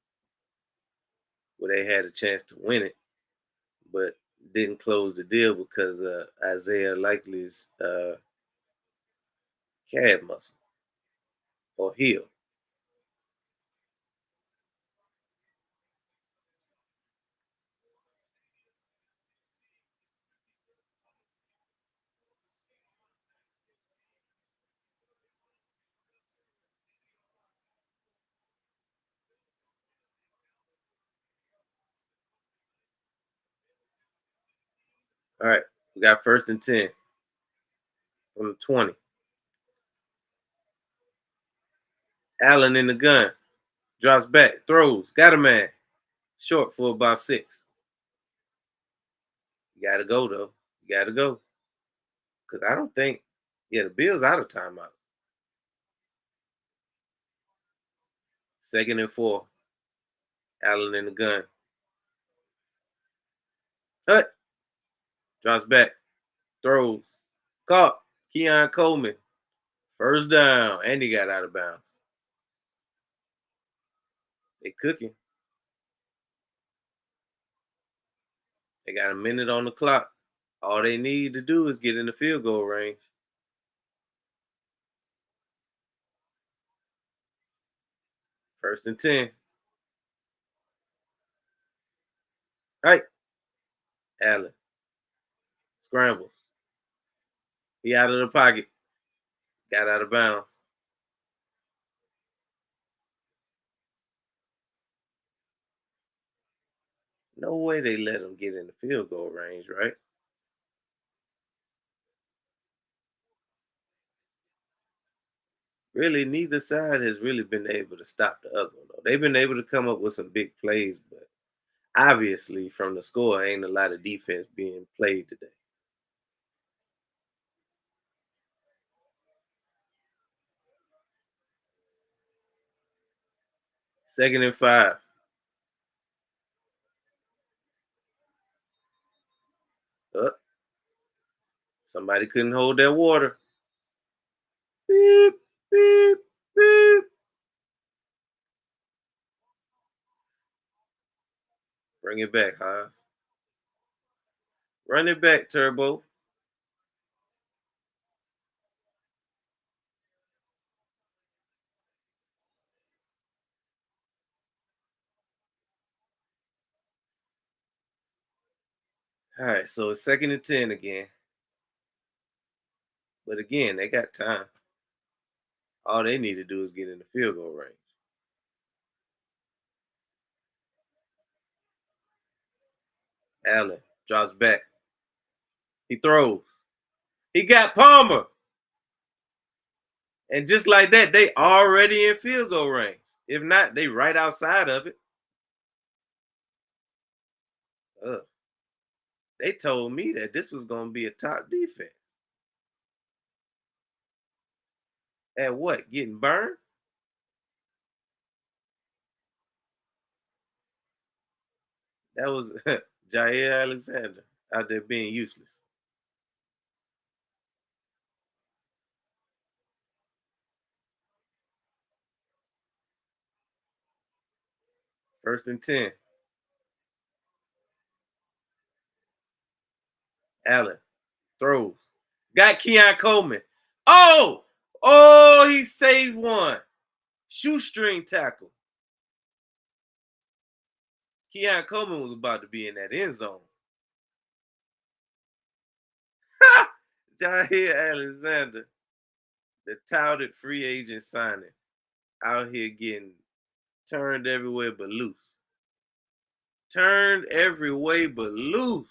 where they had a chance to win it, but didn't close the deal because of Isaiah Likely's calf muscle or heel. All right, we got 1st and 10 from the 20. Allen in the gun. Drops back. Throws. Got a man. Short for about 6. You got to go, though. You got to go. Because I don't think, yeah, the Bills out of timeout. 2nd and 4. Allen in the gun. Hut. Drops back. Throws. Caught. Keon Coleman. First down. And he got out of bounds. They cooking. They got a minute on the clock. All they need to do is get in the field goal range. 1st and 10. Right. Allen. Scrambles. He out of the pocket. Got out of bounds. No way they let him get in the field goal range, right? Really, neither side has really been able to stop the other one, though. They've been able to come up with some big plays, but obviously from the score, ain't a lot of defense being played today. 2nd and 5. Somebody couldn't hold their water. Beep, beep, beep. Bring it back, Haas. Run it back, Turbo. All right, so it's 2nd and 10 again. But again, they got time. All they need to do is get in the field goal range. Allen drops back. He throws. He got Palmer. And just like that, they already in field goal range. If not, they right outside of it. Ugh. They told me that this was going to be a top defense. At what? Getting burned? That was Jair Alexander out there being useless. 1st and 10. Allen throws. Got Keon Coleman. Oh! Oh, he saved one. Shoestring tackle. Keon Coleman was about to be in that end zone. Jair Alexander, the touted free agent signing, out here getting turned every way but loose. Turned every way but loose.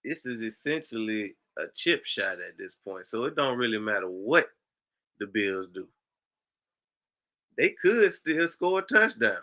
This is essentially a chip shot at this point, so it don't really matter what the Bills do. They could still score a touchdown.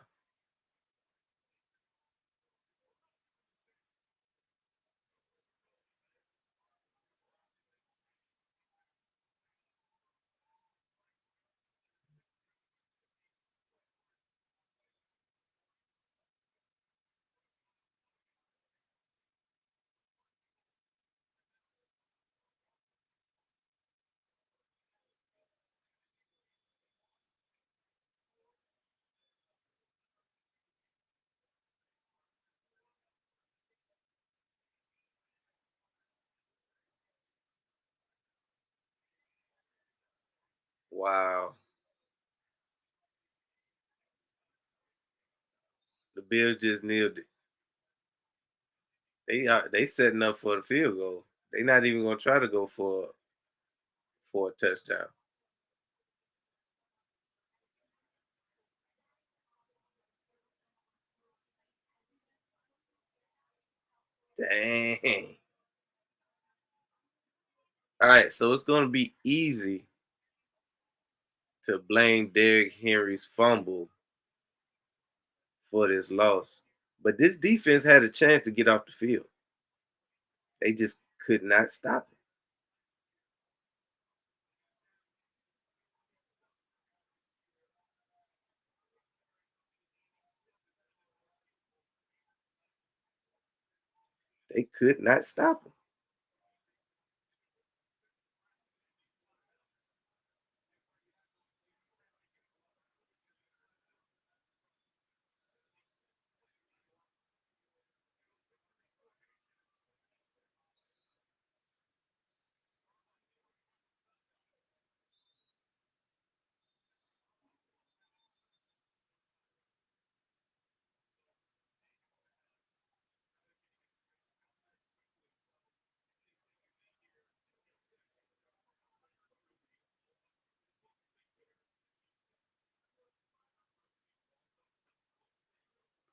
Wow. The Bills just nailed it. They setting up for the field goal. They not even gonna try to go for a touchdown. Dang. All right, so it's going to be easy to blame Derrick Henry's fumble for this loss. But this defense had a chance to get off the field. They just could not stop it. They could not stop him.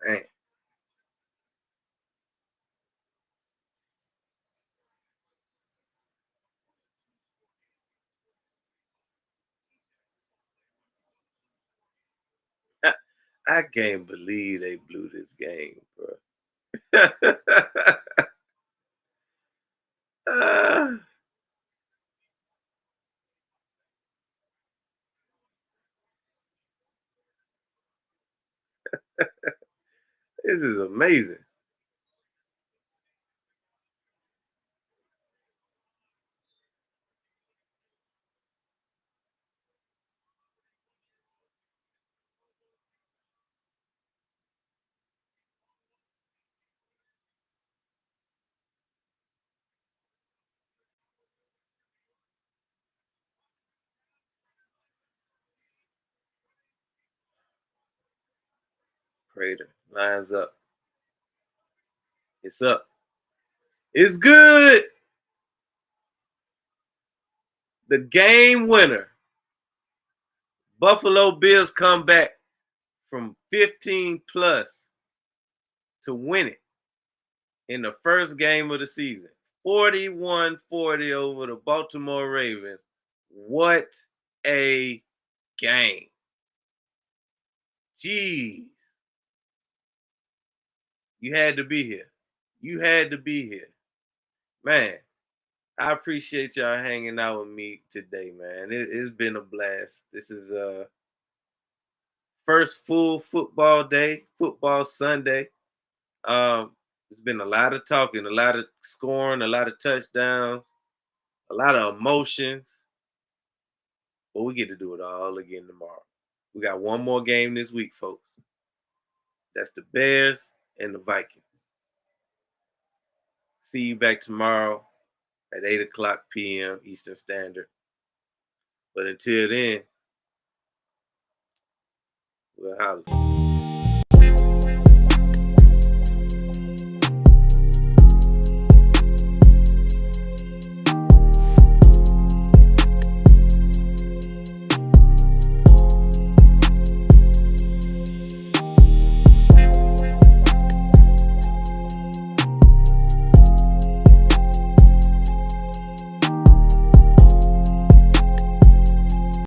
Man, I, I can't believe they blew this game, bro. Ah, this is amazing. Prater lines up. It's up. It's good. The game winner. Buffalo Bills come back from 15 plus to win it in the first game of the season. 41-40 over the Baltimore Ravens. What a game. Jeez. You had to be here. You had to be here. Man, I appreciate y'all hanging out with me today, man. It's been a blast. This is first full football day, football Sunday. It's been a lot of talking, a lot of scoring, a lot of touchdowns, a lot of emotions. But we get to do it all again tomorrow. We got one more game this week, folks. That's the Bears and the Vikings. See you back tomorrow at 8 o'clock p.m. Eastern Standard. But until then, we'll holler.